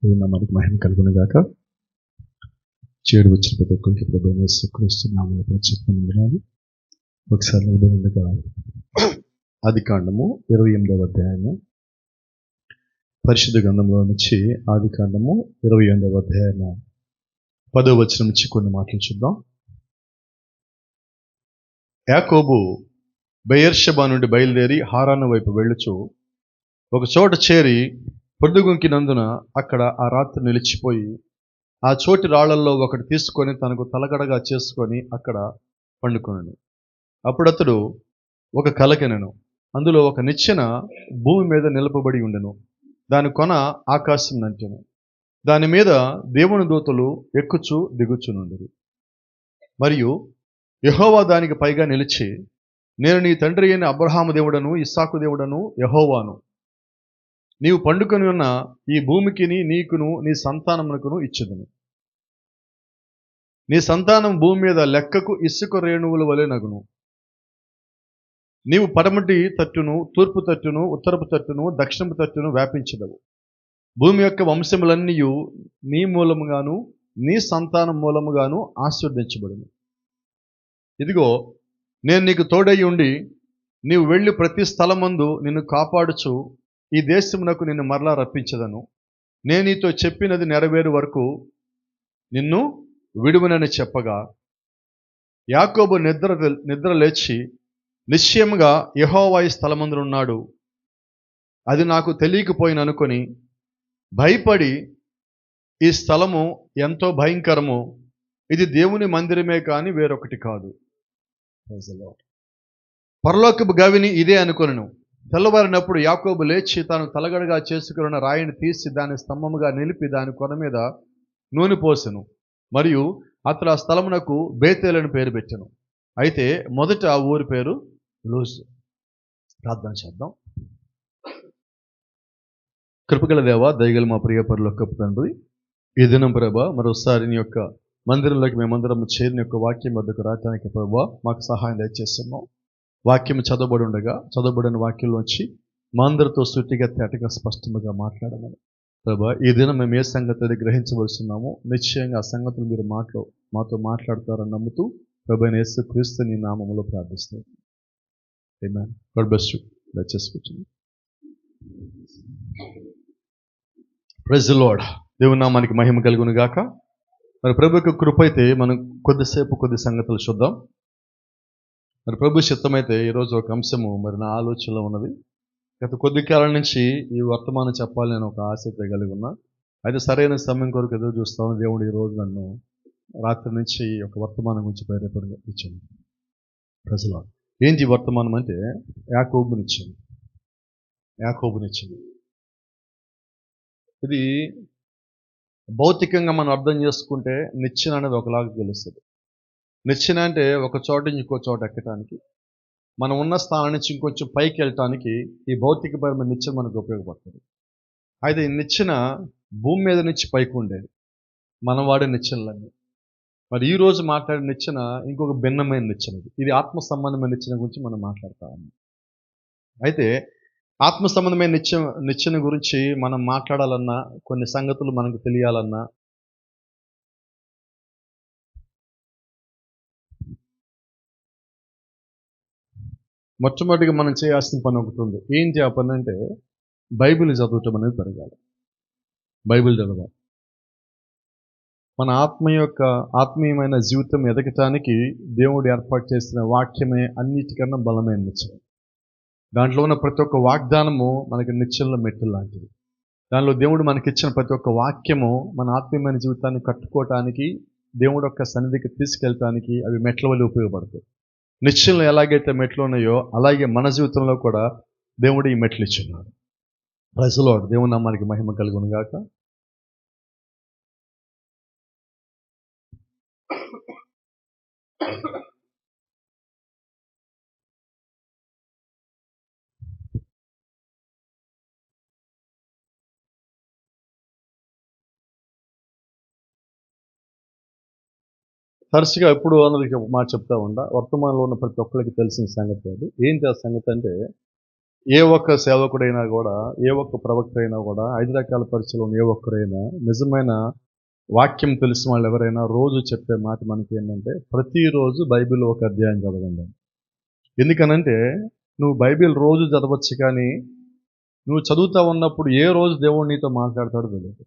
మనకి మహిమ కలుగును గాక. చేడు వచ్చిన ప్రతి ఒక్కరికి ప్రభువైన యేసుక్రీస్తు నామములో ప్రత్యేకమైన వందనాలు. ఒకసారి నిలబడగా ఆదికాండము 28వ అధ్యాయము, పరిశుద్ధ గ్రంథంలో నుంచి ఆదికాండము 28వ అధ్యాయము 10వ వచనం నుంచి కొన్ని మాటలు చూద్దాం. యాకోబు బెయేర్షెబా నుండి బయలుదేరి హారాను వైపు వెళ్ళుచు ఒక చోట చేరి పొద్దుగుంకినందున అక్కడ ఆ రాత్రి నిలిచిపోయి ఆ చోటి రాళ్లల్లో ఒకటి తీసుకొని తనకు తలగడగా చేసుకొని అక్కడ పండుకొనెను. అప్పుడతడు ఒక కలకెనెను. అందులో ఒక నిచ్చెన భూమి మీద నిలపబడి ఉండెను. దాని కొన ఆకాశం నంటెను. దాని మీద దేవుని దూతలు ఎక్కుచు దిగుచునుండిరి. మరియు యెహోవా దానికి పైగా నిలిచి, నేను నీ తండ్రి అయిన అబ్రహాము దేవుడను, ఇస్సాకు దేవుడను యెహోవాను. నీవు పండుకొని ఉన్న ఈ భూమికిని నీకును నీ సంతానమునకును ఇచ్చెదను. నీ సంతానం భూమి మీద లెక్కకు ఇసుక రేణువుల వలె నగును. నీవు పడమటి తట్టును, తూర్పు తట్టును, ఉత్తరపు తట్టును, దక్షిణపు తట్టును వ్యాపించదవు. భూమి యొక్క వంశములన్నీ నీ మూలముగాను నీ సంతానం మూలముగాను ఆశీర్వదించబడును. ఇదిగో, నేను నీకు తోడై ఉండి నీవు వెళ్ళి ప్రతి స్థలమందు నిన్ను కాపాడుచు ఈ దేశమునకు నిన్ను మరలా రప్పించదను. నేను నీతో చెప్పినది నెరవేరు వరకు నిన్ను విడువనని చెప్పగా, యాకోబు నిద్ర లేచి నిశ్చయముగా యెహోవా ఈ స్థలమందునున్నాడు, అది నాకు తెలియకపోయిననుకొని భయపడి, ఈ స్థలము ఎంతో భయంకరము, ఇది దేవుని మందిరమే కానీ వేరొకటి కాదు. పరలోకపు గవిని ఇదే అనుకొనెను. తెల్లవారినప్పుడు యాకోబు లేచి తాను తలగడగా చేసుకున్న రాయిని తీసి దాని స్తంభముగా నిలిపి దాని కొన మీద నూనె పోసెను. మరియు అతడు ఆ స్థలమునకు బేతేలని పేరు పెట్టెను. అయితే మొదట ఆ ఊరి పేరు లూజ్. ప్రార్థన చేద్దాం. కృపగల దేవ, దయగల మా ప్రియ పరలోకపు తండ్రి, ఈ దినం ప్రభా మరోసారి నీ యొక్క మందిరంలోకి మేమందరం చేరిన యొక్క వాక్యం వద్దకు రావటానికి ప్రభా మాకు సహాయం దయచేస్తున్నాం. వాక్యం చదవబడిన వాక్యంలోంచి మా అందరితో సూటిగా తేటగా స్పష్టంగా మాట్లాడమని ప్రభా ఈ దినం మేము ఏ సంగతి గ్రహించవలసిన్నామో నిశ్చయంగా ఆ సంగతులు మీరు మాతో మాట్లాడతారని నమ్ముతూ ప్రభువైన యేసుక్రీస్తు నీ నామములో ప్రార్థిస్తాం. ఆమేన్. God bless you. దయచేసి కూర్చోండి. Praise the Lord. దేవుని నామానికి మహిమ కలుగును గాక. మరి ప్రభువుకి కృప అయితే మనం కొద్ది సంగతులు చూద్దాం. మరి ప్రభు చిత్తమైతే ఈరోజు ఒక అంశము మరి నా ఆలోచనలో ఉన్నది. గత కొద్ది కాలం నుంచి ఈ వర్తమానం చెప్పాలని నేను ఒక ఆసక్తి కలిగి ఉన్నా. అయితే సరైన సమయం కొరకు ఎదురు చూస్తాను. దేవుడు ఈరోజు నన్ను రాత్రి నుంచి ఒక వర్తమానం గురించి బయటపడి ఇచ్చాను. ప్రజలు ఏంటి వర్తమానం అంటే యాకోబునిచ్చింది. ఇది భౌతికంగా మనం అర్థం చేసుకుంటే నిచ్చెన అనేది ఒకలాగా తెలుస్తుంది. నిచ్చెన అంటే ఒక చోట నుంచి ఇంకో చోట ఎక్కడానికి, మనం ఉన్న స్థానం నుంచి ఇంకొంచెం పైకి వెళ్ళటానికి ఈ భౌతికపరమైన నిచ్చెన మనకు ఉపయోగపడుతుంది. అయితే ఈ నిచ్చెన భూమి మీద నుంచి పైకి ఉండేది, మనం వాడే నిచ్చెనలన్నీ. మరి ఈ రోజు మాట్లాడే నిచ్చెన ఇంకొక భిన్నమైన నిచ్చెన. ఇది ఆత్మ సంబంధమైన నిచ్చెన గురించి మనం మాట్లాడతాము. అయితే ఆత్మ సంబంధమైన నిచ్చెన గురించి మనం మాట్లాడాలన్నా, కొన్ని సంగతులు మనకు తెలియాలన్నా, మొట్టమొదటిగా మనం చేయాల్సిన పని ఒకటి ఉంది. ఏంటి ఆ పని అంటే బైబిల్ చదవటం అనేది పెరగాలి. బైబిల్ చదవాలి. మన ఆత్మీయమైన జీవితం ఎదగటానికి దేవుడు ఏర్పాటు చేసిన వాక్యమే అన్నిటికన్నా బలమైన నిచ్చెన. దాంట్లో ఉన్న ప్రతి ఒక్క వాగ్దానము మనకి నిచ్చెనలో మెట్టులు లాంటిది. దానిలో దేవుడు మనకిచ్చిన ప్రతి ఒక్క వాక్యము మన ఆత్మీయమైన జీవితాన్ని కట్టుకోవటానికి, దేవుడు యొక్క సన్నిధికి తీసుకెళ్ళటానికి అవి మెట్ల వల్ల ఉపయోగపడతాయి. నిశ్చయంలో ఎలాగైతే మెట్లు ఉన్నాయో అలాగే మన జీవితంలో కూడా దేవుడు ఈ మెట్లు ఇచ్చున్నాడు. Praise the Lord. దేవుని నామానికి మహిమ కలుగును గాక. తరచుగా ఎప్పుడు అన్నది మాట చెప్తా ఉండా, వర్తమానంలో ఉన్న ప్రతి ఒక్కరికి తెలిసిన సంగతి అది. ఏంటి ఆ సంగతి అంటే ఏ ఒక్క సేవకుడైనా కూడా, ఏ ఒక్క ప్రవక్త అయినా కూడా, 5 రకాల పరీక్షలో ఏ ఒక్కరైనా నిజమైన వాక్యం తెలిసిన వాళ్ళు ఎవరైనా రోజు చెప్పే మాట మనకి ఏంటంటే, ప్రతిరోజు బైబిల్ ఒక అధ్యాయం చదవండి. ఎందుకనంటే నువ్వు బైబిల్ రోజు చదవచ్చు, కానీ నువ్వు చదువుతా ఉన్నప్పుడు ఏ రోజు దేవుడు నీతో మాట్లాడతాడో తెలియదు.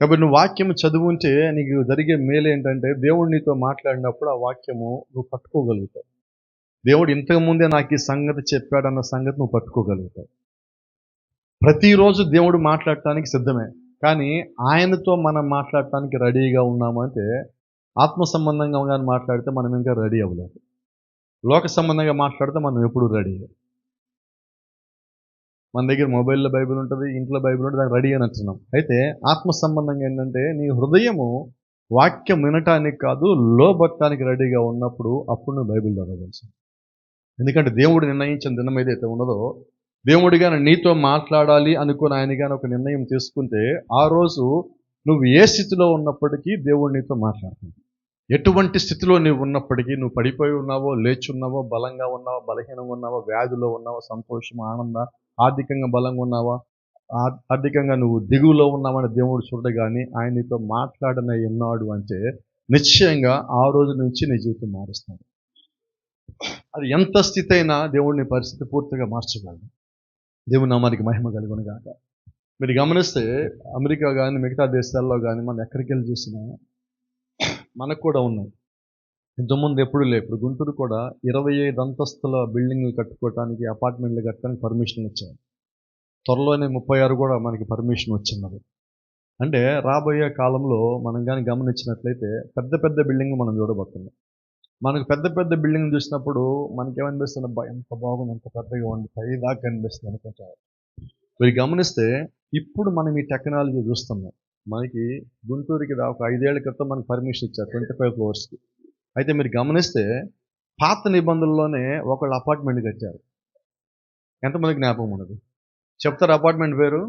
కాబట్టి నువ్వు వాక్యం చదువుంటే నీకు జరిగే మేలు ఏంటంటే, దేవుడు నీతో మాట్లాడినప్పుడు ఆ వాక్యము నువ్వు పట్టుకోగలుగుతావు. దేవుడు ఇంతకుముందే నాకు ఈ సంగతి చెప్పాడన్న సంగతి నువ్వు పట్టుకోగలుగుతావు. ప్రతిరోజు దేవుడు మాట్లాడటానికి సిద్ధమే, కానీ ఆయనతో మనం మాట్లాడటానికి రెడీగా ఉన్నామంటే, ఆత్మ సంబంధంగా కానీ మాట్లాడితే మనం ఇంకా రెడీ అవ్వలేదు. లోక సంబంధంగా మాట్లాడితే మనం ఎప్పుడు రెడీ. మన దగ్గర మొబైల్లో బైబిల్ ఉంటుంది, ఇంట్లో బైబిల్ ఉంటుంది, దానికి రెడీ అని అంటున్నాం. అయితే ఆత్మ సంబంధంగా ఏంటంటే, నీ హృదయము వాక్యం వినటానికి కాదు, లోబట్టడానికి రెడీగా ఉన్నప్పుడు అప్పుడు నువ్వు బైబిల్ చదవవలసి. ఎందుకంటే దేవుడు నిర్ణయించిన దినం ఏదైతే ఉన్నదో, దేవుడు కానీ నీతో మాట్లాడాలి అనుకుని ఆయన కానీ ఒక నిర్ణయం తీసుకుంటే, ఆ రోజు నువ్వు ఏ స్థితిలో ఉన్నప్పటికీ దేవుడు నీతో మాట్లాడుతుంది. ఎటువంటి స్థితిలో నువ్వు ఉన్నప్పటికీ, నువ్వు పడిపోయి ఉన్నావో, లేచున్నావో, బలంగా ఉన్నావో, బలహీనంగా ఉన్నావో, వ్యాధిలో ఉన్నావో, సంతోషం, ఆనంద, ఆర్థికంగా బలంగా ఉన్నావా, ఆర్థికంగా నువ్వు దిగువలో ఉన్నావని దేవుడు చూడగానే ఆయన నీతో మాట్లాడనే ఉన్నాడు అంటే, నిశ్చయంగా ఆ రోజు నుంచి నీ జీవితం మారుస్తాడు. అది ఎంత స్థితి అయినా దేవుడిని పరిస్థితి పూర్తిగా మార్చగలడు. దేవుని నామానికి మహిమ కలుగును గాక. మీరు గమనిస్తే అమెరికా కానీ మిగతా దేశాల్లో కానీ మనం ఎక్కడికి వెళ్ళి చూసినా మనకు కూడా ఉన్నాయి. ఇంతకుముందు ఎప్పుడు లేదు. ఇప్పుడు గుంటూరు కూడా 25 అంతస్తుల బిల్డింగ్లు కట్టుకోవడానికి, అపార్ట్మెంట్లు కట్టడానికి పర్మిషన్ ఇచ్చారు. త్వరలోనే 36 కూడా మనకి పర్మిషన్ వచ్చినది. అంటే రాబోయే కాలంలో మనం కానీ గమనించినట్లయితే పెద్ద పెద్ద బిల్డింగ్ మనం చూడబోతున్నాం. మనకు పెద్ద పెద్ద బిల్డింగ్ చూసినప్పుడు మనకేమనిపిస్తుంది, ఎంత బాగుంది, ఎంత పెద్దగా ఉంది, పైదాకా అనిపిస్తుంది అనుకుంటారు. మీరు గమనిస్తే ఇప్పుడు మనం ఈ టెక్నాలజీ చూస్తున్నాం. మనకి గుంటూరుకి ఒక 5 ఏళ్ల క్రితం మనకు పర్మిషన్ ఇచ్చారు 25 ఫ్లోర్స్కి. అయితే మీరు గమనిస్తే పాత నిబంధనల్లోనే ఒకళ్ళు అపార్ట్మెంట్ కట్టారు. ఎంతమంది జ్ఞాపకం ఉన్నది చెప్తారు అపార్ట్మెంట్ పేరు?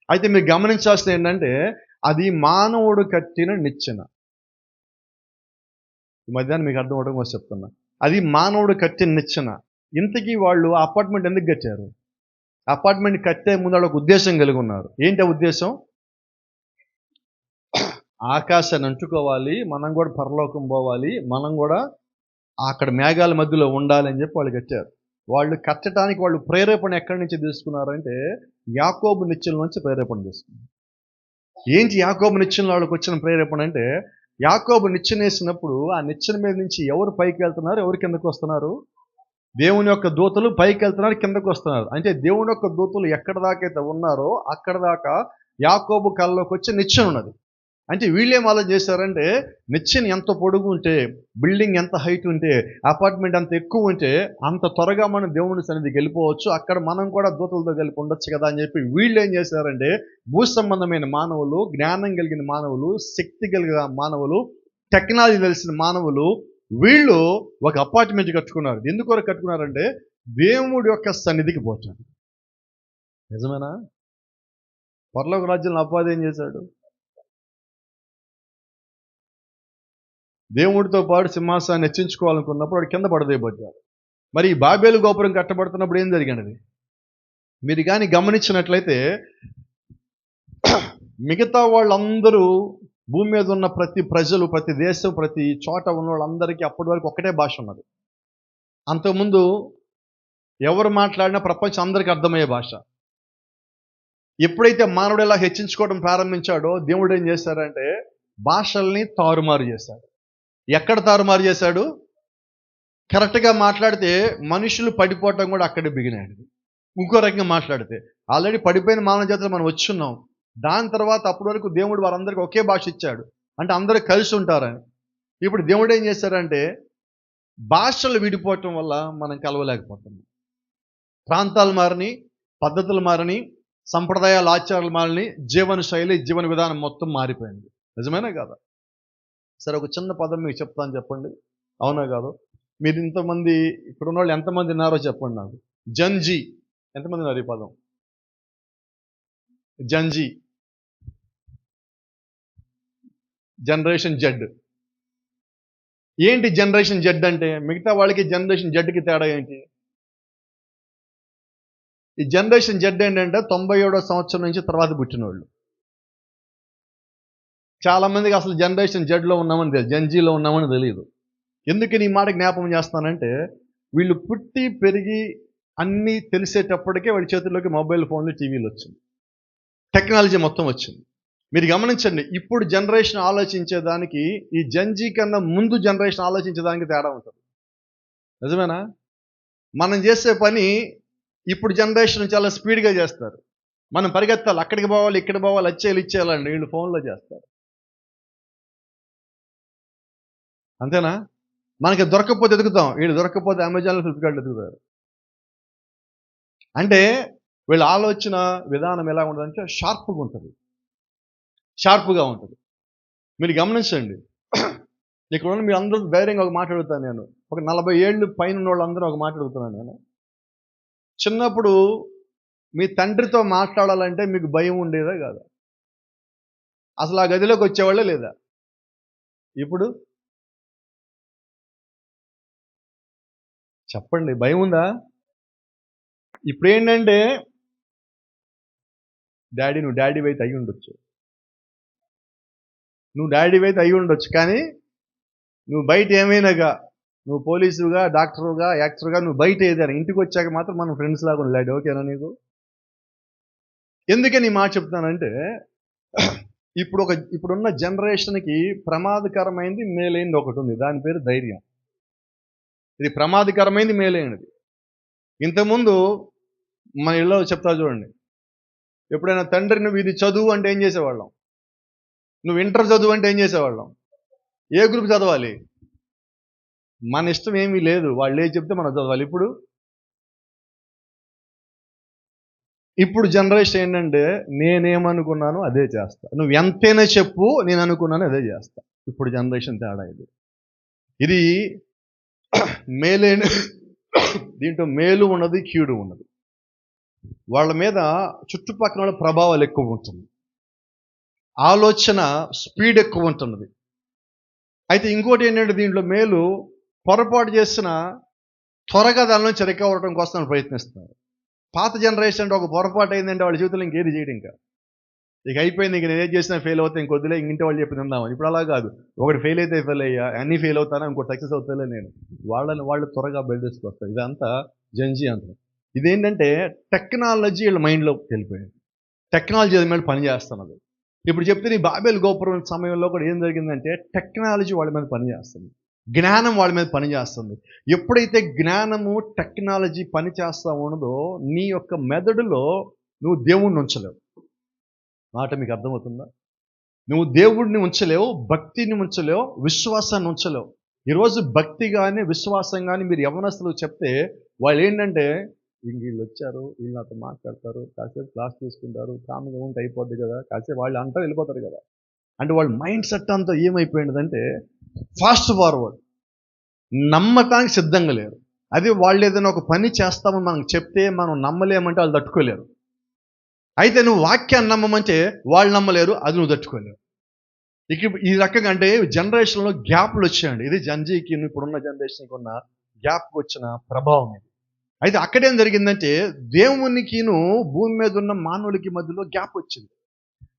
అయితే మీరు గమనించాల్సింది ఏంటంటే, అది మానవుడు కట్టిన నిచ్చెన. ఈ మధ్యాహ్నం మీకు అర్థం అవడం కోసం చెప్తున్నా. అది మానవుడు కట్టిన నిచ్చెన. ఇంతకీ వాళ్ళు అపార్ట్మెంట్ ఎందుకు కట్టారు? అపార్ట్మెంట్ కట్టే ముందు వాళ్ళు ఒక ఉద్దేశం కలిగి ఉన్నారు. ఏంటి ఆ ఉద్దేశం? ఆకాశాన్ని అంటుకోవాలి, మనం కూడా పరలోకం పోవాలి, మనం కూడా అక్కడ మేఘాల మధ్యలో ఉండాలి అని చెప్పి వాళ్ళు కట్టారు. వాళ్ళు కట్టడానికి వాళ్ళు ప్రేరేపణ ఎక్కడి నుంచి తీసుకున్నారంటే, యాకోబు నిచ్చెన నుంచి ప్రేరేపణ తీసుకున్నారు. ఏంటి యాకోబు నిచ్చెనలో వాళ్ళకి వచ్చిన ప్రేరేపణ అంటే, యాకోబు నిచ్చెన వేసినప్పుడు ఆ నిచ్చెన మీద నుంచి ఎవరు పైకి వెళ్తున్నారు, ఎవరు కిందకు వస్తున్నారు? దేవుని యొక్క దూతలు పైకి వెళ్తున్నారు, కిందకు వస్తున్నారు. అంటే దేవుని యొక్క దూతలు ఎక్కడ దాకా అయితే ఉన్నారో అక్కడ దాకా యాకోబు కళ్ళలోకి వచ్చి నిచ్చెన ఉన్నది. అంటే వీళ్ళేం ఆలోచన చేశారంటే, నిచ్చెన ఎంత పొడుగు ఉంటే, బిల్డింగ్ ఎంత హైట్ ఉంటే, అపార్ట్మెంట్ అంత ఎక్కువ ఉంటే అంత త్వరగా మనం దేవుని సన్నిధికి వెళ్ళిపోవచ్చు, అక్కడ మనం కూడా దూతలతో కలిపి ఉండొచ్చు కదా అని చెప్పి వీళ్ళు ఏం చేశారంటే, భూ సంబంధమైన మానవులు, జ్ఞానం కలిగిన మానవులు, శక్తి కలిగిన మానవులు, టెక్నాలజీ తెలిసిన మానవులు, వీళ్ళు ఒక అపార్ట్మెంట్ కట్టుకున్నారు. ఎందుకు కట్టుకున్నారంటే, దేవుడి యొక్క సన్నిధికి పోతారు. నిజమేనా? పరలోక రాజ్యంలో అపవాది ఏం చేశాడు? దేవుడితో పాటు సింహాసనాన్ని హెచ్చించుకోవాలనుకున్నప్పుడు వాడు కింద పడదేయబడ్డాడు. మరి ఈ బాబేలు గోపురం కట్టబడుతున్నప్పుడు ఏం జరిగినది? మీరు కానీ గమనించినట్లయితే మిగతా వాళ్ళందరూ, భూమి మీద ఉన్న ప్రతి ప్రజలు, ప్రతి దేశం, ప్రతి చోట ఉన్న వాళ్ళందరికీ అప్పటి వరకు ఒకటే భాష ఉన్నది. అంతకుముందు ఎవరు మాట్లాడినా ప్రపంచం అందరికీ అర్థమయ్యే భాష. ఎప్పుడైతే మానవుడు ఇలా హెచ్చించుకోవడం ప్రారంభించాడో, దేవుడు ఏం చేశారంటే భాషల్ని తారుమారు చేశాడు. ఎక్కడ తారుమారు చేశాడు? కరెక్ట్గా మాట్లాడితే మనుషులు పడిపోవటం కూడా అక్కడే బిగినాడు. ఇంకో రకంగా మాట్లాడితే ఆల్రెడీ పడిపోయిన మానవ జాతిలో మనం వచ్చున్నాం. దాని తర్వాత అప్పటి వరకు దేవుడు వారందరికీ ఒకే భాష ఇచ్చాడు, అంటే అందరూ కలిసి ఉంటారని. ఇప్పుడు దేవుడు ఏం చేశారంటే, భాషలు విడిపోవటం వల్ల మనం కలవలేకపోతున్నాం. ప్రాంతాలు మారని, పద్ధతులు మారని, సంప్రదాయాలు, ఆచారాలు మారని, జీవన శైలి, జీవన విధానం మొత్తం మారిపోయింది. నిజమేనా కాదా? సరే, ఒక చిన్న పదం మీకు చెప్తాను, చెప్పండి. అవునా కాదు? మీరు ఇంతమంది ఇక్కడ ఉన్న వాళ్ళు ఎంతమంది ఉన్నారో చెప్పండి నాకు. జన్జీ ఎంతమంది ఉన్నారు? ఈ పదం జన్జీ, జనరేషన్ జెడ్. ఏంటి జనరేషన్ జెడ్ అంటే? మిగతా వాళ్ళకి జనరేషన్ జెడ్కి తేడా ఏంటి? ఈ జనరేషన్ జెడ్ ఏంటంటే 97వ సంవత్సరం నుంచి తర్వాత పుట్టినోళ్ళు. చాలామందికి అసలు జనరేషన్ జెడ్లో ఉన్నామని తెలియదు, జెన్జీలో ఉన్నామని తెలియదు. ఎందుకు ఈ మాట జ్ఞాపకం చేస్తానంటే, వీళ్ళు పుట్టి పెరిగి అన్నీ తెలిసేటప్పటికే వాళ్ళ చేతుల్లోకి మొబైల్ ఫోన్లు, టీవీలు వచ్చింది. టెక్నాలజీ మొత్తం వచ్చింది. మీరు గమనించండి, ఇప్పుడు జనరేషన్ ఆలోచించేదానికి ఈ జెన్జీ కన్నా ముందు జనరేషన్ ఆలోచించేదానికి తేడా ఉంటుంది. నిజమేనా? మనం చేసే పని ఇప్పుడు జనరేషన్ చాలా స్పీడ్గా చేస్తారు. మనం పరిగెత్తాలి, అక్కడికి పోవాలి, ఇక్కడ పోవాలి, వచ్చేయాలి, ఇచ్చేయాలండి. వీళ్ళు ఫోన్లో చేస్తారు. అంతేనా? మనకి దొరకకపోతే ఎదుగుతాం, వీళ్ళు దొరకకపోతే అమెజాన్లో, ఫ్లిప్కార్ట్లో ఎదుగుతారు. అంటే వీళ్ళ ఆలోచన విధానం ఎలా ఉంటుందంటే షార్ప్గా ఉంటుంది, షార్ప్గా ఉంటుంది. మీరు గమనించండి, ఇక్కడ ఉన్న మీరు అందరూ ధైర్యంగా ఒక మాట అడుగుతాను నేను. ఒక 40 ఏళ్ళు పైన ఉన్న వాళ్ళందరూ ఒక మాట అడుగుతున్నాను నేను. చిన్నప్పుడు మీ తండ్రితో మాట్లాడాలంటే మీకు భయం ఉండేదా కాదా? అసలు ఆ గదిలోకి వచ్చేవాళ్ళే లేదా? ఇప్పుడు చెప్పండి, భయం ఉందా? ఇప్పుడు ఏంటంటే డాడీ నువ్వు డాడీ అయితే అయ్యి ఉండొచ్చు, నువ్వు డాడీ అయితే అయ్యి ఉండొచ్చు, కానీ నువ్వు బయట ఏమైనాగా, నువ్వు పోలీసుగా, డాక్టరుగా, యాక్టర్గా, నువ్వు బయట ఏదైనా ఇంటికి వచ్చాక మాత్రం మనం ఫ్రెండ్స్ లాగా ఉండాలి. ఓకేనా నీకు? ఎందుకని ఈ మాట చెప్తానంటే, ఇప్పుడున్న జనరేషన్కి ప్రమాదకరమైంది, మేలైంది ఒకటి ఉంది. దాని పేరు ధైర్యం. ఇది ప్రమాదకరమైంది, మేలైనది. ఇంతకుముందు మన ఇళ్ళలో చెప్తా చూడండి, ఎప్పుడైనా తండ్రి నువ్వు ఇది చదువు అంటే ఏం చేసేవాళ్ళం? నువ్వు ఇంటర్ చదువు అంటే ఏం చేసేవాళ్ళం? ఏ గ్రూప్ చదవాలి? మన ఇష్టం ఏమీ లేదు, వాళ్ళు ఏం చెప్తే మనం చదవాలి. ఇప్పుడు జనరేషన్ ఏంటంటే నేనేమనుకున్నాను అదే చేస్తా, నువ్వు ఎంతైనా చెప్పు, నేను అనుకున్నాను అదే చేస్తా. ఇప్పుడు జనరేషన్ తేడా ఇది. ఇది మేలైన దీంట్లో మేలు ఉన్నది, కీడు ఉన్నది. వాళ్ళ మీద చుట్టుపక్కల వాళ్ళ ప్రభావాలు ఎక్కువ ఉంటుంది, ఆలోచన స్పీడ్ ఎక్కువ ఉంటున్నది. అయితే ఇంకోటి ఏంటంటే దీంట్లో మేలు, పొరపాటు చేసిన త్వరగా దాని నుంచి రికవర్ అవడం కోసం ప్రయత్నిస్తున్నారు. పాత జనరేషన్ అంటే ఒక పొరపాటు అయిందంటే వాళ్ళ జీవితంలో ఇంకేది చేయడం, ఇక అయిపోయింది, ఇంక నేను ఏది చేసినా ఫెయిల్ అవుతా, ఇంకొద్దులే, ఇంటి వాళ్ళు చెప్పి తిందామని. ఇప్పుడు అలా కాదు, ఒకటి ఫెయిల్ అయితే ఫెయిల్ అయ్యా, అన్నీ ఫెయిల్ అవుతానా, ఇంకోటి సక్సెస్ అవుతాలే నేను. వాళ్ళు త్వరగా బయలుదేసుకొస్తారు. ఇదంతా జెన్జీ అంటారు. ఇదేంటంటే టెక్నాలజీ వీళ్ళ మైండ్లోకి వెళ్ళిపోయింది, టెక్నాలజీ మీద పని చేస్తున్నది. ఇప్పుడు చెప్తే నీ బాబేలు గోపురం సమయంలో కూడా ఏం జరిగిందంటే టెక్నాలజీ వాళ్ళ మీద పని చేస్తుంది, జ్ఞానం వాళ్ళ మీద పని చేస్తుంది. ఎప్పుడైతే జ్ఞానము, టెక్నాలజీ పని చేస్తా ఉన్నదో నీ యొక్క మెదడులో నువ్వు దేవుణ్ణి ఉంచలేవు. మాట మీకు అర్థమవుతుందా? నువ్వు దేవుడిని ఉంచలేవు, భక్తిని ఉంచలేవు, విశ్వాసాన్ని ఉంచలేవు. ఈరోజు భక్తి కానీ విశ్వాసం కానీ మీరు యవనస్తులు చెప్తే వాళ్ళు ఏంటంటే, వీళ్ళు వచ్చారు, వీళ్ళు నాతో మాట్లాడతారు, కాసేపు క్లాస్ తీసుకుంటారు, కామ్గా ఉంటే అయిపోద్ది కదా, కాసేపు వాళ్ళు అంటారు, వెళ్ళిపోతారు కదా. అంటే వాళ్ళ మైండ్ సెట్ అంతా ఏమైపోయిందంటే ఫాస్ట్ ఫార్వర్డ్, నమ్మటానికి సిద్ధంగా లేరు. అది వాళ్ళు ఏదైనా ఒక పని చేస్తామని మనం చెప్తే మనం నమ్మలేమంటే వాళ్ళు తట్టుకోలేరు. అయితే నువ్వు వాక్యాన్ని నమ్మమంటే వాళ్ళు నమ్మలేరు, అది నువ్వు తట్టుకోలేవు. ఇక ఈ రకంగా అంటే జనరేషన్లో గ్యాప్లు వచ్చాయండి. ఇది జెన్జీకి ఇప్పుడున్న జనరేషన్కి ఉన్న గ్యాప్ వచ్చిన ప్రభావం ఇది. అయితే అక్కడేం జరిగిందంటే దేవునికిను భూమి మీద ఉన్న మానవులకి మధ్యలో గ్యాప్ వచ్చింది.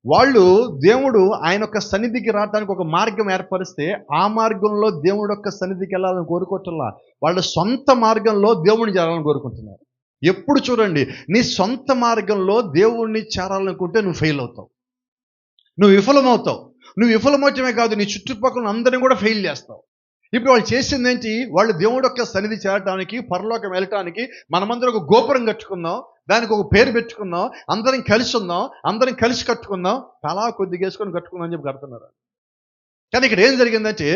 వాళ్ళు దేవుడు ఆయన యొక్క సన్నిధికి రావడానికి ఒక మార్గం ఏర్పరిస్తే ఆ మార్గంలో దేవుడు యొక్క సన్నిధికి వెళ్ళాలని కోరుకోవట్లా, వాళ్ళ సొంత మార్గంలో దేవుడిని చేరాలని కోరుకుంటున్నారు. ఎప్పుడు చూడండి, నీ సొంత మార్గంలో దేవుణ్ణి చేరాలనుకుంటే నువ్వు ఫెయిల్ అవుతావు, నువ్వు విఫలమవుతావు. నువ్వు విఫలమవటమే కాదు, నీ చుట్టుపక్కల అందరినీ కూడా ఫెయిల్ చేస్తావు. ఇప్పుడు వాళ్ళు చేసింది ఏంటి? వాళ్ళు దేవుడు యొక్క సన్నిధి చేరడానికి, పరలోకం వెళ్ళటానికి మనమందరం ఒక గోపురం కట్టుకుందాం, దానికి ఒక పేరు పెట్టుకుందాం, అందరం కలిసి ఉందాం, అందరం కలిసి కట్టుకుందాం, తలా కొద్దిగా వేసుకొని కట్టుకుందాం అని చెప్పి కడుతున్నారు. కానీ ఇక్కడ ఏం జరిగిందంటే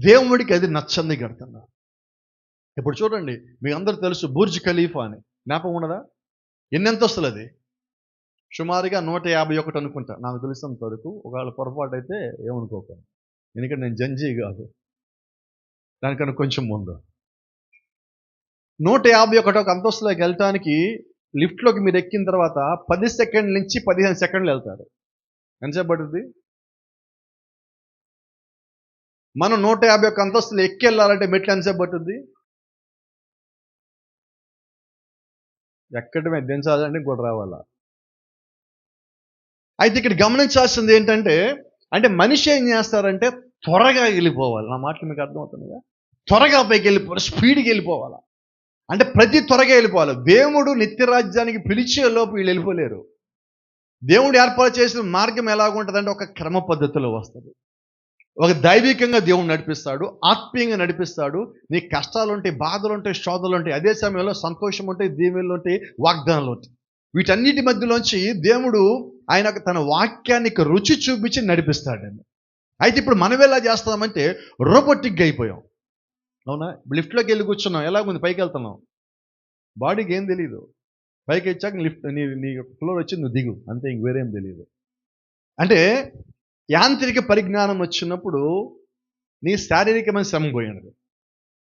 దేవుడికి అది నచ్చంది కడుతున్నారు. ఇప్పుడు చూడండి, మీకు అందరూ తెలుసు బుర్జ్ ఖలీఫా అని, జ్ఞాపకం ఉన్నదా? ఎన్ని అంతస్తులు అది? సుమారుగా 151 అనుకుంటా, నాకు తెలిసినంత వరకు. ఒకవేళ పొరపాటు అయితే ఏమనుకోకండి, ఎందుకంటే నేను జెన్జీ కాదు, దానికన్నా కొంచెం ముందు. 151 అంతస్తులోకి వెళ్ళటానికి లిఫ్ట్లోకి మీరు ఎక్కిన తర్వాత 10 సెకండ్ల నుంచి 15 సెకండ్లు వెళ్తారు. ఎంతసేపు పడుతుంది? మనం 151 అంతస్తులు ఎక్కి వెళ్ళాలంటే మెట్లు ఎంతసేపు పడుతుంది? ఎక్కడమే దించాలంటే ఇంకోటి రావాలా. అయితే ఇక్కడ గమనించాల్సింది ఏంటంటే, అంటే మనిషి ఏం చేస్తారంటే త్వరగా వెళ్ళిపోవాలి. నా మాటలు మీకు అర్థమవుతుందిగా. త్వరగా పైకి వెళ్ళిపోవాలి, స్పీడ్గా వెళ్ళిపోవాలా. అంటే ప్రతి త్వరగా వెళ్ళిపోవాలి. దేవుడు నిత్యరాజ్యానికి పిలిచే లోపు వీళ్ళు వెళ్ళిపోలేరు. దేవుడు ఏర్పాటు చేసిన మార్గం ఎలాగుంటుందంటే ఒక క్రమ పద్ధతిలో వస్తుంది. ఒక దైవికంగా దేవుడు నడిపిస్తాడు, ఆత్మీయంగా నడిపిస్తాడు. నీ కష్టాలు ఉంటాయి, బాధలు ఉంటాయి, శోధనలు ఉంటాయి. అదే సమయంలో సంతోషం ఉంటాయి, దీవెనలు ఉంటాయి, వాగ్దానాలు ఉంటాయి. వీటన్నిటి మధ్యలోంచి దేవుడు ఆయన తన వాక్యానికి రుచి చూపించి నడిపిస్తాడండి. అయితే ఇప్పుడు మనం ఎలా చేస్తామంటే రోబోటిక్గా అయిపోయాం. అవునా? లిఫ్ట్లోకి వెళ్ళి కూర్చున్నాం, ఎలాగుంది, పైకి వెళ్తున్నాం, బాడీకి ఏం తెలియదు. పైకి వచ్చాక లిఫ్ట్ నీ ఫ్లోర్ వచ్చి నువ్వు దిగు, అంతే, ఇంక వేరేం తెలియదు. అంటే యాంత్రిక పరిజ్ఞానం వచ్చినప్పుడు నీ శారీరకమైన శ్రమ పోయినది.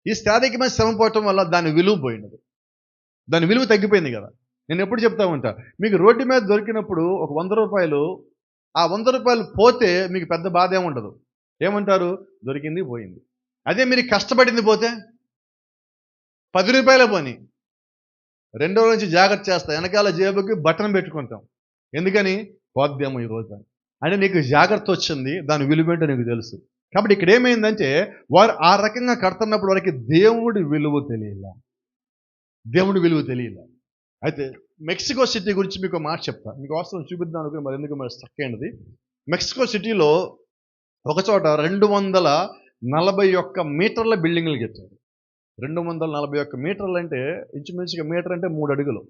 ఈ శారీరకమైన శ్రమ పోవటం వల్ల దాని విలువ పోయినది, దాని విలువ తగ్గిపోయింది కదా. నేను ఎప్పుడు చెప్తా ఉంటా, మీకు రోడ్డు మీద దొరికినప్పుడు ఒక 100 రూపాయలు, ఆ 100 రూపాయలు పోతే మీకు పెద్ద బాధ ఏముండదు. ఏమంటారు, దొరికింది పోయింది. అదే మీరు కష్టపడింది పోతే 10 రూపాయలే పోని, 2 రోజుల నుంచి జాగ్రత్త చేస్తా, వెనకాల జేబుకి బటన్ పెట్టుకుంటాం. ఎందుకని, పోద్దేమో ఈ రోజు. అంటే నీకు జాగ్రత్త వచ్చింది, దాని విలువేంటో నీకు తెలుసు. కాబట్టి ఇక్కడ ఏమైందంటే వారు ఆ రకంగా కడుతున్నప్పుడు వారికి దేవుడి విలువ తెలియలే, దేవుడి విలువ తెలియలే. అయితే మెక్సికో సిటీ గురించి మీకు మాట చెప్తా, మీకు అవసరం చూపిద్దాం అనుకుని, మరి ఎందుకు మరి స్టక్ అయినది. మెక్సికో సిటీలో ఒక చోట 241 మీటర్ల బిల్డింగ్లు కట్టారు. 241 మీటర్లు అంటే ఇంచుమించుగా మీటర్ అంటే 3 అడుగులు,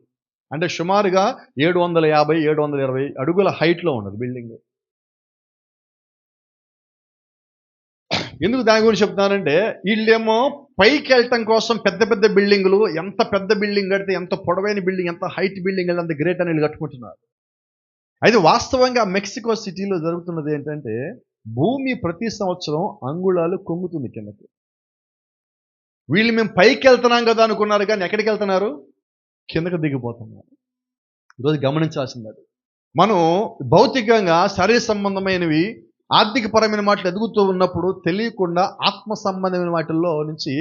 అంటే సుమారుగా 750-720 అడుగుల హైట్లో ఉన్నది బిల్డింగ్. ఎందుకు దాని గురించి చెప్తున్నానంటే, వీళ్ళేమో పైకి వెళ్ళటం కోసం పెద్ద పెద్ద బిల్డింగులు, ఎంత పెద్ద బిల్డింగ్ కడితే ఎంత పొడవైన బిల్డింగ్, ఎంత హైట్ బిల్డింగ్ అంత గ్రేట్ అని కట్టుకుంటున్నారు. అయితే వాస్తవంగా మెక్సికో సిటీలో జరుగుతున్నది ఏంటంటే, భూమి ప్రతి సంవత్సరం అంగుళాలు కుంగుతుంది కిందకి. వీళ్ళు మేము పైకి వెళ్తున్నాం కదా అనుకున్నారు, కానీ ఎక్కడికి వెళ్తున్నారు, కిందకు దిగిపోతున్నారు. ఈరోజు గమనించాల్సింది అది. మనం భౌతికంగా శరీర సంబంధమైనవి, ఆర్థికపరమైన వాటిలో ఎదుగుతూ ఉన్నప్పుడు తెలియకుండా ఆత్మ సంబంధమైన వాటిల్లో నుంచి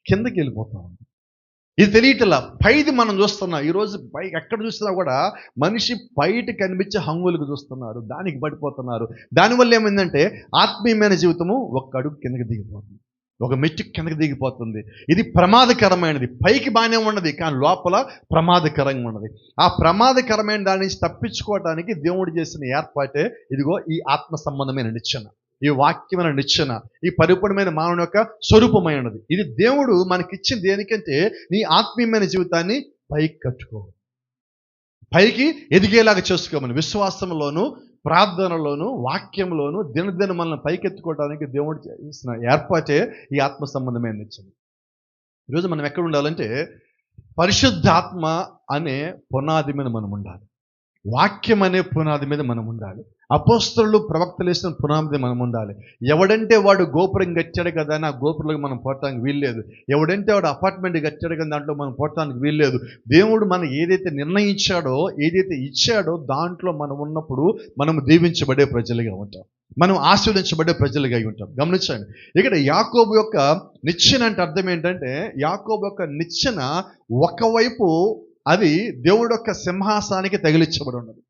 కిందకి వెళ్ళిపోతాం. ఇది తెలియటలా, పైది మనం చూస్తున్నాం. ఈరోజు పై ఎక్కడ చూసినా కూడా మనిషి బయట కనిపించే హంగులకు చూస్తున్నారు, దానికి పడిపోతున్నారు. దానివల్ల ఏమైందంటే ఆత్మీయమైన జీవితము ఒక అడుగు కిందకి దిగిపోతుంది, ఒక మెట్టు కిందకి దిగిపోతుంది. ఇది ప్రమాదకరమైనది. పైకి బాగానే ఉన్నది, కానీ లోపల ప్రమాదకరంగా ఉన్నది. ఆ ప్రమాదకరమైన దాని నుంచి తప్పించుకోవడానికి దేవుడు చేసిన ఏర్పాటే ఇదిగో ఈ ఆత్మ సంబంధమైన నిచ్చెన, ఈ వాక్యమైన నిచ్చెన, ఈ పరిపూర్ణమైన మానవుని యొక్క స్వరూపమైనది. ఇది దేవుడు మనకిచ్చింది దేనికంటే నీ ఆత్మీయమైన జీవితాన్ని పైకి కట్టుకో, పైకి ఎదిగేలాగా చేసుకోమని. విశ్వాసంలోను, ప్రార్థనలోను, వాక్యంలోను దినదిన మనల్ని పైకెత్తుకోవడానికి దేవుడు చేసిన ఏర్పాటే ఈ ఆత్మ సంబంధమైన నిచ్చెన. ఈరోజు మనం ఎక్కడ ఉండాలంటే పరిశుద్ధాత్మ అనే పునాది మీద మనం ఉండాలి, వాక్యం అనే పునాది మీద మనం ఉండాలి, అపోస్తలులు ప్రవక్తలు వేసిన పునాది మీద మనం ఉండాలి. ఎవడంటే వాడు గోపురం కట్టాడు కదా అని ఆ గోపురంలోకి మనం పోవటానికి వీల్లేదు. ఎవడంటే వాడు అపార్ట్మెంట్ కట్టాడు కదా దాంట్లో మనం పోవటానికి వీల్లేదు. దేవుడు మనం ఏదైతే నిర్ణయించాడో, ఏదైతే ఇచ్చాడో దాంట్లో మనం ఉన్నప్పుడు మనం దీవించబడే ప్రజలుగా ఉంటాం, మనం ఆశీర్వదించబడే ప్రజలుగా ఉంటాం. గమనించండి, ఇక్కడ యాకోబు యొక్క నిచ్చెన అంటే అర్థం ఏంటంటే, యాకోబు యొక్క నిచ్చెన ఒకవైపు అది దేవుడు యొక్క సింహాసానికి తగిలించబడి ఉన్నది,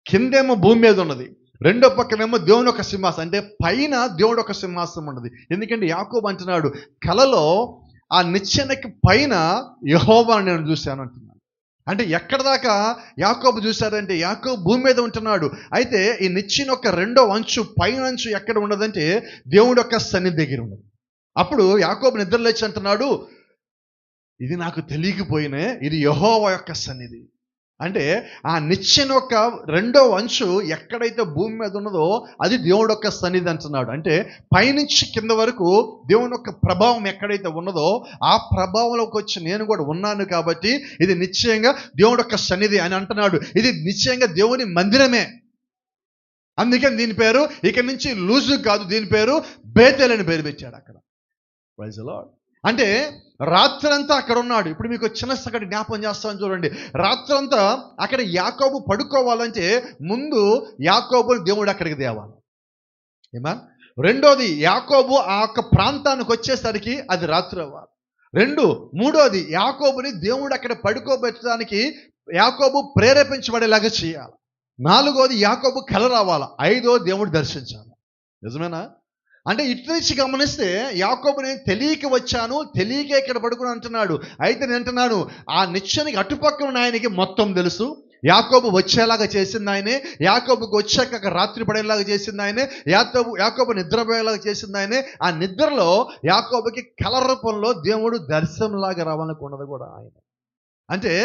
కిందేమో భూమి మీద ఉన్నది. రెండో పక్కనేమో దేవుని యొక్క సింహాసనం, అంటే పైన దేవుడు యొక్క సింహాసనం ఉన్నది. ఎందుకంటే యాకోబు అంటున్నాడు, కలలో ఆ నిచ్చెనకి పైన యెహోవాను నేను చూశాను అంటున్నాడు. అంటే ఎక్కడ దాకా యాకోబు చూశాడంటే, యాకోబు భూమి మీద ఉంటున్నాడు. అయితే ఈ నిచ్చెన యొక్క రెండో అంచు, పైన అంచు ఎక్కడ ఉన్నదంటే దేవుడు యొక్క సన్నిధి దగ్గర ఉన్నది. అప్పుడు యాకోబు నిద్ర లేచి అంటున్నాడు, ఇది నాకు తెలియకపోయినే, ఇది యెహోవా యొక్క సన్నిధి. అంటే ఆ నిచ్చెన యొక్క రెండో అంచు ఎక్కడైతే భూమి మీద ఉన్నదో అది దేవుడు యొక్క సన్నిధి అంటున్నాడు. అంటే పైనుంచి కింద వరకు దేవుని యొక్క ప్రభావం ఎక్కడైతే ఉన్నదో ఆ ప్రభావంలోకి వచ్చి నేను కూడా ఉన్నాను, కాబట్టి ఇది నిశ్చయంగా దేవుడు యొక్క సన్నిధి అని అంటున్నాడు. ఇది నిశ్చయంగా దేవుని మందిరమే. అందుకని దీని పేరు ఇక నుంచి లూజు కాదు, దీని పేరు బేతేల్ అని పేరు పెట్టాడు అక్కడ. Praise the Lord. అంటే రాత్రంతా అక్కడ ఉన్నాడు. ఇప్పుడు మీకు చిన్న సగటి జ్ఞాపం చేస్తామని చూడండి. రాత్రంతా అక్కడ యాకోబు పడుకోవాలంటే ముందు యాకోబుని దేవుడు అక్కడికి తేవాలి. ఏమా? రెండోది, యాకోబు ఆ యొక్క ప్రాంతానికి వచ్చేసరికి అది రాత్రి అవ్వాలి. మూడోది యాకోబుని దేవుడు అక్కడ పడుకోబెట్టడానికి యాకోబు ప్రేరేపించబడేలాగా చేయాలి. 4వది యాకోబు కల రావాలి. 5వ దేవుడు దర్శించాలి. నిజమేనా? అంటే ఇటు నుంచి గమనిస్తే యాకోబు నేను తెలియక వచ్చాను, తెలియక ఇక్కడ పడుకుని అంటున్నాడు. అయితే నేను అంటున్నాను, ఆ నిచ్చెనకి అటుపక్క ఉన్న ఆయనకి మొత్తం తెలుసు. యాకోబు వచ్చేలాగా చేసింది ఆయనే. యాకోబుకి వచ్చాక రాత్రి పడేలాగా చేసింది ఆయనే. యాకోబు నిద్రపోయేలాగా చేసింది ఆయనే. ఆ నిద్రలో యాకోబుకి కల రూపంలో దేవుడు దర్శనంలాగా రావాలనుకున్నది కూడా ఆయన. అంటే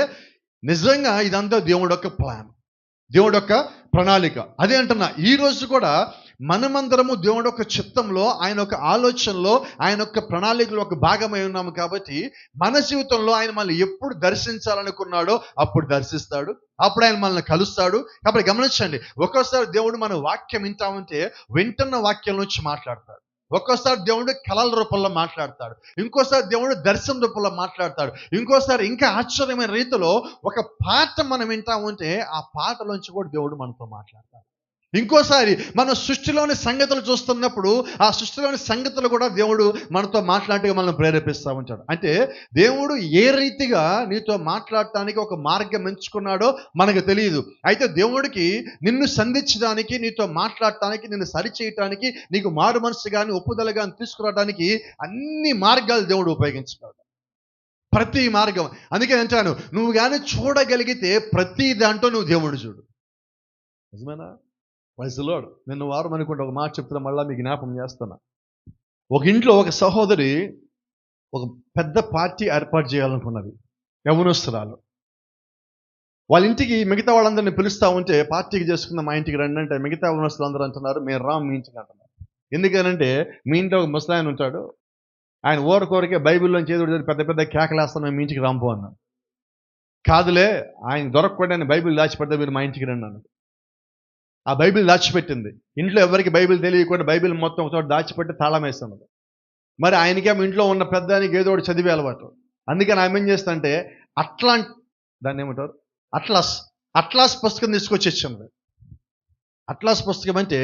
నిజంగా ఇదంతా దేవుడు యొక్క ప్లాన్, దేవుడు యొక్క ప్రణాళిక. అదే అంటున్నా, ఈ రోజు కూడా మనమందరము దేవుడు యొక్క చిత్తంలో, ఆయన యొక్క ఆలోచనలో, ఆయన యొక్క ప్రణాళికలో ఒక భాగమై ఉన్నాము. కాబట్టి మన జీవితంలో ఆయన మనల్ని ఎప్పుడు దర్శించాలనుకున్నాడో అప్పుడు దర్శిస్తాడు, అప్పుడు ఆయన మనల్ని కలుస్తాడు. కాబట్టి గమనించండి, ఒక్కోసారి దేవుడు మన వాక్యం వింటామంటే వింటున్న వాక్యం నుంచి మాట్లాడతాడు. ఒక్కోసారి దేవుడు కలల రూపంలో మాట్లాడతాడు, ఇంకోసారి దేవుడు దర్శనం రూపంలో మాట్లాడతాడు, ఇంకోసారి ఇంకా ఆశ్చర్యమైన రీతిలో ఒక పాట మనం వింటామంటే ఆ పాటలోంచి కూడా దేవుడు మనతో మాట్లాడతాడు. ఇంకోసారి మన సృష్టిలోని సంగతులు చూస్తున్నప్పుడు ఆ సృష్టిలోని సంగతులు కూడా దేవుడు మనతో మాట్లాడితే మనల్ని ప్రేరేపిస్తూ ఉంటాడు. అంటే దేవుడు ఏ రీతిగా నీతో మాట్లాడటానికి ఒక మార్గం ఎంచుకున్నాడో మనకు తెలియదు. అయితే దేవుడికి నిన్ను సంధించడానికి, నీతో మాట్లాడటానికి, నిన్ను సరిచేయటానికి, నీకు మారు మనసు కానీ ఒప్పుదల కానీ తీసుకురావడానికి అన్ని మార్గాలు దేవుడు ఉపయోగించున్నాడు. ప్రతి మార్గం. అందుకే అంటాను, నువ్వు కానీ చూడగలిగితే ప్రతి దాంట్లో నువ్వు దేవుడు చూడు. నిజమేనా? వైజలోడ్ నిన్న వారం అనుకుంటే ఒక మాట చెప్తున్నా, మళ్ళీ మీకు జ్ఞాపకం చేస్తున్నా. ఒక ఇంట్లో ఒక సహోదరి ఒక పెద్ద పార్టీ ఏర్పాటు చేయాలనుకున్నది, యవనస్తురాలు. వాళ్ళ ఇంటికి మిగతా వాళ్ళందరినీ పిలుస్తూ ఉంటే, పార్టీకి చేసుకున్న మా ఇంటికి రండి అంటే మిగతా యవనస్తులు అందరూ అంటున్నారు, మేము రామ్ మీ ఇంటికి అంటున్నారు. ఎందుకనంటే మీ ఇంట్లో ఒక ముసలాయన ఉంటాడు, ఆయన కోరికే బైబిల్లోంచి ఏదో పెద్ద పెద్ద కేకలేస్తాను, మేము మీ ఇంటికి రాంపో అన్నాను. కాదులే, ఆయన దొరకకుండా బైబిల్ దాచిపెడితే మీరు మా ఇంటికి రండి అన్నాడు. ఆ బైబిల్ దాచిపెట్టింది. ఇంట్లో ఎవరికి బైబిల్ తెలియకుండా బైబిల్ మొత్తం ఒక చోట దాచిపెట్టి తాళం వేస్తున్నది. మరి ఆయనకేమో ఇంట్లో ఉన్న పెద్దానికి ఏదో ఒకటి చదివే అలవాటు. అందుకని ఆమె ఏం చేస్తుంటే దాన్ని ఏమంటారు, అట్లాస్ పుస్తకం తీసుకొచ్చి ఇచ్చింది. అట్లాస్ పుస్తకం అంటే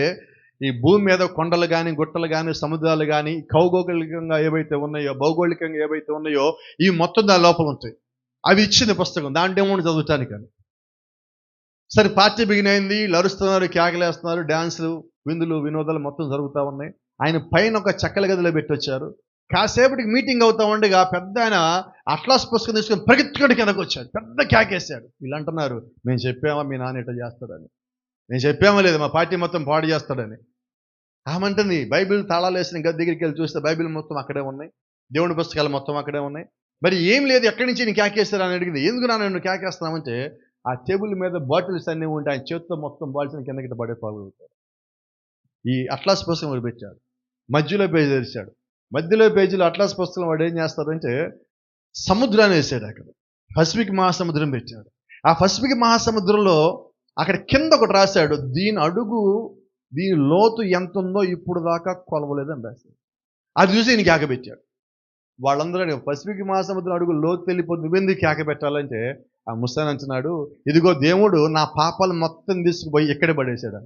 ఈ భూమి మీద కొండలు కానీ, గుట్టలు కానీ, సముద్రాలు కానీ, భౌగోళికంగా ఏవైతే ఉన్నాయో ఈ మొత్తం దాని లోపల ఉంటాయి. అవి ఇచ్చింది పుస్తకం. దాంట్లో ఏమో చదువుతాను కానీ. సరే, పార్టీ బిగిన్ అయింది. అరుస్తున్నారు, కేకలేస్తున్నారు, డ్యాన్సులు, విందులు, వినోదాలు మొత్తం జరుగుతూ ఉన్నాయి. ఆయన పైన ఒక చెక్కల గదిలో పెట్టొచ్చారు. కాసేపటికి మీటింగ్ అవుతా ఉండగా పెద్ద ఆయన అట్లాస్ పుస్తకం తీసుకొని పరిగెత్తుకొని కిందకు వచ్చాడు, పెద్ద కేకేశాడు. వీళ్ళు అంటున్నారు, మేము చెప్పామా మీ నాన్న ఇట్లా చేస్తాడని, మేము చెప్పామా లేదు మా పార్టీ మొత్తం పాడు చేస్తాడని. ఆమంటుంది, బైబిల్ తాళాలు వేసిన గది దగ్గరికి వెళ్ళి చూస్తే బైబిల్ మొత్తం అక్కడే ఉన్నాయి, దేవుడి పుస్తకాలు మొత్తం అక్కడే ఉన్నాయి. మరి ఏం లేదు, ఎక్కడి నుంచి నేను కేకేస్తాడు అని అడిగింది. ఎందుకు నాన్న నువ్వు కేకేస్తున్నామంటే, ఆ టేబుల్ మీద బాటిల్స్ అన్నీ ఉంటే ఆయన చేతితో మొత్తం బాటిల్స్ కిందకి పడే పాల్గొంటాడు. ఈ అట్లాస్ పుస్తకం వాడు పెట్టాడు, మధ్యలో పేజీ తెరిచాడు. మధ్యలో పేజీలో అట్లాస్ పుస్తకం వాడు ఏం చేస్తాడంటే సముద్రాన్ని వేసాడు. అక్కడ పసిఫిక్ మహాసముద్రం పెట్టాడు. ఆ పసిఫిక్ మహాసముద్రంలో అక్కడ కింద ఒకటి రాశాడు, దీని లోతు ఎంత ఉందో ఇప్పుడు దాకా కొలవలేదని రాశాడు. అది చూసి ఈయన కేక పెట్టాడు. వాళ్ళందరూ పసిఫిక్ మహాసముద్రం అడుగు లోతు వెళ్ళిపోతుంది, నువ్వెందుకు కేక పెట్టాలంటే ఆ ముసాన్ అంటున్నాడు, ఇదిగో దేవుడు నా పాపాలు మొత్తం తీసుకుపోయి ఎక్కడ పడేశాడు.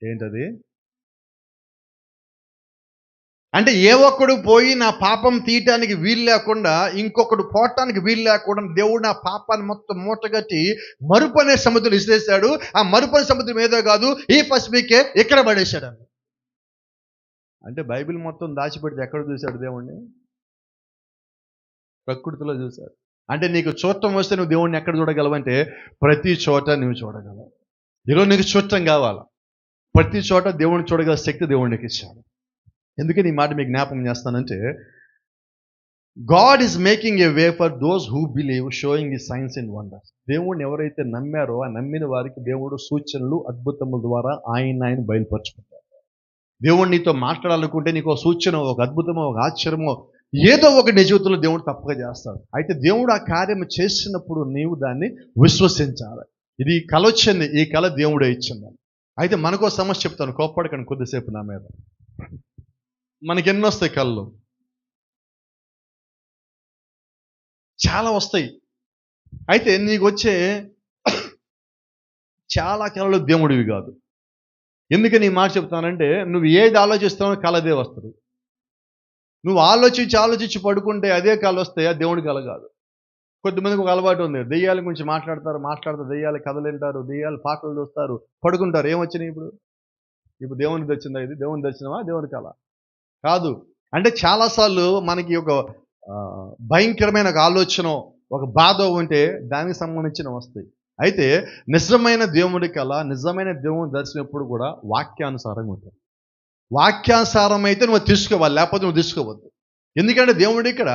ఏంటది అంటే, ఏ ఒక్కడు పోయి నా పాపం తీయటానికి వీలు లేకుండా, ఇంకొకడు పోవటానికి వీలు లేకుండా దేవుడు నా పాపాన్ని మొత్తం మూటగట్టి మరుపు అనే సముద్రం ఇసిరేశాడు. ఆ మరుపు అనే సముద్రం ఏదో కాదు, ఈ పసిఫికే ఎక్కడ పడేశాడు. అంటే బైబిల్ మొత్తం దాచిపెడితే ఎక్కడ చూశాడు దేవుణ్ణి? ప్రకృతిలో చూశాడు. అంటే నీకు చూడటం వస్తే నువ్వు దేవుణ్ణి ఎక్కడ చూడగలవంటే ప్రతి చోట నువ్వు చూడగలవు. ఈరోజు నీకు చూడటం కావాలా? ప్రతి చోట దేవుణ్ణి చూడగల శక్తి దేవునికి ఇచ్చాడు. ఎందుకని ఈ మాట మీకు జ్ఞాపకం చేస్తానంటే, God is making a way for those who believe, sowing the science and wonders. దేవుణ్ణి ఎవరైతే నమ్మారో ఆ నమ్మిన వారికి దేవుడు సూచనలు, అద్భుతముల ద్వారా ఆయన బయలుపరుచుకుంటారు. దేవుడు నీతో మాట్లాడాలనుకుంటే నీకు ఒక సూచన, ఒక అద్భుతమో, ఒక ఆశ్చర్యమో, ఏదో ఒక నీ జీవితంలో దేవుడు తప్పక చేస్తాడు. అయితే దేవుడు ఆ కార్యం చేసినప్పుడు నీవు దాన్ని విశ్వసించాలి. ఇది కళ వచ్చింది, ఈ కళ దేవుడే ఇచ్చింది. అయితే మనకో సమస్య చెప్తాను, కోప్పడకండి కొద్దిసేపు నా మీద. మనకి ఎన్ని వస్తాయి కళ్ళు? చాలా వస్తాయి. అయితే నీకు వచ్చే చాలా కళలు దేవుడివి కాదు. ఎందుకని ఈ మాట చెప్తానంటే, నువ్వు ఏది ఆలోచిస్తావో కళ అదే వస్తుంది. నువ్వు ఆలోచించి ఆలోచించి పడుకుంటే అదే కళ వస్తే అది దేవుడి కళ కాదు. కొద్దిమందికి ఒక అలవాటు ఉంది. దెయ్యాల గురించి మాట్లాడతారు దెయ్యాల కథలు వింటారు, దెయ్యాల పాటలు చూస్తారు, పడుకుంటారు. ఏమొచ్చినాయి ఇప్పుడు? ఇప్పుడు దేవునికి వచ్చిందా ఇది? దేవుని దర్శనమా? దేవుని కళ? కాదు. అంటే చాలాసార్లు మనకి ఒక భయంకరమైన ఒక ఆలోచన, ఒక బాధ ఉంటే దానికి సంబంధించినవి వస్తాయి. అయితే నిజమైన దేవుడి కళ, నిజమైన దేవుని దర్శనం ఎప్పుడు కూడా వాక్యానుసారంగా ఉంటుంది. వాక్యానుసారం అయితే నువ్వు తీసుకోవాలి, లేకపోతే నువ్వు తీసుకోవద్దు. ఎందుకంటే దేవుడు ఇక్కడ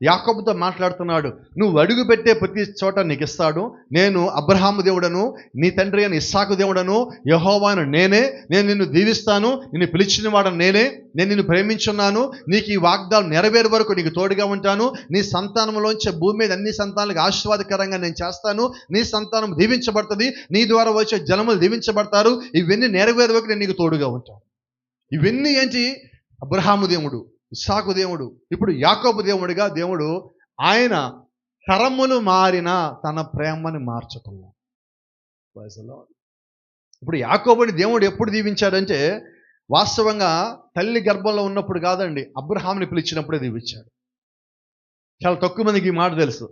యాకోబుతో మాట్లాడుతున్నాడు. నువ్వు అడుగు పెట్టే ప్రతి చోట నీకు ఇస్తాడు. నేను అబ్రహాము దేవుడను, నీ తండ్రి అయిన ఇస్సాకు దేవుడను, యెహోవాను నేనే. నేను నిన్ను దీవిస్తాను, నిన్ను పిలిచిన వాడను నేనే. నేను నిన్ను ప్రేమించున్నాను. నీకు ఈ వాగ్దానం నెరవేరే వరకు నీకు తోడుగా ఉంటాను. నీ సంతానంలోంచి భూమి మీద అన్ని సంతానాలకు ఆశీర్వాదకరంగా నేను చేస్తాను. నీ సంతానం దీవించబడుతుంది. నీ ద్వారా వచ్చే జనములు దీవించబడతారు. ఇవన్నీ నెరవేరే వరకు నేను నీకు తోడుగా ఉంటాను. ఇవన్నీ ఏంటి? అబ్రహాము దేవుడు, ఇస్సాకు దేవుడు, ఇప్పుడు యాకోబు దేవుడిగా దేవుడు ఆయన తరములు మారిన తన ప్రేమని మార్చుకున్నాడు. ఇప్పుడు యాకోబుని దేవుడు ఎప్పుడు దీవించాడంటే వాస్తవంగా తల్లి గర్భంలో ఉన్నప్పుడు కాదండి, అబ్రహాముని పిలిచినప్పుడే దీవించాడు. చాలా తక్కువ మందికి ఈ మాట తెలుసు.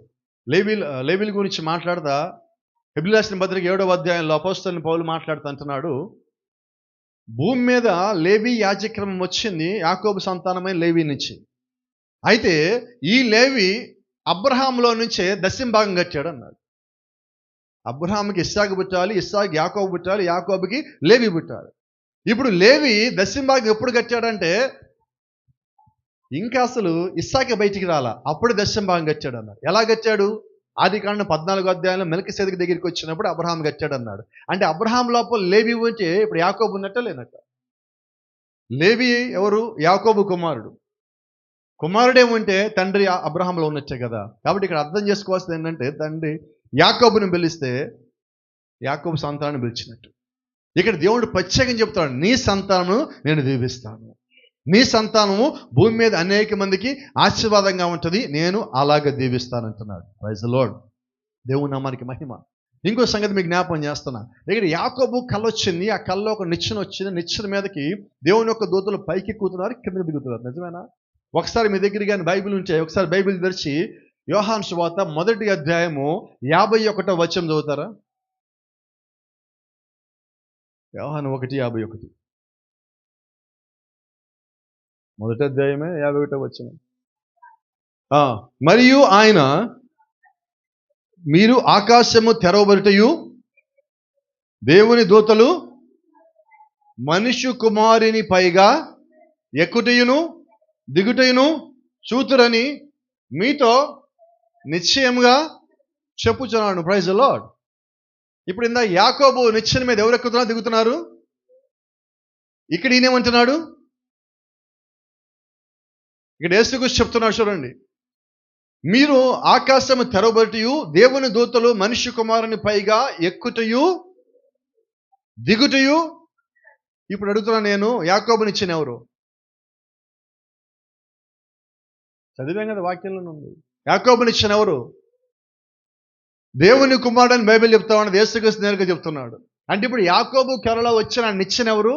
లేవీల గురించి మాట్లాడతా హెబ్రీయులకు రాసిన పత్రిక 7వ అధ్యాయంలో అపోస్తలుడైన పౌలు మాట్లాడుతూ అంటున్నాడు, భూమి మీద లేవి యాజక్రమం వచ్చింది యాకోబు సంతానమైన లేవి నుంచి. అయితే ఈ లేవి అబ్రహాంలో నుంచే దశమ కట్టాడు అన్నాడు. అబ్రహాంకి ఇస్సాకు పుట్టాలి, ఇస్సాకు యాకోబు పుట్టాలి, యాకోబుకి లేవి పుట్టాలి. ఇప్పుడు లేవి దశమ ఎప్పుడు కట్టాడంటే ఇంకా అసలు ఇస్సాకే బయటికి రాలా, అప్పుడు దశమ కట్టాడు అన్నాడు. ఎలా కట్టాడు? ఆదికాండం 14వ అధ్యాయంలో మెల్కీసెదెకు దగ్గరికి వచ్చినప్పుడు అబ్రహాం కట్టాడు అన్నాడు. అంటే అబ్రహాం లోపల లేవి ఉంటే ఇప్పుడు యాకోబు ఉన్నట్ట లేనట్ట? లేవి ఎవరు? యాకోబు కుమారుడు. కుమారుడేముంటే తండ్రి అబ్రహాంలో ఉన్నట్టే కదా. కాబట్టి ఇక్కడ అర్థం చేసుకోవాల్సింది ఏంటంటే తండ్రి యాకోబుని పిలిస్తే యాకోబు సంతానాన్ని పిలిచినట్టు. ఇక్కడ దేవుడు ప్రత్యేకంగా చెప్తాడు, నీ సంతానము నేను దీవిస్తాను, నీ సంతానము భూమి మీద అనేక మందికి ఆశీర్వాదంగా ఉంటుంది, నేను అలాగ దీవిస్తానంటున్నాడు. Praise the Lord. దేవుని నామానికి మహిమ. ఇంకో సంగతి మీకు జ్ఞాపకం చేస్తున్నా. ఇక్కడ యాకోబు కళ వచ్చింది, ఆ కళ్ళలో ఒక నిచ్చెన వచ్చింది, నిచ్చెన మీదకి దేవుని యొక్క దూతలు పైకి ఎక్కుతున్నారు, కిందకి దిగుతున్నారు. నిజమేనా? ఒకసారి మీ దగ్గర కానీ బైబిల్ ఉంటే ఒకసారి బైబిల్ తెరిచి యోహాను సువార్త 1వ అధ్యాయము 51వ వచనం చదువుతారా? యోహాను 1:51. 1వ అధ్యాయమే 51వ వచనం. మరియు ఆయన మీరు ఆకాశము తెరవబడుటయు దేవుని దూతలు మనుష్య కుమారుని పైగా ఎక్కుటయును దిగుటయును చూతురని మీతో నిశ్చయంగా చెప్పుచున్నాను. Praise the Lord. ఇప్పుడు ఇందా యాకోబు నిచ్చెన మీద ఎవరు ఎక్కుతున్నారు, దిగుతున్నారు? ఇక్కడ ఈయనేమంటున్నాడు? ఇక్కడ యేసుక్రీస్తు చెప్తున్నాడు చూడండి, మీరు ఆకాశము తెరవబడుటయు దేవుని దూతలు మనుష్య కుమారుని పైగా ఎక్కుటయు దిగుటయు. ఇప్పుడు అడుగుతున్నా నేను, యాకోబుని ఇచ్చిన ఎవరు? చదివాం కదా, వాక్యంలోనే ఉంది. యాకోబుని ఇచ్చిన ఎవరు? దేవుని కుమారుడు అని బైబిల్ చెప్తామని యేసుక్రీస్తు నేరుగా చెప్తున్నాడు. అంటే ఇప్పుడు యాకోబు కెరలో వచ్చిన నిచ్చెన ఎవరు?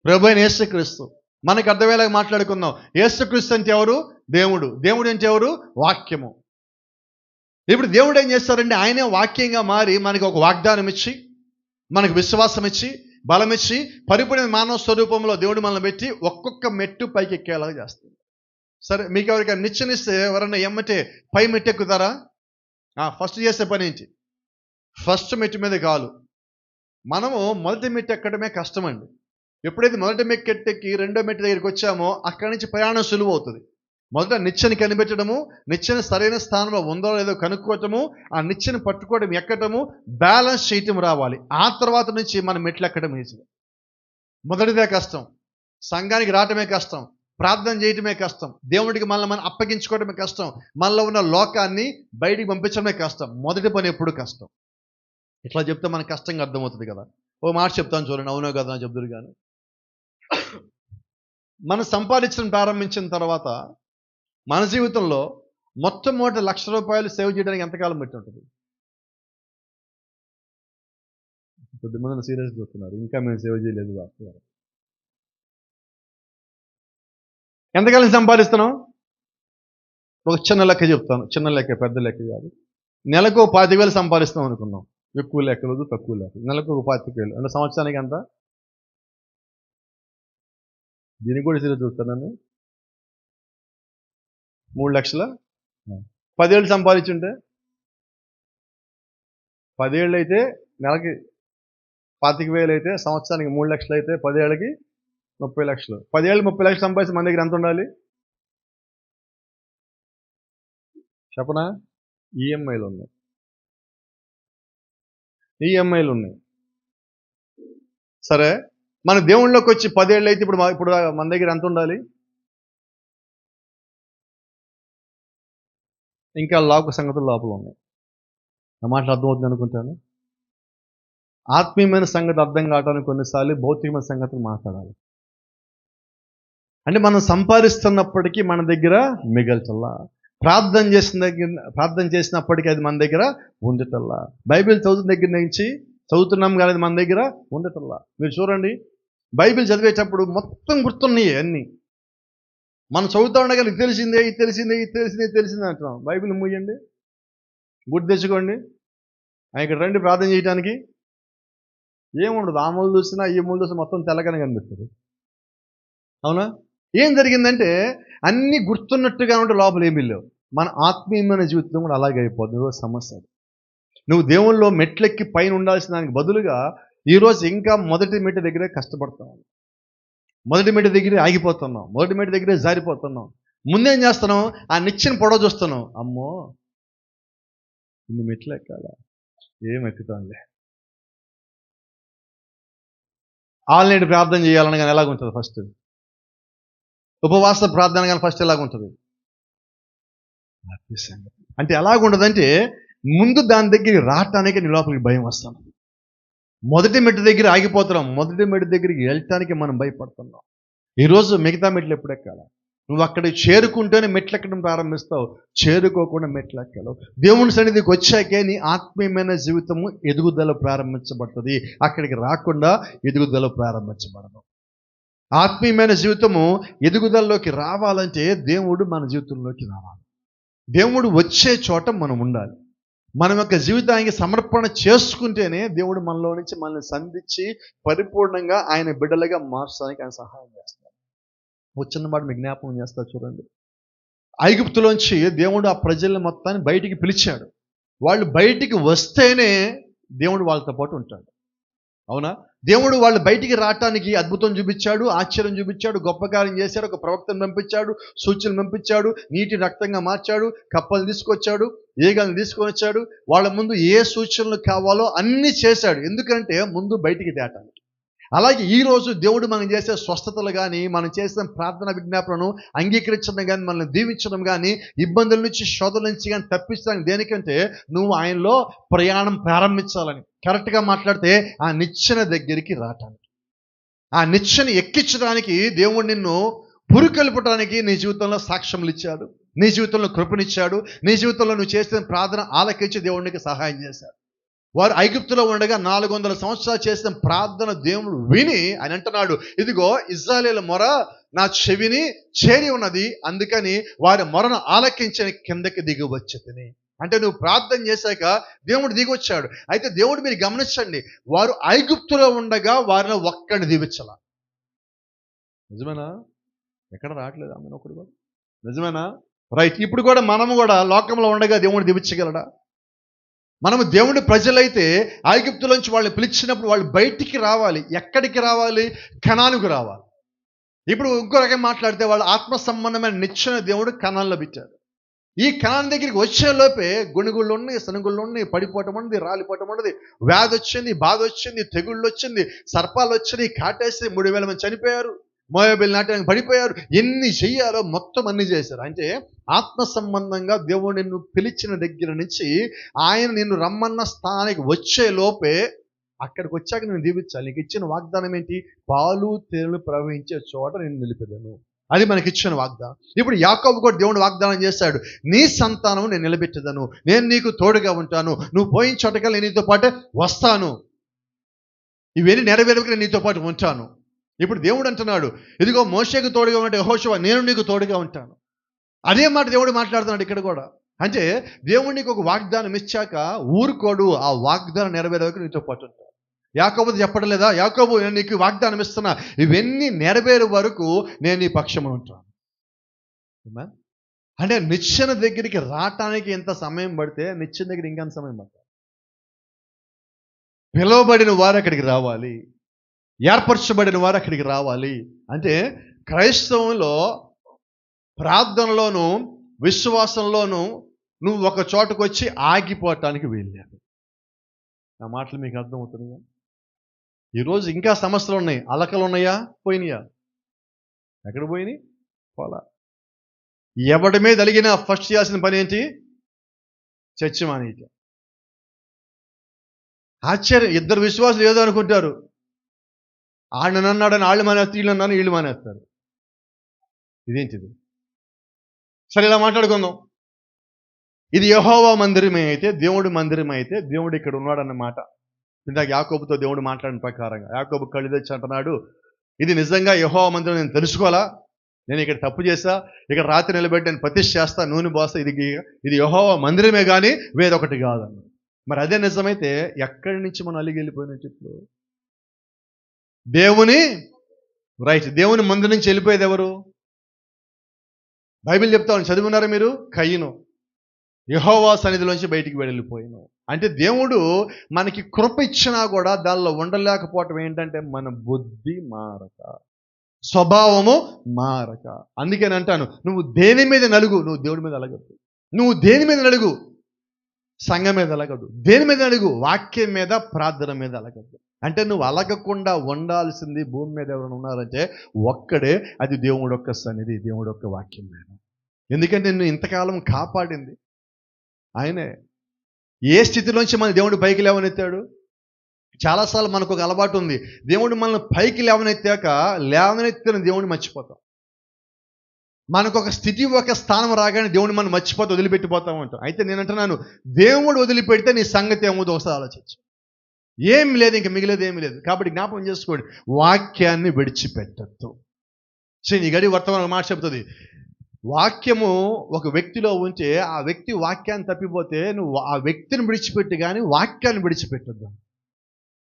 ప్రభు అయిన యేసుక్రీస్తు. మనకు అర్థమయ్యేలాగా మాట్లాడుకుందాం. యేసుక్రీస్తు అంటే ఎవరు? దేవుడు. దేవుడు అంటే ఎవరు? వాక్యము. ఇప్పుడు దేవుడు ఏం చేస్తారంటే ఆయనే వాక్యంగా మారి మనకి ఒక వాగ్దానం ఇచ్చి, మనకు విశ్వాసం ఇచ్చి, బలం ఇచ్చి, పరిపూర్ణ మానవ స్వరూపంలో దేవుడు మనల్ని పెట్టి ఒక్కొక్క మెట్టు పైకి ఎక్కేలాగా చేస్తుంది. సరే, మీకు ఎవరికైనా నిచ్చెనిస్తే ఎవరన్నా ఎమ్మటే పై మెట్టు ఎక్కుతారా? ఫస్ట్ చేసే పని ఏంటి? ఫస్ట్ మెట్టు మీద కాలు. మనము మొదటి మెట్టు ఎక్కడమే కష్టం అండి. ఎప్పుడైతే మొదటి మెట్టెక్కి రెండో మెట్టు దగ్గరికి వచ్చామో అక్కడి నుంచి ప్రయాణం సులువు అవుతుంది. మొదట నిచ్చెని కనిపెట్టడము, నిచ్చెన సరైన స్థానంలో ఉందో లేదో కనుక్కోవటము, ఆ నిచ్చెని పట్టుకోవడం, ఎక్కడము, బ్యాలెన్స్ చేయటం రావాలి. ఆ తర్వాత నుంచి మనం మెట్లు ఎక్కడం ఈజీ. మొదటిదే కష్టం. సంఘానికి రావటమే కష్టం, ప్రార్థన చేయటమే కష్టం, దేవుడికి మనం అప్పగించుకోవడమే కష్టం, మనలో ఉన్న లోకాన్ని బయటికి పంపించడమే కష్టం. మొదటి పని ఎప్పుడు కష్టం. ఇట్లా చెప్తే మనకు కష్టంగా అర్థమవుతుంది కదా. ఓ మాట చెప్తాను చూడండి, అవునో కదా అని చెప్తురు కానీ, మనం సంపాదించడం ప్రారంభించిన తర్వాత మన జీవితంలో మొట్టమొదటి ₹1,00,000 సేవ్ చేయడానికి ఎంతకాలం పెట్టి ఉంటుంది? కొద్దిమంది సీరియస్ చూస్తున్నారు, ఇంకా మేము సేవ్ చేయలేదు. ఎంతకాలం సంపాదిస్తున్నాం? ఒక చిన్న లెక్క చెప్తాను, చిన్న లెక్క, పెద్ద లెక్క కాదు. నెలకు 25,000 సంపాదిస్తాం అనుకున్నాం. ఎక్కువ లెక్కలు, తక్కువ లెక్కలు. నెలకు 25,000 అంటే సంవత్సరానికి ఎంత? దీనికి కూడా సరిగ్గా చూస్తాను. 3 లక్షల 10 ఏళ్ళు సంపాదించుంటే 10 ఏళ్ళు అయితే నెలకి 25,000 అయితే సంవత్సరానికి 3 లక్షలు అయితే 10 ఏళ్ళకి 30 లక్షలు. 10 ఏళ్ళు 30 లక్షలు సంపాదించి మన దగ్గర ఎంత ఉండాలి చెప్పనా? ఈఎంఐలు ఉన్నాయి. ఈఎంఐలు ఉన్నాయి. సరే, మన దేవుళ్ళలోకి వచ్చి 10 ఏళ్ళు అయితే ఇప్పుడు మన దగ్గర ఎంత ఉండాలి? ఇంకా లోక సంగతులు లోపల ఉన్నాయి. నా మాటలు అర్థమవుతుంది అనుకుంటాను. ఆత్మీయమైన సంగతి అర్థం కావడానికి కొన్నిసార్లు భౌతికమైన సంగతులు మాట్లాడాలి. అంటే మనం సంపాదిస్తున్నప్పటికీ మన దగ్గర మిగల్చల్లా, ప్రార్థన చేసినప్పటికీ అది మన దగ్గర ఉండటల్లా, బైబిల్ చదువుతున్న దగ్గర నుంచి చదువుతున్నాం కానీ అది మన దగ్గర ఉండటల్లా. మీరు చూడండి, బైబిల్ చదివేటప్పుడు మొత్తం గుర్తున్నాయి అన్నీ. మనం చదువుతా ఉండగా ఇది తెలిసిందే, ఇది తెలిసిందే, ఇది తెలిసిందే, తెలిసిందే అంటున్నాం. బైబిల్ మూయండి, గుర్తు తెచ్చుకోండి. ఇక్కడ రండి ప్రార్థన చేయడానికి. ఏముండదు, ఆ మూలు చూసినా ఈ మూలు చూసినా మొత్తం తెల్లగానే కనిపిస్తుంది. అవునా? ఏం జరిగిందంటే అన్నీ గుర్తున్నట్టుగా ఉంటే లోపల ఏమీ లేవు. మన ఆత్మీయమైన జీవితం కూడా అలాగే అయిపోతుంది. సమస్య. నువ్వు దేవుల్లో మెట్లెక్కి పైన ఉండాల్సిన దానికి బదులుగా ఈరోజు ఇంకా మొదటి మెట్టు దగ్గరే కష్టపడతావు, మొదటి మెట్టు దగ్గరే ఆగిపోతున్నావు, మొదటి మెట్టు దగ్గరే జారిపోతున్నావు. ముందేం చేస్తున్నావు? ఆ నిచ్చెన పొడవ చూస్తున్నావు. అమ్మో ఇన్ని మెట్లు ఎక్కాలా, ఏం ఎక్కుతానులే. ఆల్రెడీ ప్రార్థన చేయాలని కానీ ఎలాగుంటుంది? ఫస్ట్ ఉపవాస ప్రార్థన కానీ ఫస్ట్ ఎలాగుంటుంది అంటే? ఎలాగుండదంటే ముందు దాని దగ్గరికి రావటానికి నీ లోపలికి భయం వస్తాను. మొదటి మెట్టు దగ్గర ఆగిపోతున్నాం, మొదటి మెట్టు దగ్గరికి వెళ్ళటానికి మనం భయపడుతున్నాం. ఈరోజు మిగతా మెట్లు ఎప్పుడు ఎక్కాలి? నువ్వు అక్కడికి చేరుకుంటేనే మెట్లు ఎక్కడం ప్రారంభిస్తావు, చేరుకోకుండా మెట్లు ఎక్కలేవు. దేవుని సన్నిధికి వచ్చాకే నీ ఆత్మీయమైన జీవితము ఎదుగుదల ప్రారంభించబడుతుంది. అక్కడికి రాకుండా ఎదుగుదల ప్రారంభించబడదు. ఆత్మీయమైన జీవితము ఎదుగుదలలోకి రావాలంటే దేవుడు మన జీవితంలోకి రావాలి. దేవుడు వచ్చే చోట మనం ఉండాలి. మనం యొక్క జీవితానికి సమర్పణ చేసుకుంటేనే దేవుడు మనలో నుంచి మనల్ని సంధించి పరిపూర్ణంగా ఆయన బిడ్డలుగా మార్చడానికి ఆయన సహాయం చేస్తాడు. వచ్చిన మాట మీకు జ్ఞాపకం చేస్తారు చూడండి. ఐగుప్తులోంచి దేవుడు ఆ ప్రజల్ని మొత్తాన్ని బయటికి పిలిచాడు. వాళ్ళు బయటికి వస్తేనే దేవుడు వాళ్ళతో పాటు ఉంటాడు. అవునా? దేవుడు వాళ్ళు బయటికి రావటానికి అద్భుతం చూపించాడు, ఆశ్చర్యం చూపించాడు, గొప్ప కార్యం చేశాడు, ఒక ప్రవక్తను పంపించాడు, సూచనలు పంపించాడు, నీటి రక్తంగా మార్చాడు, కప్పలు తీసుకొచ్చాడు, ఈగలను తీసుకొని వచ్చాడు. వాళ్ళ ముందు ఏ సూచనలు కావాలో అన్నీ చేశాడు. ఎందుకంటే ముందు బయటికి తేటానికి. అలాగే ఈరోజు దేవుడు మనం చేసే స్వస్థతలు కానీ, మనం చేసిన ప్రార్థన విజ్ఞాపనను అంగీకరించడం కానీ, మనల్ని దీవించడం కానీ, ఇబ్బందుల నుంచి శోధల నుంచి కానీ తప్పించడానికి దేనికంటే నువ్వు ఆయనలో ప్రయాణం ప్రారంభించాలని. కరెక్ట్గా మాట్లాడితే ఆ నిచ్చెన దగ్గరికి రావటానికి, ఆ నిచ్చెన ఎక్కించడానికి దేవుడు నిన్ను పురుకొల్పడానికి నీ జీవితంలో సాక్ష్యములు ఇచ్చాడు, నీ జీవితంలో కృపనిచ్చాడు, నీ జీవితంలో నువ్వు చేసిన ప్రార్థన ఆలకించి దేవుడికి సహాయం చేశాడు. వారు ఐగుప్తులో ఉండగా 400 సంవత్సరాలు చేసిన ప్రార్థన దేవుడు విని ఆయన అంటున్నాడు, ఇదిగో ఇశ్రాయేలీయుల మొర నా చెవిని చేరి ఉన్నది, అందుకని వారి మొరను ఆలకించని కిందకి దిగి వచ్చేదని. అంటే నువ్వు ప్రార్థన చేశాక దేవుడు దిగి వచ్చాడు. అయితే దేవుడు మీరు గమనించండి, వారు ఐగుప్తులో ఉండగా వారిని ఒక్కడిని దీవించాల. నిజమేనా? ఎక్కడ రావట్లేదు ఆమె ఒకటి కూడా. నిజమేనా? రైట్. ఇప్పుడు కూడా మనము కూడా లోకంలో ఉండగా దేవుడు దీవించగలడా? మనము దేవుడి ప్రజలైతే ఐగుప్తులోంచి వాళ్ళు పిలిచినప్పుడు వాళ్ళు బయటికి రావాలి. ఎక్కడికి రావాలి? కనానుకు రావాలి. ఇప్పుడు ఇంకో రకం మాట్లాడితే వాళ్ళు ఆత్మ సంబంధమైన నిచ్చెన దేవుడు కనాన్లో పెట్టాడు. ఈ కనాన్ దగ్గరికి వచ్చేలోపే గుణిగుళ్ళు ఉన్నాయి, సనుగుళ్ళు ఉన్నాయి, పడిపోవటం ఉన్నది, రాలిపోవటం ఉన్నది, వ్యాధి వచ్చింది, బాధ వచ్చింది, తెగుళ్ళు వచ్చింది, సర్పాలు వచ్చినాయి, కాటేసి 3,000 మంది చనిపోయారు, మోయాబీలు నాట్యానికి పడిపోయారు. ఎన్ని చెయ్యాలో మొత్తం అన్ని చేశారు. అంటే ఆత్మ సంబంధంగా దేవుడు నిన్ను పిలిచిన దగ్గర నుంచి ఆయన నిన్ను రమ్మన్న స్థానానికి వచ్చే లోపే అక్కడికి వచ్చాక నేను దీవించాలి. నీకు ఇచ్చిన వాగ్దానం ఏంటి? పాలు తేనెలు ప్రవహించే చోట నేను నిలిపెదను. అది మనకి ఇచ్చిన వాగ్దానం. ఇప్పుడు యాకోబు కూడా దేవుడు వాగ్దానం చేశాడు, నీ సంతానం నేను నిలబెట్టదను, నేను నీకు తోడుగా ఉంటాను, నువ్వు పోయిన చోటకల్లా నేను నీతో పాటు వస్తాను, ఇవన్నీ నెరవేరుకు నేను నీతో పాటు ఉంటాను. ఇప్పుడు దేవుడు అంటున్నాడు, ఇదిగో మోషేకు తోడుగా ఉంటే యెహోషువ నేను నీకు తోడుగా ఉంటాను. అదే మాట దేవుడు మాట్లాడుతున్నాడు ఇక్కడ కూడా. అంటే దేవుడు నీకు ఒక వాగ్దానం ఇచ్చాక ఊరుకోడు, ఆ వాగ్దానం నెరవేరే వరకు నీతో పాటు ఉంటాడు. యాకోబుతో చెప్పడం లేదా, యాకోబు నేను నీకు వాగ్దానం ఇస్తున్నా, ఇవన్నీ నెరవేరే వరకు నేను నీ పక్షమున ఉంటాను. అంటే నిచ్చెన దగ్గరికి రావటానికి ఎంత సమయం పడితే నిచ్చెన దగ్గర ఇంకెంత సమయం పడతాయి. పిలువబడిన వారు అక్కడికి రావాలి, ఏర్పరచబడిన వారు అక్కడికి రావాలి. అంటే క్రైస్తవంలో ప్రార్థనలోను విశ్వాసంలోనూ నువ్వు ఒక చోటుకు వచ్చి ఆగిపోవటానికి వీల్లేదు. నా మాటలు మీకు అర్థమవుతున్నాయా? ఈరోజు ఇంకా సమస్యలు ఉన్నాయి. అలకలు ఉన్నాయా? పోయినాయా? ఎక్కడ పోయినాయి? పోలా. ఎవడి మీద అలిగినా ఫస్ట్ చేయాల్సిన పని ఏంటి? చర్చ మానేయట. ఆశ్చర్యం, ఇద్దరు విశ్వాసులు ఏదో అనుకుంటారు, ఆయన అన్నాడని వాళ్ళు మానేస్తారు, వీళ్ళు అన్నాను వీళ్ళు మానేస్తారు. ఇదేంటిది? సరే ఇలా మాట్లాడుకుందాం. ఇది యెహోవా మందిరమే అయితే, దేవుడి మందిరమే అయితే, దేవుడు ఇక్కడ ఉన్నాడన్నమాట. ఇందాక యాకోబుతో దేవుడు మాట్లాడిన ప్రకారంగా యాకోబు కళ్ళు తెచ్చి అంటున్నాడు, ఇది నిజంగా యెహోవా మందిరం, నేను తెలుసుకోవాలా, నేను ఇక్కడ తప్పు చేశా, ఇక్కడ రాత్రి నిలబెట్టి నేను ప్రతిష్ఠ చేస్తా, నూనె పోస్తా, ఇది యెహోవా మందిరమే కానీ వేరొకటి కాదన్న. మరి అదే నిజమైతే ఎక్కడి నుంచి మనం అలిగి వెళ్ళిపోయిన చెట్లు? దేవుని దేవుని మందిరం నుంచి వెళ్ళిపోయేది ఎవరు? బైబిల్ చెప్తాను, చదివినారా మీరు? కయ్యను యెహోవా సన్నిధిలోంచి బయటికి వెళ్ళిపోయాను. అంటే దేవుడు మనకి కృప ఇచ్చినా కూడా దానిలో ఉండలేకపోవటం ఏంటంటే మన బుద్ధి మారక, స్వభావము మారక. అందుకని అంటాను, నువ్వు దేని మీద నలుగు, నువ్వు దేవుడి మీద అలగద్దు. నువ్వు దేని మీద నలుగు? సంఘం మీద అలగద్దు. దేని మీద అడుగు? వాక్యం మీద, ప్రార్థన మీద అలగద్దు. అంటే నువ్వు అలగకుండా ఉండాల్సింది భూమి మీద ఎవరైనా ఉన్నారంటే ఒక్కడే, అది దేవుడు యొక్క సన్నిధి, దేవుడు యొక్క వాక్యం మీద. ఎందుకంటే నిన్ను ఇంతకాలం కాపాడింది ఆయనే. ఏ స్థితిలోంచి మన దేవుడు పైకి లేవనెత్తాడు? చాలాసార్లు మనకు ఒక అలవాటు ఉంది, దేవుడు మనల్ని పైకి లేవనెత్తిన దేవుడిని మర్చిపోతాం. మనకు ఒక స్థితి, ఒక స్థానం రాగానే దేవుడిని మనం మర్చిపోతే వదిలిపెట్టిపోతాం అంటాం. అయితే నేను అంటున్నాను, దేవుడు వదిలిపెడితే నీ సంగతి ఏమవుతుందో ఒకసారి ఆలోచించు. ఏం లేదు, ఇంక మిగిలేదు ఏమి లేదు. కాబట్టి జ్ఞాపకం చేసుకోండి, వాక్యాన్ని విడిచిపెట్టద్దు. నీ గడి వర్తమానం మాట చెప్తుంది, వాక్యము ఒక వ్యక్తిలో ఉంటే ఆ వ్యక్తి వాక్యాన్ని తప్పిపోతే నువ్వు ఆ వ్యక్తిని విడిచిపెట్టి కానీ వాక్యాన్ని విడిచిపెట్టద్దు.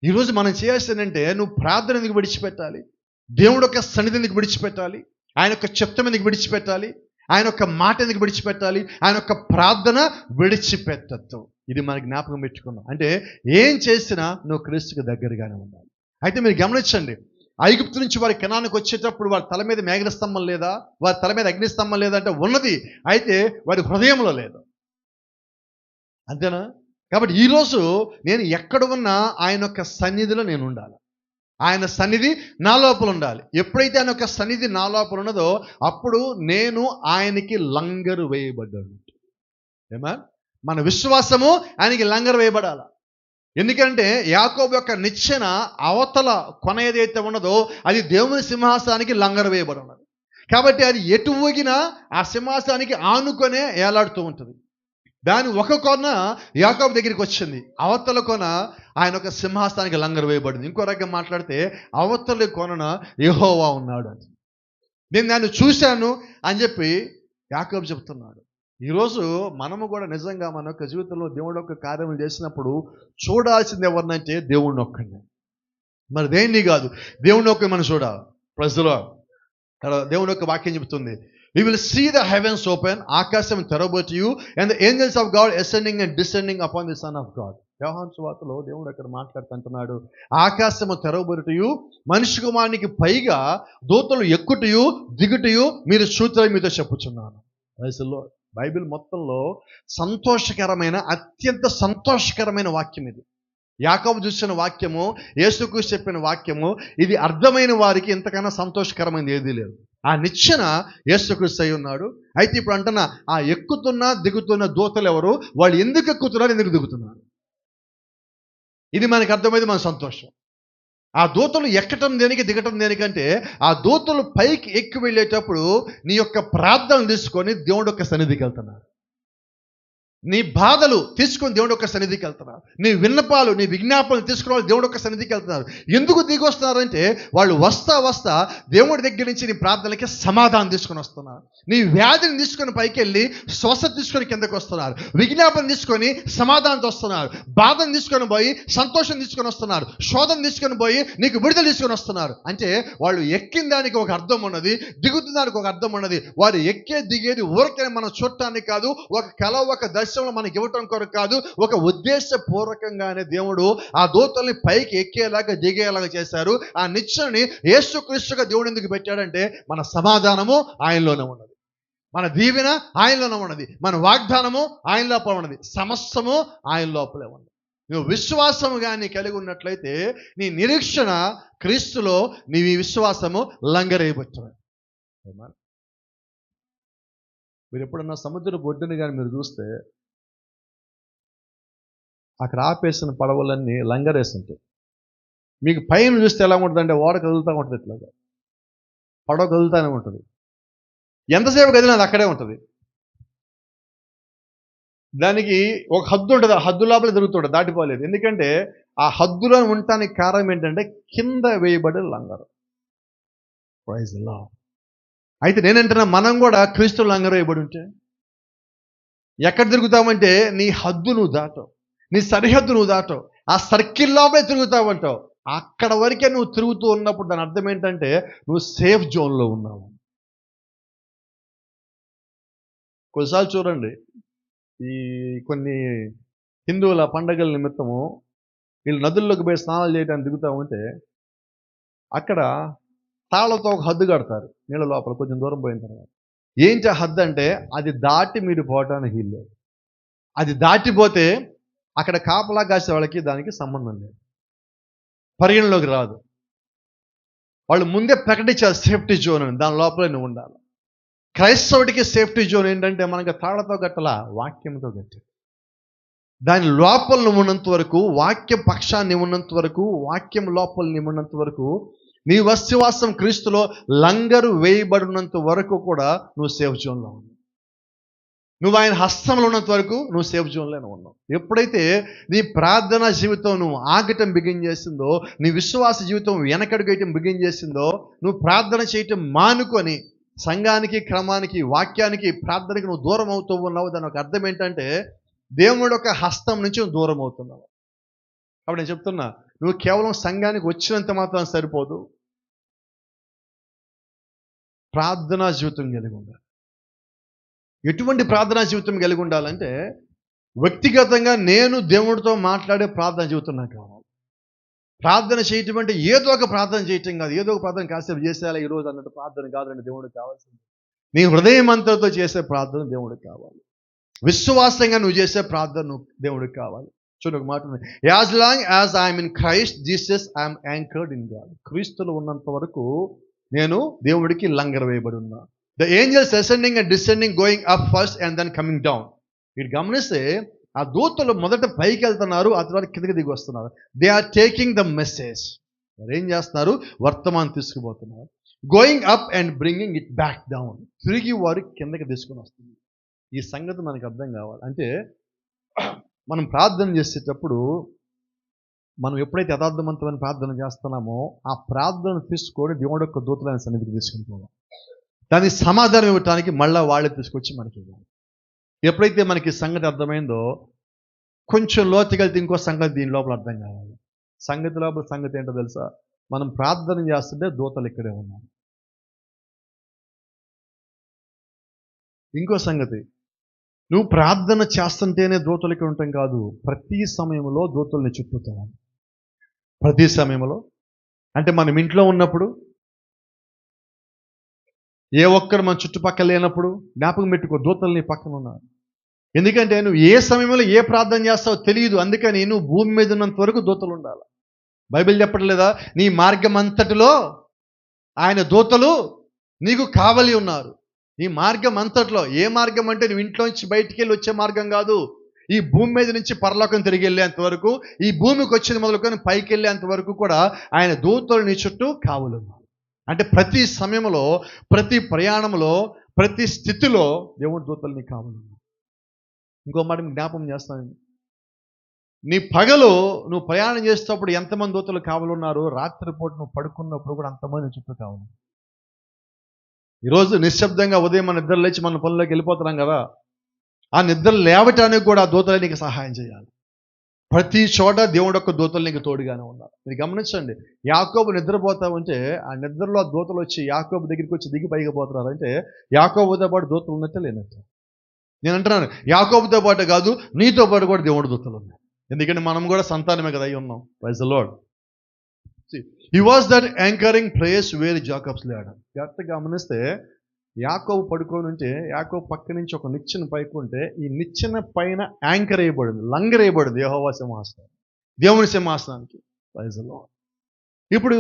ఈరోజు మనం చేయాల్సిందంటే, నువ్వు ప్రార్థన ఎందుకు విడిచిపెట్టాలి? దేవుడు యొక్క సన్నిధి ఎందుకు విడిచిపెట్టాలి? ఆయన యొక్క చిత్తం ఎందుకు విడిచిపెట్టాలి? ఆయన యొక్క మాట ఎందుకు విడిచిపెట్టాలి? ఆయన యొక్క ప్రార్థన విడిచిపెట్టద్దు. ఇది మన జ్ఞాపకం పెట్టుకున్నాం. అంటే ఏం చేసినా నువ్వు క్రీస్తుకు దగ్గరగానే ఉండాలి. అయితే మీరు గమనించండి, ఐగుప్తు నుంచి వారి కెనానికి వచ్చేటప్పుడు వారి తల మీద మేఘస్తంభం లేదా, వారి తల మీద అగ్నిస్తంభం లేదంటే ఉన్నది, అయితే వారి హృదయంలో లేదు. అంతేనా? కాబట్టి ఈరోజు నేను ఎక్కడ ఉన్నా ఆయన యొక్క సన్నిధిలో నేను ఉండాలి. ఆయన సన్నిధి నా లోపల ఉండాలి. ఎప్పుడైతే ఆయన యొక్క సన్నిధి నా లోపల ఉన్నదో అప్పుడు నేను ఆయనకి లంగరు వేయబడ్డాను. ఏమా? మన విశ్వాసము ఆయనకి లంగరు వేయబడాల. ఎందుకంటే యాకోబు యొక్క నిచ్చెన అవతల కొన ఏదైతే ఉన్నదో అది దేవుని సింహాసనానికి లంగరు వేయబడి ఉన్నది. కాబట్టి అది ఎటు ఊగినా ఆ సింహాసనానికి ఆనుకొనే ఏలాడుతూ ఉంటుంది. దాని ఒక కొన యాకోబు దగ్గరికి వచ్చింది, అవతల కొన ఆయన ఒక సింహాసనానికి లంగరు వేయబడింది. ఇంకో రకంగా మాట్లాడితే అవతల కొన యెహోవా ఉన్నాడు అని, నేను దాన్ని చూశాను అని చెప్పి యాకోబు చెప్తున్నాడు. ఈరోజు మనము కూడా నిజంగా మన యొక్క జీవితంలో దేవుడు యొక్క కార్యములు చేసినప్పుడు చూడాల్సింది ఎవరినంటే దేవుడిని ఒక్కడిని, మరి దేన్ని కాదు, దేవుడిని ఒక్క మనం చూడాలి. ప్రజలో దేవుని యొక్క వాక్యం చెబుతుంది, we will see the heavens open, ఆకాశం తెరవబోయు, and the angels of God ascending and descending upon the Son of God. యోహాను సువార్తలో దేవుడు అక్కడ మాట్లాడుతుంటున్నాడు, ఆకాశము తెరవబోయు, మనిషి కుమారునికి పైగా దూతలు ఎక్కుటయు దిగుటయు మీరు చూతులని మీతో చెప్పుచున్నాను. అసలు బైబిల్ మొత్తంలో సంతోషకరమైన, అత్యంత సంతోషకరమైన వాక్యం ఇది. యాకోబు చూసిన వాక్యము, యేసుక్రీస్తు చెప్పిన వాక్యము, ఇది అర్థమైన వారికి ఇంతకన్నా సంతోషకరమైనది ఏదీ లేదు. ఆ నిచ్చెన యేసుక్రీస్తు అయి ఉన్నాడు. అయితే ఇప్పుడు అంటున్నా, ఆ ఎక్కుతున్న దిగుతున్న దూతలు ఎవరు, వాళ్ళు ఎందుకు ఎక్కుతున్నారు, ఎందుకు దిగుతున్నారు, ఇది మనకు అర్థమైంది, మన సంతోషం. ఆ దూతలు ఎక్కటం దేనికి, దిగటం దేనికంటే ఆ దూతలు పైకి ఎక్కి వెళ్ళేటప్పుడు నీ యొక్క ప్రార్థన తీసుకొని దేవుడి యొక్క సన్నిధికి వెళ్తున్నారు. నీ బాధలు తీసుకొని దేవుడు యొక్క సన్నిధికి వెళ్తున్నారు. నీ విన్నపాలు, నీ విజ్ఞాపనలు తీసుకుని వాళ్ళు దేవుడు యొక్క సన్నిధికి వెళ్తున్నారు. ఎందుకు దిగి వస్తున్నారంటే వాళ్ళు వస్తా దేవుడి దగ్గర నుంచి నీ ప్రార్థనలకి సమాధానం తీసుకొని వస్తున్నారు. నీ వ్యాధిని తీసుకొని పైకి వెళ్ళి స్వస్థత తీసుకొని కిందకి వస్తున్నారు. విజ్ఞాపన తీసుకొని సమాధానంతో వస్తున్నారు. బాధను తీసుకొని పోయి సంతోషం తీసుకొని వస్తున్నారు. శోధన తీసుకొని పోయి నీకు విడుదల తీసుకొని వస్తున్నారు. అంటే వాళ్ళు ఎక్కిన దానికి ఒక అర్థం ఉన్నది, దిగుతున్న దానికి ఒక అర్థం ఉన్నది. వారు ఎక్కే దిగేది ఊరికే మనం చూడటానికి కాదు, ఒక కళ, ఒక దర్శనం మనకి ఇవ్వటం కొరకు కాదు, ఒక ఉద్దేశపూర్వకంగానే దేవుడు ఆ దూతల్ని పైకి ఎక్కేలాగా దిగేలాగా చేశారు. ఆ నిత్యాన్ని యేసుక్రీస్తుగా దేవుడు ఎందుకు పెట్టాడంటే మన సమాధానము ఆయనలోనే ఉన్నది, మన దీవెన ఆయనలోనే ఉన్నది, మన వాగ్దానము ఆయన లోపల ఉన్నది, సమస్తము ఆయన లోపలే ఉన్నది. నువ్వు విశ్వాసము కానీ కలిగి ఉన్నట్లయితే నీ నిరీక్షణ క్రీస్తులో, నీ విశ్వాసము లంగరేయబడుతుంది. మీరు ఎప్పుడన్నా సముద్ర ఒడ్డుని కానీ మీరు చూస్తే అక్కడ ఆపేసిన పడవలన్నీ లంగరేస్తుంటాయి. మీకు పైన చూస్తే ఎలా ఉంటుందంటే ఓడ కదులుతూ ఉంటుంది, ఇట్లాగా పడవ కదులుతూనే ఉంటుంది. ఎంతసేపు కదిలినా అది అక్కడే ఉంటుంది. దానికి ఒక హద్దు ఉంటుంది, ఆ హద్దు లోపల తిరుగుతుంటుంది, దాటిపోలేదు. ఎందుకంటే ఆ హద్దులో ఉండటానికి కారణం ఏంటంటే కింద వేయబడే లంగరు. Praise the Lord. అయితే నేనంటున్నా, మనం కూడా క్రీస్తు లంగరు వేయబడి ఉంటే ఎక్కడ తిరుగుతామంటే నీ హద్దు నువ్వు దాటవు, నీ సరిహద్దు నువ్వు దాటవు, ఆ సర్కిల్ లోపలే తిరుగుతావంటావు. అక్కడ వరకే నువ్వు తిరుగుతూ ఉన్నప్పుడు దాని అర్థం ఏంటంటే నువ్వు సేఫ్ జోన్లో ఉన్నావు. కొన్నిసార్లు చూడండి, ఈ కొన్ని హిందువుల పండగల నిమిత్తము వీళ్ళు నదుల్లోకి పోయి స్నానాలు చేయడానికి దిగుతూ ఉంటే అక్కడ తాళ్లతో ఒక హద్దు కడతారు నీళ్ళ లోపల కొంచెం దూరం పోయిన తర్వాత. ఏంటి ఆ హద్దు అంటే అది దాటి మీరు పోవటానికి వీల్లేదు. అది దాటిపోతే అక్కడ కాపలా కాసే వాళ్ళకి దానికి సంబంధం లేదు, పరిగణలోకి రాదు. వాళ్ళు ముందే ప్రకటించారు సేఫ్టీ జోన్ అని, దాని లోపలే నువ్వు ఉండాలి. క్రైస్తవుడికి సేఫ్టీ జోన్ ఏంటంటే మనకి తాళతో గట్టలా వాక్యంతో గట్టి, దాని లోపల నువ్వు ఉన్నంత వరకు, వాక్య పక్షాన్ని ఉన్నంత వరకు, వాక్యం లోపల నువ్వు ఉన్నంత వరకు, నీ విశ్వాసం క్రీస్తులో లంగరు వేయబడినంత వరకు కూడా నువ్వు సేఫ్ జోన్లో ఉన్నావు. నువ్వు ఆయన హస్తంలో ఉన్నంత వరకు నువ్వు సేఫ్ జోన్లోనే ఉన్నావు. ఎప్పుడైతే నీ ప్రార్థనా జీవితం నువ్వు ఆగటం బిగిన్ చేసిందో, నీ విశ్వాస జీవితం వెనకడుగేయటం బిగిన్ చేసిందో, నువ్వు ప్రార్థన చేయటం మానుకొని సంఘానికి, క్రమానికి, వాక్యానికి, ప్రార్థనకి నువ్వు దూరం అవుతూ ఉన్నావు. దాని ఒక అర్థం ఏంటంటే దేవుడి యొక్క హస్తం నుంచి నువ్వు దూరం అవుతున్నావు. కాబట్టి నేను చెప్తున్నా, నువ్వు కేవలం సంఘానికి వచ్చినంత మాత్రం సరిపోదు, ప్రార్థనా జీవితం కలిగి ఉండాలి. ఎటువంటి ప్రార్థనా జీవితం కలిగి ఉండాలంటే వ్యక్తిగతంగా నేను దేవుడితో మాట్లాడే ప్రార్థన జీవితం నాకు కావాలి. ప్రార్థన చేయటం అంటే ఏదో ఒక ప్రార్థన చేయటం కాదు, ఏదో ఒక ప్రార్థన కాసేపు చేసేయాలి ఈరోజు అన్నట్టు ప్రార్థన కాదండి దేవుడికి కావాల్సింది. నీ హృదయం అంతటితో చేసే ప్రార్థన దేవుడికి కావాలి. విశ్వాసంగా నువ్వు చేసే ప్రార్థన దేవుడికి కావాలి. చూడు ఒక మాట ఉంది, as long as I'm in Christ Jesus I'm anchored in God. క్రీస్తులో ఉన్నంత వరకు నేను దేవుడికి లంగర వేయబడి ఉన్నా. The angels ascending and descending, going up first and then coming down. వీటి గమనిస్తే ఆ దూతలు మొదట పైకి వెళ్తున్నారు, ఆ తర్వాత కిందకి దిగి వస్తున్నారు. They are taking the message. వారు ఏం చేస్తున్నారు? వర్తమానం తీసుకుపోతున్నారు. Going up and bringing it back down. తిరిగి వారు కిందకి తీసుకుని వస్తున్నారు. ఈ సంగతి మనకు అర్థం కావాలి. అంటే మనం ప్రార్థన చేసేటప్పుడు మనం ఎప్పుడైతే యథార్థవంతమైన ప్రార్థన చేస్తున్నామో ఆ ప్రార్థన తీసుకొని దేవుడి యొక్క దూతలైన సన్నిధికి తీసుకుంటున్నాం. దాని సమాధానం ఇవ్వటానికి మళ్ళీ వాళ్ళే తీసుకొచ్చి మనకి ఇవ్వాలి. ఎప్పుడైతే మనకి సంగతి అర్థమైందో కొంచెం లోతుకెళ్తే ఇంకో సంగతి దీని లోపల అర్థం కావాలి. సంగతి లోపల సంగతి ఏంటో తెలుసా? మనం ప్రార్థన చేస్తుంటే దూతలు ఇక్కడే ఉన్నారు. ఇంకో సంగతి, నువ్వు ప్రార్థన చేస్తుంటేనే దూతలు ఇక్కడ ఉండటం కాదు, ప్రతి సమయంలో దూతల్ని చుట్టుతావు. ప్రతి సమయంలో అంటే మనం ఇంట్లో ఉన్నప్పుడు, ఏ ఒక్కరు మన చుట్టుపక్కల లేనప్పుడు జ్ఞాపకం పెట్టుకో, దూతలు నీ పక్కన ఉన్నారు. ఎందుకంటే నువ్వు ఏ సమయంలో ఏ ప్రార్థన చేస్తావో తెలియదు. అందుకని నువ్వు భూమి మీద ఉన్నంత వరకు దూతలు ఉండాలి. బైబిల్ చెప్పట్లేదా? నీ మార్గం అంతటిలో ఆయన దూతలు నీకు కావలి ఉన్నారు. నీ మార్గం అంతట్లో. ఏ మార్గం అంటే నువ్వు ఇంట్లోంచి బయటికి వెళ్ళి వచ్చే మార్గం కాదు. ఈ భూమి మీద నుంచి పరలోకం తిరిగి వెళ్ళేంత వరకు, ఈ భూమికి వచ్చింది మొదలుకొని పైకి వెళ్ళేంత వరకు కూడా ఆయన దూతలు నీ చుట్టూ కావలి ఉన్నారు. అంటే ప్రతి సమయంలో, ప్రతి ప్రయాణంలో, ప్రతి స్థితిలో దేవుడి దూతలు నీ కావలి ఉన్నారు. ఇంకో మాట మీకు జ్ఞాపకం చేస్తాను. నీ పగలు నువ్వు ప్రయాణం చేసేటప్పుడు ఎంతమంది దూతలు కావాలన్నారు, రాత్రిపూట నువ్వు పడుకున్నప్పుడు కూడా అంతమంది చుట్టూ కావాలి. ఈరోజు నిశ్శబ్దంగా ఉదయం మన నిద్ర లేచి మన పనుల్లోకి వెళ్ళిపోతున్నాం కదా, ఆ నిద్ర లేవటానికి కూడా ఆ దూతలే నీకు సహాయం చేయాలి. ప్రతి చోట దేవుడు యొక్క దూతలు నీకు తోడుగానే ఉన్నారు. మీరు గమనించండి, యాకోబు నిద్రపోతా ఉంటే ఆ నిద్రలో ఆ దూతలు వచ్చి యాకోబు దగ్గరికి వచ్చి దిగి పైకి పోతున్నారు అంటే యాకోబుతో పాటు దూతలు ఉన్నట్టే లేనట్టు. నేను అంటున్నాను, యాకోబుతో పాటు కాదు, నీతో పాటు కూడా దేవుడు దూతలు ఉన్నాయి. ఎందుకంటే మనం కూడా సంతానమే కదా అయి ఉన్నాం. Praise the Lord. He was that anchoring place where Jacob's laid. జాగ్రత్తగా గమనిస్తే యాకోబు పడుకొని ఉంటే యాకోబు పక్క నుంచి ఒక నిచ్చెన పైకి ఉంటే ఈ నిచ్చెన పైన యాంకర్ వేయబడింది, లంగర్ వేయబడింది యెహోవా సింహాసనం, దేవుని సింహాసనానికి. Praise the Lord. ఇప్పుడు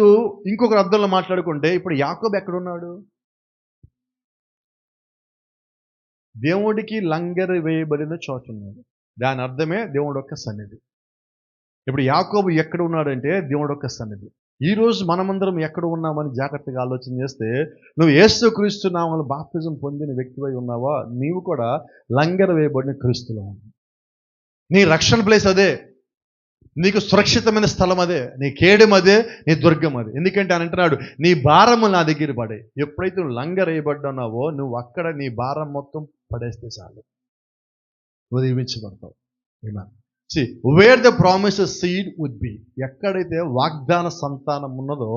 ఇంకొక అర్థంలో మాట్లాడుకుంటే ఇప్పుడు యాకోబు ఎక్కడున్నాడు? దేవుడికి లంగర్ వేయబడిన చోట ఉన్నాడు. దాని అర్థమే దేవుడి యొక్క సన్నిధి. ఇప్పుడు యాకోబు ఎక్కడ ఉన్నాడంటే దేవుడి యొక్క సన్నిధి. ఈరోజు మనమందరం ఎక్కడ ఉన్నామని జాగ్రత్తగా ఆలోచన చేస్తే, నువ్వు యేసుక్రీస్తు నామములో బాప్తిజం పొందిన వ్యక్తివై ఉన్నావా, నీవు కూడా లంగర్ వేయబడిన క్రీస్తులో ఉన్నావు. నీ రక్షణ ప్లేస్ అదే, నీకు సురక్షితమైన స్థలం అదే, నీ కేడెం అదే, నీ దుర్గం అదే. ఎందుకంటే ఆయన అంటున్నాడు, నీ భారము నా దగ్గర పడే. ఎప్పుడైతే నువ్వు లంగర్ వేయబడ్డావో నువ్వు అక్కడ నీ భారం మొత్తం పడేస్తే చాలు, నువ్వు దీవించబడతావు. Where the promises seed would be. ఎక్కడైతే వాగ్దాన సంతానం ఉన్నదో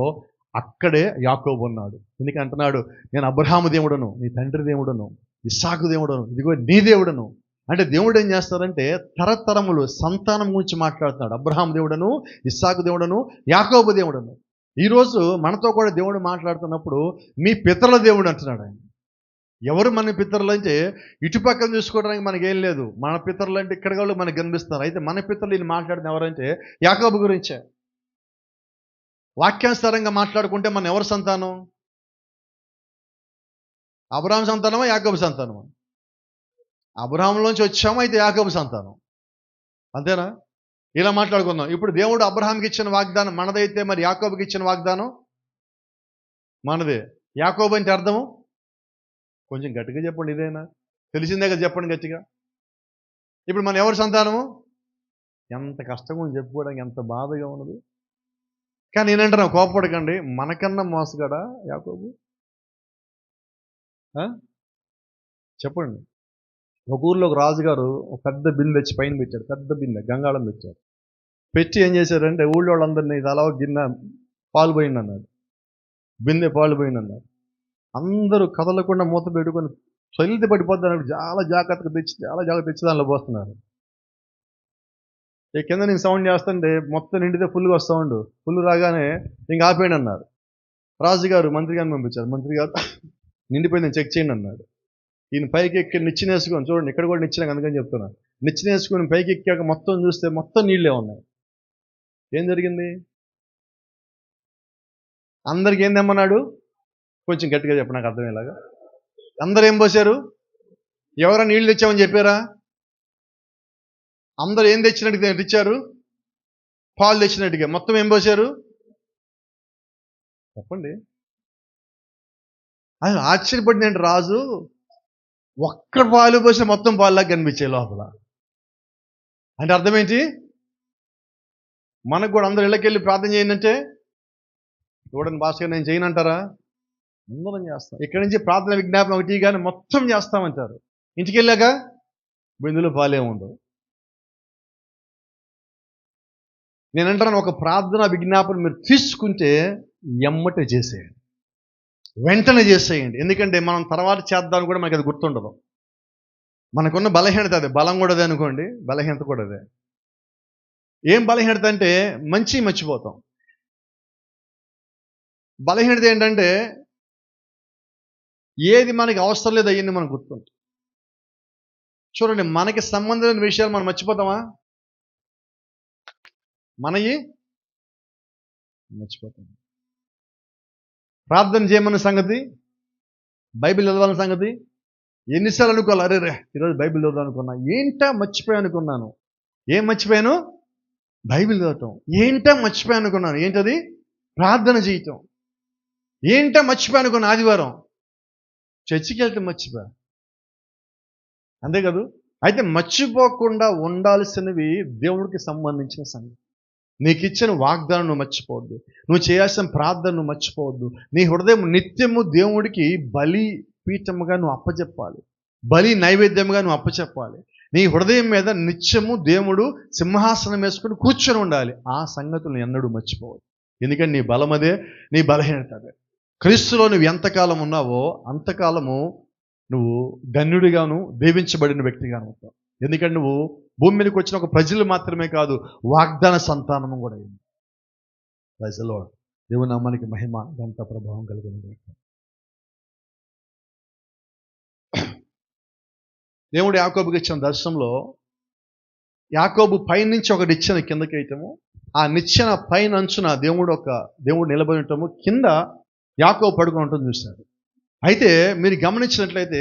అక్కడే యాకోబు ఉన్నాడు. ఎందుకంటే అంటున్నాడు, నేను అబ్రహాము దేవుడను, నీ తండ్రి దేవుడను, ఇస్సాకు దేవుడను, ఇదిగో నీ దేవుడను. అంటే దేవుడు ఏం చేస్తారంటే తరతరములు సంతానం గురించి మాట్లాడుతున్నాడు. అబ్రహాము దేవుడను, ఇస్సాకు దేవుడను, యాకోబు దేవుడను. ఈరోజు మనతో కూడా దేవుడు మాట్లాడుతున్నప్పుడు మీ పితరుల దేవుడు అంటున్నాడు ఆయన. ఎవరు మన పితరులు అంటే ఇటుపక్కన చూసుకోవడానికి మనకేం లేదు. మన పితరులు అంటే ఇక్కడ వాళ్ళు మనకు కనిపిస్తారు. అయితే మన పితరులు ఈయన మాట్లాడిన ఎవరంటే యాకోబు గురించే. వాక్యానుసారంగా మాట్లాడుకుంటే మనం ఎవరి సంతానం? అబ్రహాము సంతానమా, యాకోబు సంతానమా? అబ్రహాములోంచి వచ్చాము, అయితే యాకోబు సంతానం. అంతేనా? ఇలా మాట్లాడుకుందాం. ఇప్పుడు దేవుడు అబ్రహాంకి ఇచ్చిన వాగ్దానం మనదైతే మరి యాకోబుకి ఇచ్చిన వాగ్దానం మనదే. యాకోబు అంటే అర్థము కొంచెం గట్టిగా చెప్పండి, ఇదేనా తెలిసిందే కదా, చెప్పండి గట్టిగా. ఇప్పుడు మనం ఎవరి సంతానము? ఎంత కష్టంగా ఉంది చెప్పుకోవడానికి, ఎంత బాధగా ఉన్నది. కానీ నేనంటున్నా, కోపపడకండి, మనకన్నా మోసగాడా యాకోబు? చెప్పండి. ఒక ఊర్లో ఒక రాజుగారు ఒక పెద్ద బిందె తెచ్చి పైన పెట్టాడు. పెద్ద బిందె గంగాళం పెట్టాడు. పెట్టి ఏం చేశారంటే ఊళ్ళో వాళ్ళందరినీ అలా గిన్నె పాలు పోయింది అన్నాడు, బిందె పాలు పోయింది అన్నాడు. అందరూ కదలకుండా మూత పెట్టుకొని చలితే పడిపోద్ది అన్నట్టు చాలా జాగ్రత్తగా తెచ్చి దానిలో పోస్తున్నారు. ఈ కింద నేను సౌండ్ చేస్తుంటే మొత్తం నిండితే ఫుల్గా వస్తూ ఉండు, ఫుల్ రాగానే ఇంక ఆపేయండి అన్నారు. రాజుగారు మంత్రి గారిని పంపించారు. మంత్రి గారు నిండిపోయింది చెక్ చేయండి అన్నాడు. ఈయన పైకి ఎక్కి నిచ్చెన వేసుకొని, చూడండి ఇక్కడ కూడా నిచ్చెన, అందుకని చెప్తున్నా, నిచ్చెన వేసుకొని పైకి ఎక్కాక మొత్తం చూస్తే మొత్తం నీళ్ళే ఉన్నాయి. ఏం జరిగింది? అందరికి ఏం తెమ్మన్నాడు? కొంచెం గట్టిగా చెప్పు, నాకు అర్థమయ్యేలాగా. అందరు ఏం పోసారు? ఎవరా నీళ్ళు తెచ్చామని చెప్పారా? అందరు ఏం తెచ్చినట్టుగా తెచ్చారు? పాలు తెచ్చినట్టుగా. మొత్తం ఏం పోసారు చెప్పండి. అది ఆశ్చర్యపడినండి రాజు. ఒక్క పాలు పోసి మొత్తం పాలులాగా కనిపించాయి లోపల. అంటే అర్థం ఏంటి? మనకు కూడా అందరు ఇళ్ళకి వెళ్ళి ప్రార్థన చేయండి, చూడండి భాస్కర్ నేను చేయనంటారా? అందరం చేస్తాం. ఇక్కడి నుంచి ప్రార్థన విజ్ఞాపన ఒకటి కానీ మొత్తం చేస్తామంటారు. ఇంటికి వెళ్ళాక బిందులో పాలే ఉండవు. నేనంటాను, ఒక ప్రార్థన విజ్ఞాపన మీరు తీసుకుంటే ఎమ్మటే చేసేయండి, వెంటనే చేసేయండి. ఎందుకంటే మనం తర్వాత చేద్దామని కూడా మనకి అది గుర్తుండదు. మనకున్న బలహీనత అదే, బలం కూడా అదే అనుకోండి, బలహీనత కూడా అదే. ఏం బలహీనత అంటే మంచి మర్చిపోతాం. బలహీనత ఏంటంటే ఏది మనకి అవసరం లేదు అయ్యింది మనకు గుర్తుంటుంది. చూడండి, మనకి సంబంధమైన విషయాలు మనం మర్చిపోతామా? మనవి మర్చిపోతాం. ప్రార్థన చేయమన్న సంగతి, బైబిల్ చదవాలన్న సంగతి ఎన్నిసార్లు అనుకోవాలి, అరే రే ఈరోజు బైబిల్ చదవాలి అనుకున్నా, ఏంటా మర్చిపోయా అనుకున్నాను. ఏం మర్చిపోయాను? బైబిల్ చదవటం. ఏంటా మర్చిపోయా అనుకున్నాను. ఏంటది? ప్రార్థన చేయటం. ఏంటా మర్చిపోయా అనుకున్నా? ఆదివారం చర్చికి వెళ్తే మర్చిపోయా. అంతే కదా? అయితే మర్చిపోకుండా ఉండాల్సినవి దేవుడికి సంబంధించిన సంగతి. నీకు ఇచ్చిన వాగ్దానం నువ్వు మర్చిపోవద్దు. నువ్వు చేయాల్సిన ప్రార్థన నువ్వు మర్చిపోవద్దు. నీ హృదయం నిత్యము దేవుడికి బలి పీఠముగా నువ్వు అప్పచెప్పాలి. బలి నైవేద్యముగా నువ్వు అప్పచెప్పాలి. నీ హృదయం మీద నిత్యము దేవుడు సింహాసనం వేసుకుని కూర్చొని ఉండాలి. ఆ సంగతులను ఎన్నడూ మర్చిపోవద్దు. ఎందుకంటే నీ బలం అదే, నీ బలహీనత అదే. క్రీస్తులో నువ్వు ఎంతకాలం ఉన్నావో అంతకాలము నువ్వు ధన్యుడిగాను దీవించబడిన వ్యక్తిగాను ఉంటావు. ఎందుకంటే నువ్వు భూమి మీదకి వచ్చిన ఒక ప్రజలు మాత్రమే కాదు, వాగ్దాన సంతానము కూడా అయింది. Praise the Lord. దేవుని నామానికి మహిమ ఘనత ప్రభావం కలిగింది. దేవుడు యాకోబుకి ఇచ్చిన దర్శనంలో యాకోబు పైనుంచి ఒక నిచ్చెన కిందకి వేయటము, ఆ నిచ్చెన పైన అంచున దేవుడు నిలబడి ఉండటము, కింద యాకోబు పడుకొని ఉంటుంది చూశాడు. అయితే మీరు గమనించినట్లయితే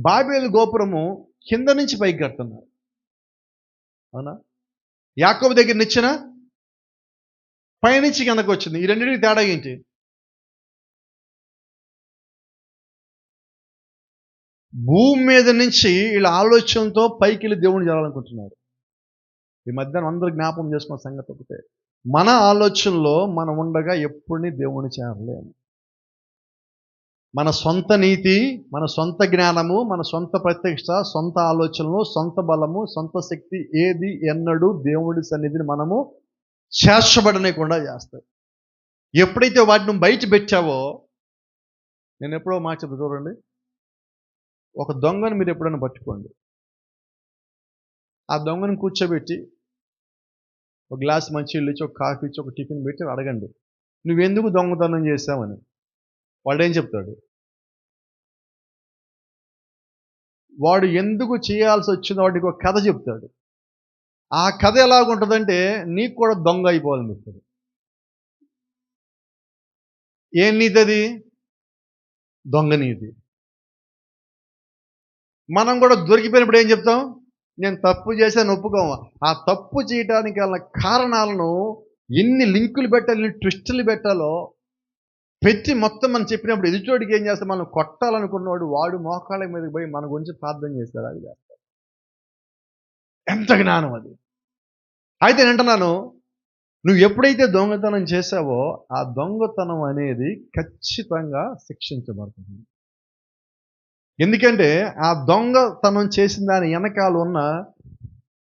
బాబేలు గోపురము కింద నుంచి పైకి కడుతున్నారు, అవునా? యాకోబు దగ్గర నిచ్చెన పైనుంచి కిందకు వచ్చింది. ఈ రెండింటికి తేడా ఏంటి? భూమి మీద నుంచి వీళ్ళ ఆలోచనతో పైకి వెళ్ళి దేవుని చేరాలనుకుంటున్నారు. ఈ మధ్యాహ్నం అందరూ జ్ఞాపకం చేసుకున్న సంగతి ఒకటే, మన ఆలోచనలో మనం ఉండగా ఎప్పుడూ దేవుని చేరలేము. మన సొంత నీతి, మన సొంత జ్ఞానము, మన సొంత ప్రత్యక్ష, సొంత ఆలోచనలు, సొంత బలము, సొంత శక్తి ఏది ఎన్నడూ దేవుడి సన్నిధిని మనము చేర్చబడనేకుండా చేస్తాయి. ఎప్పుడైతే వాటిని బయట పెట్టావో, నేను ఎప్పుడో మాట చెప్తా చూడండి, ఒక దొంగను మీరు ఎప్పుడైనా పట్టుకోండి, ఆ దొంగను కూర్చోబెట్టి ఒక గ్లాస్ మంచినీళ్ళు ఇచ్చి, ఒక కాఫీ ఇచ్చి, ఒక టిఫిన్ పెట్టి అడగండి, నువ్వెందుకు దొంగతనం చేశావని. వాడేం చెప్తాడు? వాడు ఎందుకు చేయాల్సి వచ్చిందో వాడికి ఒక కథ చెప్తాడు. ఆ కథ ఎలాగుంటుందంటే నీకు కూడా దొంగ అయిపోవాలని చెప్తాడు. ఏం నీతి అది? దొంగ నీతి. మనం కూడా దొరికిపోయినప్పుడు ఏం చెప్తాం? నేను తప్పు చేశాను ఒప్పుకోము. ఆ తప్పు చేయడానికి గల కారణాలను ఎన్ని లింకులు పెట్టాలి, ఎన్ని ట్విస్టులు పెట్టాలో పెట్టి మొత్తం మనం చెప్పినప్పుడు ఎదుటోడికి ఏం చేస్తాం? మనం కొట్టాలనుకున్నవాడు వాడు మోకాళ్ళ మీదకి పోయి మన గురించి ప్రార్థన చేస్తాడు. అది చేస్తాడు. ఎంత జ్ఞానం అది! అయితే నేను అంటున్నాను, నువ్వు ఎప్పుడైతే దొంగతనం చేశావో ఆ దొంగతనం అనేది ఖచ్చితంగా శిక్షించబడుతుంది. ఎందుకంటే ఆ దొంగతనం చేసిన దాని వెనకాల ఉన్న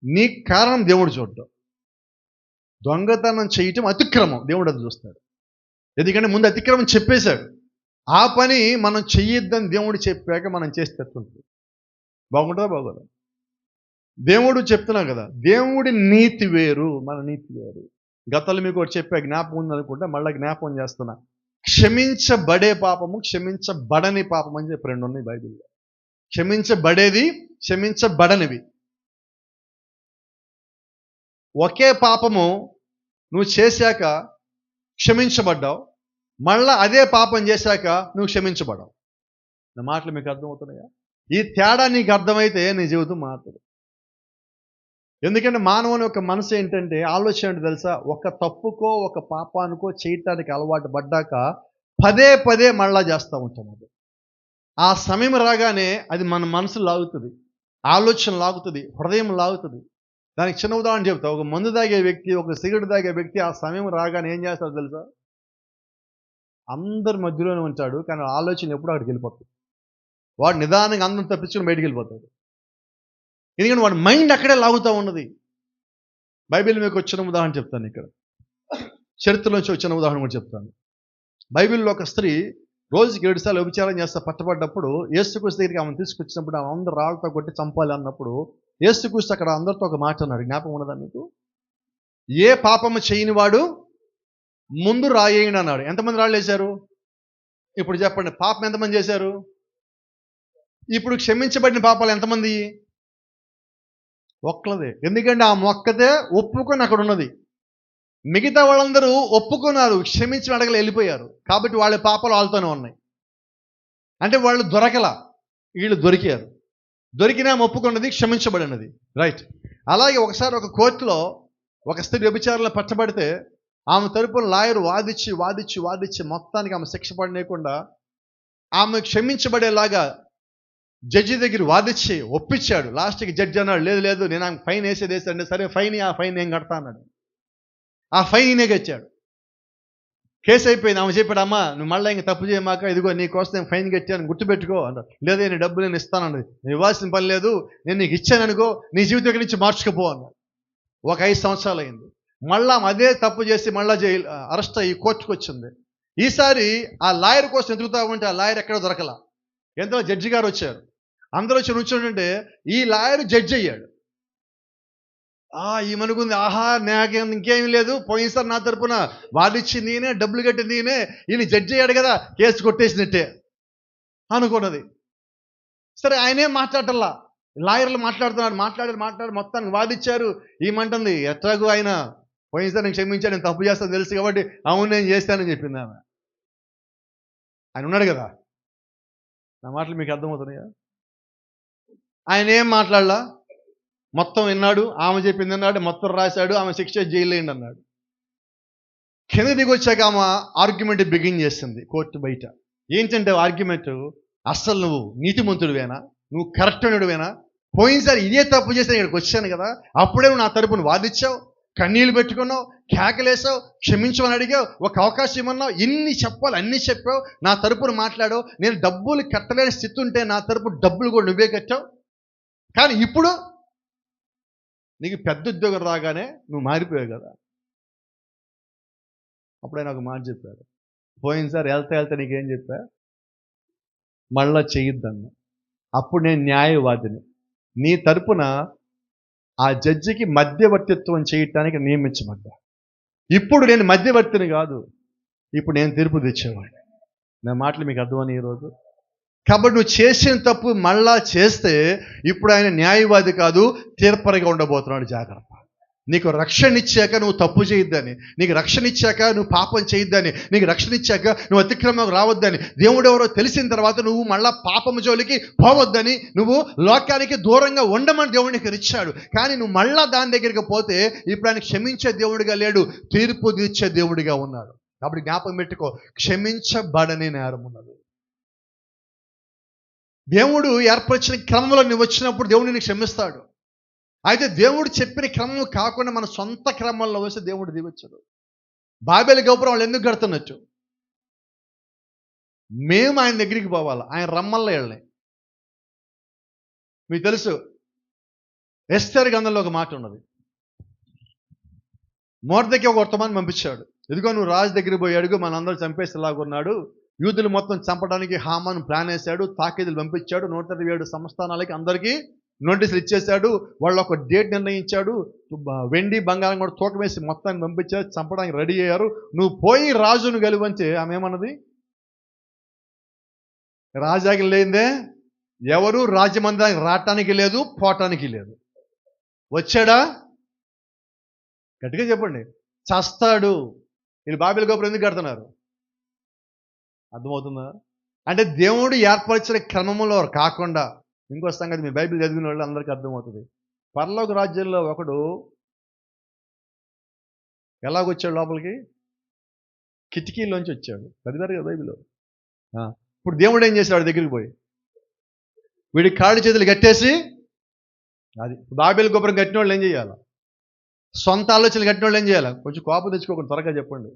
నీ కారణం దేవుడు చూడటం. దొంగతనం చేయటం అతిక్రమం, దేవుడు అది చూస్తాడు. ఎందుకంటే ముందు అతిక్రమం చెప్పేశాడు. ఆ పని మనం చెయ్యొద్దని దేవుడు చెప్పాక మనం చేస్తే ఉంటుంది. బాగుంటుందా? బాగోదా? దేవుడు చెప్తున్నాం కదా, దేవుడి నీతి వేరు, మన నీతి వేరు. గతంలో మీకు ఒకటి చెప్పా, జ్ఞాపకం ఉందనుకుంటే మళ్ళీ జ్ఞాపకం చేస్తున్నా. క్షమించబడే పాపము, క్షమించబడని పాపం అని చెప్పి రెండు ఉన్నాయి బైబిల్లో. క్షమించబడేది, క్షమించబడనివి. ఒకే పాపము నువ్వు చేశాక క్షమించబడ్డావు, మళ్ళా అదే పాపం చేశాక నువ్వు క్షమించబడవు. నా మాటలు మీకు అర్థమవుతున్నాయా? ఈ తేడా నీకు అర్థమైతే నీ జీవితం మారుతుంది. ఎందుకంటే మానవుని యొక్క మనసు ఏంటంటే, ఆలోచన ఏంటి తెలుసా? ఒక తప్పుకో ఒక పాపానికో చేయటానికి అలవాటు పడ్డాక పదే పదే మళ్ళా చేస్తూ ఉంటాం. అది ఆ సమయం రాగానే అది మన మనసు లాగుతుంది, ఆలోచన లాగుతుంది, హృదయం లాగుతుంది. దానికి చిన్న ఉదాహరణ చెప్తా. ఒక మందు తాగే వ్యక్తి, ఒక సిగరెట్ తాగే వ్యక్తి ఆ సమయం రాగానే ఏం చేస్తాడు తెలుసా? అందరి మధ్యలోనే ఉంటాడు, కానీ ఆలోచన ఎప్పుడు అక్కడికి వెళ్ళిపోతుంది. వాడు నిదానంగా అందరం తప్పించుకుని బయటికి వెళ్ళిపోతాడు. ఎందుకంటే వాడి మైండ్ అక్కడే లాగుతూ ఉన్నది. బైబిల్ మీకు వచ్చిన ఉదాహరణ చెప్తాను. ఇక్కడ చరిత్రలోంచి వచ్చిన ఉదాహరణ కూడా చెప్తాను. బైబిల్లో ఒక స్త్రీ రోజుకి 7 సార్లు వ్యభిచారం చేస్తా పట్టబడ్డప్పుడు యేసుక్రీస్తు దగ్గరికి ఆమెను తీసుకొచ్చినప్పుడు ఆమె అందరూ రాళ్ళతో కొట్టి చంపాలి అన్నప్పుడు యేసుక్రీస్తు అక్కడ అందరితో ఒక మాట అన్నాడు. జ్ఞాపకం ఉన్నదా మీకు? ఏ పాపము చేయని వాడు ముందు రాయేయండి అన్నాడు. ఎంతమంది రాళ్ళు వేశారు? ఇప్పుడు చెప్పండి, పాపం ఎంతమంది చేశారు? ఇప్పుడు క్షమించబడిన పాపాలు ఎంతమంది? ఒక్కలదే. ఎందుకంటే ఆ మొక్కతే ఒప్పుకొని అక్కడ ఉన్నది. మిగతా వాళ్ళందరూ ఒప్పుకున్నారు, క్షమించి అడగలు వెళ్ళిపోయారు. కాబట్టి వాళ్ళ పాపాలు వాళ్ళతోనే ఉన్నాయి. అంటే వాళ్ళు దొరకలా, వీళ్ళు దొరికారు. దొరికినా ఒప్పుకున్నది, క్షమించబడినది. రైట్. అలాగే ఒకసారి ఒక కోర్టులో ఒక స్త్రీ వ్యభిచారంలో పట్టబడితే ఆమె తరపున లాయర్ వాదించి మొత్తానికి ఆమె శిక్ష పడలేకుండా ఆమె క్షమించబడేలాగా జడ్జి దగ్గర వాదిచ్చి ఒప్పించాడు. లాస్ట్కి జడ్జి అన్నాడు, లేదు లేదు నేను ఫైన్ వేసేది సరే ఫైన్, ఆ ఫైన్ నేను కడతా అన్నాడు. ఆ ఫైన్ ఈయనే కట్టాడు. కేసు అయిపోయింది. ఆమె చెప్పాడు, అమ్మా నువ్వు మళ్ళీ ఇంక తప్పు చేయమాక, ఇదిగో నీకోసం నేను ఫైన్ కట్టాను గుర్తుపెట్టుకో అన్నాడు. లేదా నేను డబ్బు నేను ఇస్తానన్నది. నువ్వు ఇవ్వాల్సిన పని లేదు, నేను నీకు ఇచ్చాను అనుకో, నీ జీవితం ఇక్కడి నుంచి మార్చుకుపో అన్నాడు. ఒక 5 సంవత్సరాలు అయింది. మళ్ళా అదే తప్పు చేసి మళ్ళా అరెస్ట్ అయ్యి కోర్టుకు వచ్చింది. ఈసారి ఆ లాయర్ కోసం ఎదుగుతా ఉంటే ఆ లాయర్ ఎక్కడో దొరకల. ఎంతో జడ్జి గారు వచ్చారు. అందరూ వచ్చి నుంచుంటే ఈ లాయర్ జడ్జి అయ్యాడు. ఈమెనుకుంది, ఆహా నాకేం ఇంకేమీ లేదు, పోయినసారి నా తరపున వాదిచ్చింది నేనే, డబ్బులు కట్టింది నేనే, ఈయన జడ్జి అయ్యాడు కదా, కేసు కొట్టేసినట్టే అనుకున్నది. సరే ఆయనేం మాట్లాడటల్లా, లాయర్లు మాట్లాడి మొత్తానికి వాదిచ్చారు. ఈమంటుంది, ఎట్లాగూ ఆయన పోయినసారి నేను క్షమించాడు, నేను తప్పు చేస్తాను తెలుసు కాబట్టి అవును నేను చేస్తానని చెప్పింది ఆమె. ఆయన ఉన్నాడు కదా, నా మాటలు మీకు అర్థమవుతున్నాయా? ఆయన ఏం మాట్లాడలా, మొత్తం విన్నాడు, ఆమె చెప్పింది విన్నాడు, మొత్తం రాశాడు, ఆమె శిక్ష జైలు వేయండి అన్నాడు. కింద దిగొచ్చాక ఆమె ఆర్గ్యుమెంట్ బిగిన్ చేస్తుంది కోర్టు బయట. ఏంటంటే ఆర్గ్యుమెంట్, అస్సలు నువ్వు నీతిమంతుడివేనా, నువ్వు కరెక్ట్ అనుడివేనా, పోయినసారి ఇదే తప్పు చేసి ఇక్కడికి వచ్చాను కదా, అప్పుడే నువ్వు నా తరపున వాదిచ్చావు, కన్నీళ్ళు పెట్టుకున్నావు, కేకలేసావు, క్షమించమని అడిగావు, ఒక అవకాశం ఇమ్మన్నావు, ఇన్ని చెప్పాలి అన్నీ చెప్పావు, నా తరపున మాట్లాడావు, నేను డబ్బులు కట్టలేని స్థితి ఉంటే నా తరపు డబ్బులు కూడా నువ్వే కట్టావు, కానీ ఇప్పుడు నీకు పెద్ద ఉద్యోగం రాగానే నువ్వు మారిపోయావు కదా. అప్పుడే నాకు మాట చెప్పారు, పోయినసారి వెళ్తా నీకేం చెప్పా, మళ్ళా చేయొద్దన్నా. అప్పుడు నేను న్యాయవాదిని, నీ తరపున ఆ జడ్జికి మధ్యవర్తిత్వం చేయటానికి నియమించబడ్డా. ఇప్పుడు నేను మధ్యవర్తిని కాదు, ఇప్పుడు నేను తీర్పు తెచ్చేవాడిని. నా మాటలు మీకు అర్థమని ఈరోజు. కాబట్టి నువ్వు చేసిన తప్పు మళ్ళా చేస్తే ఇప్పుడు ఆయన న్యాయవాది కాదు, తీర్పరిగా ఉండబోతున్నాడు. జాగ్రత్త. నీకు రక్షణ ఇచ్చాక నువ్వు తప్పు చేయొద్దని, నీకు రక్షణ ఇచ్చాక నువ్వు పాపం చేయొద్దని, నీకు రక్షణ ఇచ్చాక నువ్వు అతిక్రమం రావద్దని, దేవుడు ఎవరో తెలిసిన తర్వాత నువ్వు మళ్ళా పాపం జోలికి పోవద్దని, నువ్వు లోకానికి దూరంగా ఉండమని దేవుడికి ఇచ్చాడు. కానీ నువ్వు మళ్ళా దాని దగ్గరికి పోతే ఇప్పుడు ఆయన క్షమించే దేవుడిగా లేడు, తీర్పు తీర్చే దేవుడిగా ఉన్నాడు. కాబట్టి జ్ఞాపకం పెట్టుకో, క్షమించబడని నేరం ఉన్నది. దేవుడు ఏర్పరిచిన క్రమంలో నువ్వు వచ్చినప్పుడు దేవుడు నిన్ను క్షమిస్తాడు. అయితే దేవుడు చెప్పిన క్రమం కాకుండా మన సొంత క్రమంలో వస్తే దేవుడు దిగొచ్చాడు. బాబేలు గోపురం వాళ్ళు ఎందుకు కడుతున్నట్టు, మేము ఆయన దగ్గరికి పోవాలి, ఆయన రమ్మల్లో వెళ్ళి. మీకు తెలుసు ఎస్తేరు గ్రంథంలో ఒక మాట ఉన్నది, మొర్దెకై ఒక వర్తమానం పంపించాడు. ఇదిగో నువ్వు రాజు దగ్గరికి పోయి అడుగు, మనందరూ చంపేసేలాగున్నాడు, యూదులు మొత్తం చంపడానికి హామాను ప్లాన్ వేశాడు, తాకీదులు పంపించాడు, 127 సంస్థానాలకి అందరికీ నోటీసులు ఇచ్చేశాడు, వాళ్ళు ఒక డేట్ నిర్ణయించాడు, వెండి బంగారం కూడా తూకం వేసి మొత్తాన్ని పంపించారు, చంపడానికి రెడీ అయ్యారు, నువ్వు పోయి రాజును గెలువంటే ఆమె ఏమన్నది, రాజాకి లేదే ఎవరు రాజ్యమందిరానికి రావటానికి లేదు, పోవటానికి లేదు. వచ్చాడా? గట్టిగా చెప్పండి. చస్తాడు. వీళ్ళు బాబేలు గోపురం ఎందుకు కడుతున్నారు? అర్థమవుతుందా? అంటే దేవుడు ఏర్పరిచిన క్రమంలో కాకుండా, ఇంకో సంగతి మీ బైబిల్ చదివిన వాళ్ళు అందరికీ అర్థమవుతుంది. పరలోక రాజ్యంలో ఒకడు ఎలాగొచ్చాడు లోపలికి? కిటికీలోంచి వచ్చాడు. చదివారు కదా బైబిల్లో. ఇప్పుడు దేవుడు ఏం చేశాడు? దగ్గరికి పోయి వీడి కాళ్ళు చేతులు కట్టేసి, అది బాబేలు గోపురం కట్టిన వాళ్ళు ఏం చేయాలి? సొంత ఆలోచనలు కట్టిన వాళ్ళు ఏం చేయాలి? కొంచెం కోపం తెచ్చుకోకుండా త్వరగా చెప్పండి.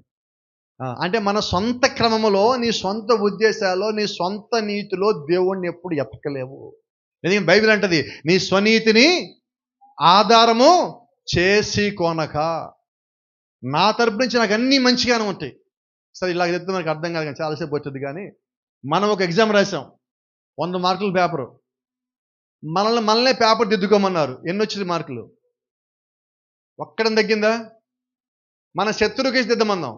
అంటే మన సొంత క్రమంలో, నీ సొంత ఉద్దేశాల్లో, నీ సొంత నీతిలో దేవుణ్ణి ఎప్పుడు ఎతకలేవు. ఎందుకంటే బైబిల్ అంటది, నీ స్వనీతిని ఆధారము చేసి కొనక, నా తరపు నుంచి నాకు అన్నీ మంచిగానే ఉంటాయి. సరే ఇలా చెప్తే మనకు అర్థం కాదు, కానీ చాలాసేపు వచ్చింది. కానీ మనం ఒక ఎగ్జామ్ రాసాం, 100 మార్కుల పేపరు, మనల్నే పేపర్ దిద్దుకోమన్నారు. ఎన్ని వచ్చింది మార్కులు? ఒక్కడం తగ్గిందా? మన శత్రువుకి దిద్దమన్నాం,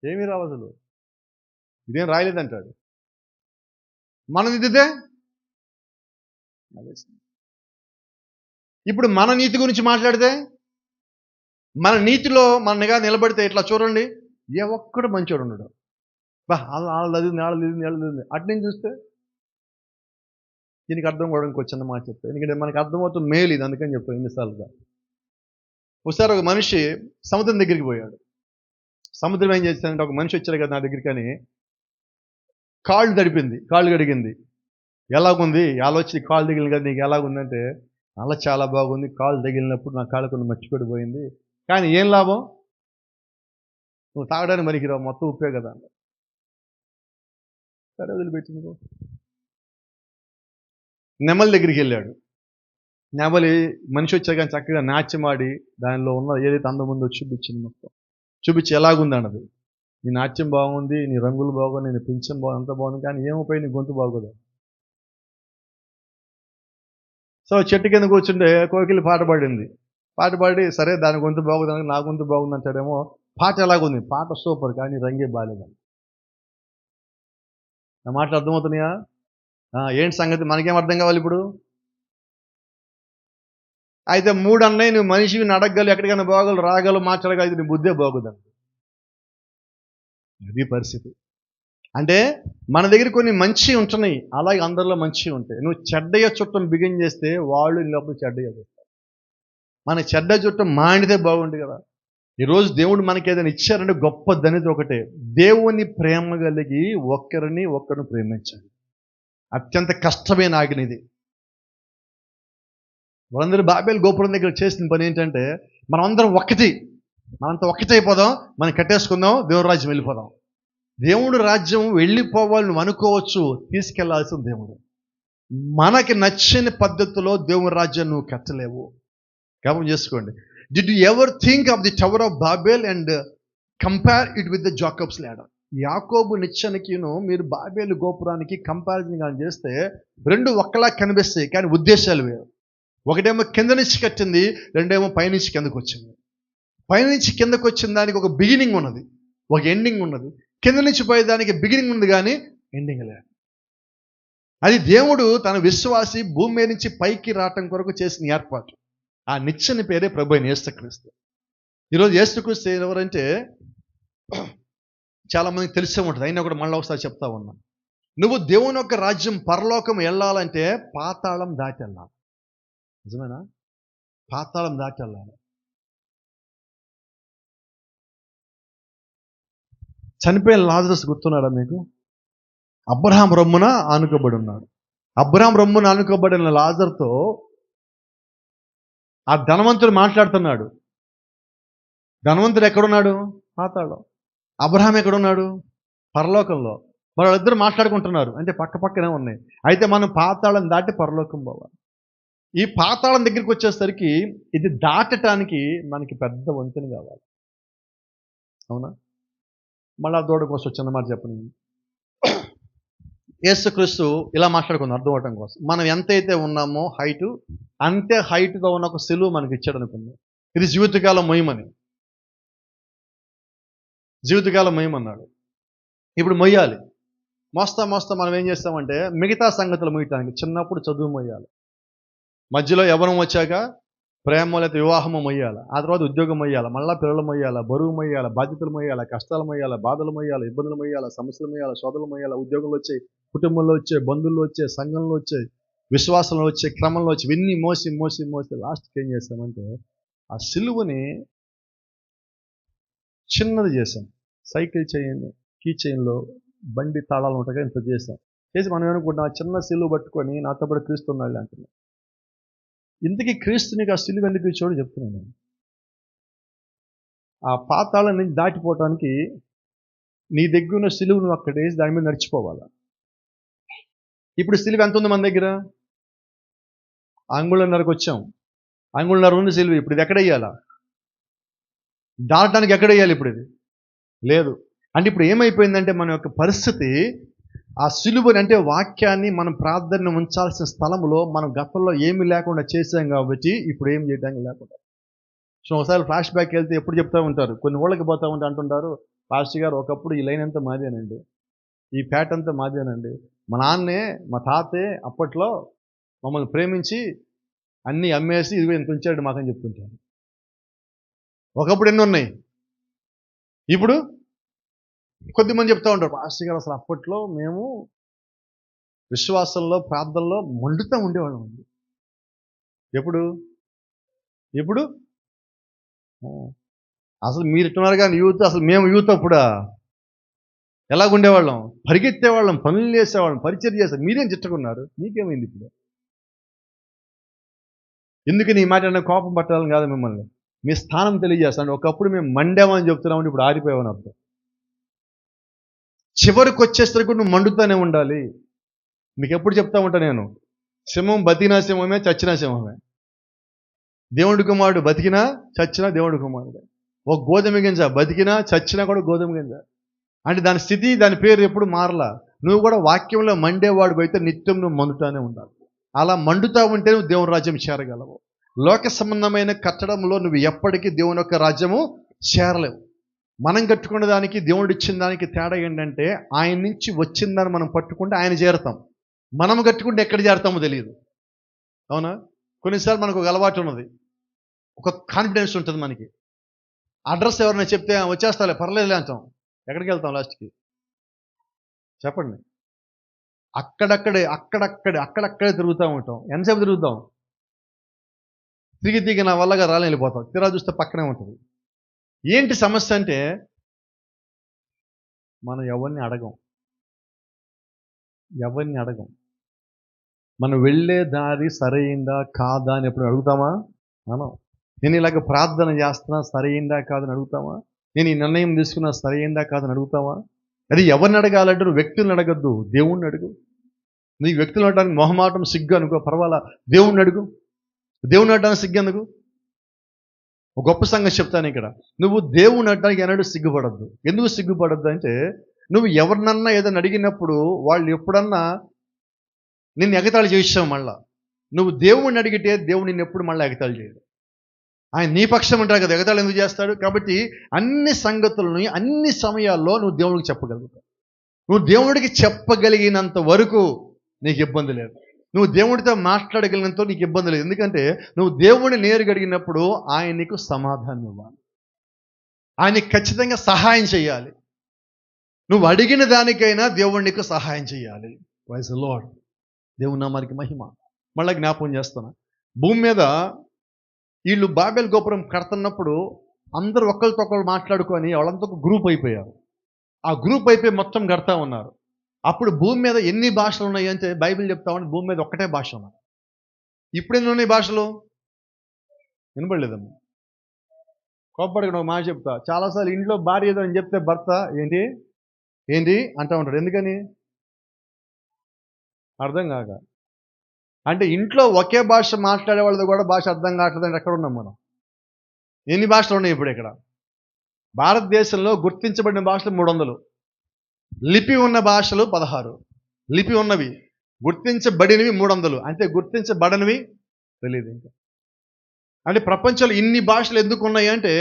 ఏమీ రావు అసలు, ఇదేం రాయలేదంటాడు. మనం దిద్దితే ఇప్పుడు మన నీతి గురించి మాట్లాడితే, మన నీతిలో మనగా నిలబడితే ఇట్లా చూడండి, ఏ ఒక్కడు మంచోడు ఉండడు. అటు నుంచి చూస్తే దీనికి అర్థం కూడా ఇంకో చిన్న మాట చెప్తాను, ఎందుకంటే మనకి అర్థమవుతుంది మేలు ఇది, అందుకని చెప్తాను ఎన్నిసార్లుగా. ఒకసారి ఒక మనిషి సముద్రం దగ్గరికి పోయాడు. సముద్రం ఏం చేశాడంటే, ఒక మనిషి వచ్చాడు కదా నా దగ్గరికి అని, కాళ్ళు తడిపింది, కాళ్ళు కడిగింది. ఎలాగుంది ఆలోచి కాళ్ళు తగిలింది కదా, నీకు ఎలాగుందంటే, అలా చాలా బాగుంది, కాళ్ళు తగిలినప్పుడు నా కాళ్ళు కొన్ని మర్చిపడిపోయింది. కానీ ఏం లాభం, నువ్వు తాగడానికి మరికిరావు, మొత్తం ఉప్పే కదా. సరే వదిలిపెట్టింది. నెమలి దగ్గరికి వెళ్ళాడు. నెమలి మనిషి వచ్చాక కానీ చక్కగా నాట్యమాడి దానిలో ఉన్న ఏదైతే అందం ఉందో చూపించింది, మొత్తం చూపించి ఎలాగుంది అన్నది. నీ నాట్యం బాగుంది, నీ రంగులు బాగుంది, నీ పింఛం బాగుంది, అంత బాగుంది, కానీ ఏమైపోయి నీ గొంతు బాగోదు. సో చెట్టు కింద కూర్చుంటే కోకిలి పాట పాడింది. పాట పాడి సరే దాని గొంతు బాగుంది, నా గొంతు బాగుంది అంటాడేమో. పాట ఎలాగుంది, పాట సూపర్, కానీ రంగే బాగాలేదని. నా మాటలు అర్థమవుతున్నాయా? ఏంటి సంగతి, మనకేం అర్థం కావాలి ఇప్పుడు? అయితే 3 అన్నయ్య, నువ్వు మనిషివి, అడగగలవు, ఎక్కడికైనా బాగోగలవు, రాగలవు, మాట్లాడగలవు, నీ బుద్ధే బాగుందని. అది పరిస్థితి. అంటే మన దగ్గర కొన్ని మంచి ఉంటున్నాయి, అలాగే అందరిలో మంచి ఉంటాయి. నువ్వు చెడ్డయ్య చుట్టం బిగిన్ చేస్తే వాళ్ళు లోపల చెడ్డయ్య చేస్తారు. మన చెడ్డ చుట్టం మాండితే బాగుంది కదా. ఈరోజు దేవుడు మనకి ఏదైనా ఇచ్చారంటే గొప్ప ధనిత ఒకటే, దేవుని ప్రేమ కలిగి ఒక్కరిని ప్రేమించాలి. అత్యంత కష్టమైన ఆజ్ఞ. వాళ్ళందరూ బాబేలు గోపురం దగ్గర చేసిన పని ఏంటంటే, మనమంతా ఒక్కటైపోదాం, మనం కట్టేసుకుందాం, దేవుడి రాజ్యం వెళ్ళిపోదాం. దేవుడు రాజ్యం వెళ్ళిపోవాలి నువ్వు అనుకోవచ్చు, తీసుకెళ్లాల్సిన దేవుడు. మనకి నచ్చిన పద్ధతిలో దేవుడి రాజ్యం నువ్వు కట్టలేవు. గమనం చేసుకోండి. Did you ever think of the tower of Babel and compare it with the Jacob's ladder? యాకోబు నిచ్చెనకిను మీరు బాబేలు గోపురానికి కంపారిజన్ కానీ చేస్తే రెండు ఒక్కలా కనిపిస్తాయి, కానీ ఉద్దేశాలు వేరు. ఒకటేమో కింద నుంచి కట్టింది, రెండేమో పైనుంచి కిందకు వచ్చింది. పైనుంచి కిందకు వచ్చిన దానికి ఒక బిగినింగ్ ఉన్నది, ఒక ఎండింగ్ ఉన్నది. కింద నుంచి పోయేదానికి బిగినింగ్ ఉంది కానీ ఎండింగ్ లేదు. అది దేవుడు తన విశ్వాసి భూమి మీద నుంచి పైకి రావటం కొరకు చేసిన ఏర్పాటు. ఆ నిచ్చెన పేరే ప్రభు అయిన యేసుక్రీస్తు. ఈరోజు యేసుక్రీస్తు ఎవరంటే చాలా మందికి తెలిసే ఉంటుంది, అయినా కూడా మళ్ళీ ఒకసారి చెప్తా ఉన్నా. నువ్వు దేవుని యొక్క రాజ్యం పరలోకం వెళ్ళాలంటే పాతాళం దాటి వెళ్ళాలి. నిజమేనా? పాతాళం దాటి వెళ్ళాలి. చనిపోయిన లాజరస్ గుర్తున్నాడా మీకు? అబ్రహాం రొమ్మున ఆనుకోబడి ఉన్నాడు. అబ్రహాం రొమ్మున ఆనుకోబడిన లాజర్తో ఆ ధనవంతుడు మాట్లాడుతున్నాడు. ధనవంతుడు ఎక్కడున్నాడు? పాతాళం. అబ్రహాం ఎక్కడున్నాడు? పరలోకంలో. వాళ్ళిద్దరు మాట్లాడుకుంటున్నారు, అంటే పక్క పక్కనే ఉన్నాయి. అయితే మనం పాతాళం దాటి పరలోకం పోవాలి. ఈ పాతాళం దగ్గరికి వచ్చేసరికి ఇది దాటటానికి మనకి పెద్ద వంతెన కావాలి. అవునా? మళ్ళీ ఆ దూడ కోసం చిన్నమాట చెప్పండి. యేసుక్రీస్తు ఇలా మాట్లాడుకుందాం అర్థం అవటం కోసం. మనం ఎంతైతే ఉన్నామో హైటు, అంతే హైట్తో ఉన్న ఒక సిలువ మనకి ఇచ్చాడు అనుకుందాం. ఇది జీవితకాలం మొయ్యమని, జీవితకాలం మొయ్యమన్నాడు. ఇప్పుడు మొయ్యాలి. మోస్తా మనం ఏం చేస్తామంటే మిగతా సంగతులు మొయ్యటానికి చిన్నప్పుడు చదువు మొయ్యాలి, మధ్యలో యవ్వనం వచ్చాక ప్రేమ లేకపోతే వివాహము మొయ్యాలి, ఆ తర్వాత ఉద్యోగం మొయ్యాలి, మళ్ళీ పిల్లలు మొయ్యాలి, బరువు మొయ్యాలి, బాధ్యతలు మొయ్యాలి, కష్టాలు మొయ్యాలి, బాధలు మొయ్యాలి, ఇబ్బందులు మొయ్యాలి, సమస్యలు మొయ్యాలి, శోధనలు మొయ్యాలి, ఉద్యోగంలో వచ్చే, కుటుంబంలో వచ్చే, బంధువుల్లో వచ్చే, సంఘంలో వచ్చే, విశ్వాసంలో వచ్చే, క్రమంలో వచ్చి ఇవన్నీ మోసి లాస్ట్కి ఏం చేస్తామంటే ఆ సిలువని చిన్నది చేశాం. సైకిల్ చైన్, కీ చైన్లో బండి తాళాలు ఉంటాయి, ఇంత చేశాం. చేసి మనం ఏమనుకుంటున్నాం, ఆ చిన్న సిలువ పట్టుకొని నాతో పాటు క్రీస్తున్నాడు అంటున్నాం. ఇంతకీ క్రీస్తునికి ఆ సిలువ ఎందుకు ఇచ్చాడో చెప్తున్నాను నేను. ఆ పాతాళం నుంచి దాటిపోవటానికి నీ దగ్గర ఉన్న సిలువ నువ్వు అక్కడ వేసి దాని మీద నడిచిపోవాలి. ఇప్పుడు సిలువ ఎంత ఉంది మన దగ్గర? అంగుళన్నరకు వచ్చాం. అంగుళన్నర ఉంది సిలువ. ఇప్పుడు ఇది ఎక్కడ వేయాలా? దాటడానికి ఎక్కడ వేయాలి ఇప్పుడు? ఇది లేదు. అంటే ఇప్పుడు ఏమైపోయిందంటే మన యొక్క పరిస్థితి, ఆ సిలువని అంటే వాక్యాన్ని మనం ప్రార్థన ఉంచాల్సిన స్థలంలో మనం గతంలో ఏమీ లేకుండా చేసాం కాబట్టి ఇప్పుడు ఏం చేయడానికి లేకుండా. సో ఒకసారి ఫ్లాష్ బ్యాక్ వెళ్తే ఎప్పుడు చెప్తూ ఉంటారు, కొన్ని ఊళ్ళకి పోతూ ఉంటే అంటుంటారు, పాస్టర్ గారు ఒకప్పుడు ఈ లైన్ అంతా మాదేనండి, ఈ ప్యాట్ అంతా మాదేనండి, మా నాన్నే మా తాతే అప్పట్లో మమ్మల్ని ప్రేమించి అన్నీ అమ్మేసి ఇదిగో ఇంత ఉంచాడు మాకని చెప్తుంటారు. ఒకప్పుడు ఎన్ని ఉన్నాయి, ఇప్పుడు కొద్దిమంది చెప్తూ ఉంటారు, పాస్టర్ గారు అసలు అప్పట్లో మేము విశ్వాసంలో ప్రార్థనలో మండుతూ ఉండేవాళ్ళం అండి. ఎప్పుడు అసలు మీరు ఇట్టున్నారు కానీ యూత్, అసలు మేము యూత్ అప్పుడా? ఎలాగుండేవాళ్ళం? పరిగెత్తేవాళ్ళం, పనులు చేసేవాళ్ళం, పరిచయం చేసేవాళ్ళం. మీరేం చిట్టుకున్నారు? మీకేమైంది ఇప్పుడు? ఎందుకని ఈ మాట అన్న కోపం పట్టాలని కాదు మిమ్మల్ని. మీ స్థానం తెలియజేస్తాను. ఒకప్పుడు మేము మండామని చెప్తున్నామని ఇప్పుడు ఆరిపోయామని అర్థం. చివరికి వచ్చేసరికి నువ్వు మండుతూనే ఉండాలి. మీకు ఎప్పుడు చెప్తా ఉంటా నేను, సింహం బతికినా సింహమే, చచ్చినా సింహమే. దేవుడి కుమారుడు బతికినా చచ్చినా దేవుడి కుమారుడే. ఒక గోధుమ గింజ బతికినా చచ్చినా కూడా గోధుమ గింజ. అంటే దాని స్థితి, దాని పేరు ఎప్పుడు మారలా. నువ్వు కూడా వాక్యంలో మండేవాడు అయితే నిత్యం నువ్వు మండుతానే ఉండాలి. అలా మండుతా ఉంటే నువ్వు దేవుని రాజ్యం చేరగలవు. లోక సంబంధమైన కట్టడంలో నువ్వు ఎప్పటికీ దేవుని యొక్క రాజ్యము చేరలేవు. మనం కట్టుకున్న దానికి దేవుడు ఇచ్చిన దానికి తేడా ఏంటంటే, ఆయన నుంచి వచ్చిందని మనం పట్టుకుంటే ఆయన చేరతాం. మనం కట్టుకుంటే ఎక్కడ చేరతామో తెలియదు. అవునా? కొన్నిసార్లు మనకు ఒక అలవాటు ఉన్నది, ఒక కాన్ఫిడెన్స్ ఉంటుంది మనకి. అడ్రస్ ఎవరైనా చెప్తే వచ్చేస్తాలే పర్లేదులే అంటాం. ఎక్కడికి వెళ్తాం లాస్ట్కి? చెప్పండి. అక్కడక్కడే తిరుగుతూ ఉంటాం. ఎంతసేపు తిరుగుతాం? తిరిగి నా వల్లగా రాలని వెళ్ళిపోతాం. తీరా చూస్తే పక్కనే ఉంటుంది. ఏంటి సమస్య అంటే, మనం ఎవరిని అడగం. మనం వెళ్ళే దారి సరైందా కాదా అని ఎప్పుడు అడుగుతామా? మనం నేను ఇలాగ ప్రార్థన చేస్తున్నా సరైందా కాదని అడుగుతామా? నేను ఈ నిర్ణయం తీసుకున్నా సరైందా కాదని అడుగుతావా? అది ఎవరిని అడగాలంటే, నువ్వు వ్యక్తులను అడగద్దు, దేవుణ్ణి అడుగు. నీకు వ్యక్తులు అడగడానికి మొహమాటం, సిగ్గు అనుకో, పర్వాలా. దేవుణ్ణి అడుగు. దేవుణ్ణి అడగడానికి సిగ్గు ఎందుకు? ఒక గొప్ప సంగతి చెప్తాను ఇక్కడ. నువ్వు దేవుణ్ణి అడగడానికి ఎన్నడూ సిగ్గుపడద్దు. ఎందుకు సిగ్గుపడద్దు అంటే, నువ్వు ఎవరినన్నా ఏదైనా అడిగినప్పుడు వాళ్ళు ఎప్పుడన్నా నిన్ను ఎగతాళి చేయిస్తావు. మళ్ళా నువ్వు దేవుణ్ణి అడిగితే దేవుడు నిన్ను ఎప్పుడు మళ్ళీ ఎగతాళి చేయడు. ఆయన నీ పక్షం అంటారు కదా, ఎగతాళి ఎందుకు చేస్తాడు? కాబట్టి అన్ని సంగతులను అన్ని సమయాల్లో నువ్వు దేవుడికి చెప్పగలుగుతావు. నువ్వు దేవుడికి చెప్పగలిగినంత వరకు నీకు ఇబ్బంది లేదు. నువ్వు దేవుడితో మాట్లాడగలిగినంత నీకు ఇబ్బంది లేదు. ఎందుకంటే నువ్వు దేవుడిని నేరుగా అడిగినప్పుడు ఆయన నీకు సమాధానం ఇవ్వాలి. ఆయనకి ఖచ్చితంగా సహాయం చేయాలి. నువ్వు అడిగిన దానికైనా దేవుడు నీకు సహాయం చేయాలి. Praise the Lord. దేవుని నామానికి మహిమ. మళ్ళీ జ్ఞాపకం చేస్తున్నా, భూమి మీద వీళ్ళు బాబెల్ గోపురం కడుతున్నప్పుడు అందరూ ఒకరితో ఒకరు మాట్లాడుకొని వాళ్ళంతా ఒక గ్రూప్ అయిపోయారు. ఆ గ్రూప్ అయిపోయి మొత్తం కడతా ఉన్నారు. అప్పుడు భూమి మీద ఎన్ని భాషలు ఉన్నాయి అంటే బైబిల్ చెప్తా ఉంటే భూమి మీద ఒక్కటే భాష ఉన్నది. ఇప్పుడు ఎన్ని ఉన్నాయి భాషలు? వినపడలేదమ్మా. కోప్పడికి ఒక మాట చెప్తా, చాలాసార్లు ఇంట్లో భార్య ఏదో అని చెప్తే భర్త ఏంటి అంటూ ఉంటాడు. ఎందుకని? అర్థం కాక. అంటే ఇంట్లో ఒకే భాష మాట్లాడే వాళ్ళది కూడా భాష అర్థం కావట్లేదంటే ఎక్కడ ఉన్నాం మనం? ఎన్ని భాషలు ఉన్నాయి ఇప్పుడు ఇక్కడ? భారతదేశంలో గుర్తించబడిన భాషలు 300, లిపి ఉన్న భాషలు 16. లిపి ఉన్నవి, గుర్తించబడినవి 300. అంటే గుర్తించబడనివి తెలియదు ఇంకా. అంటే ప్రపంచంలో ఇన్ని భాషలు ఎందుకు ఉన్నాయి అంటే,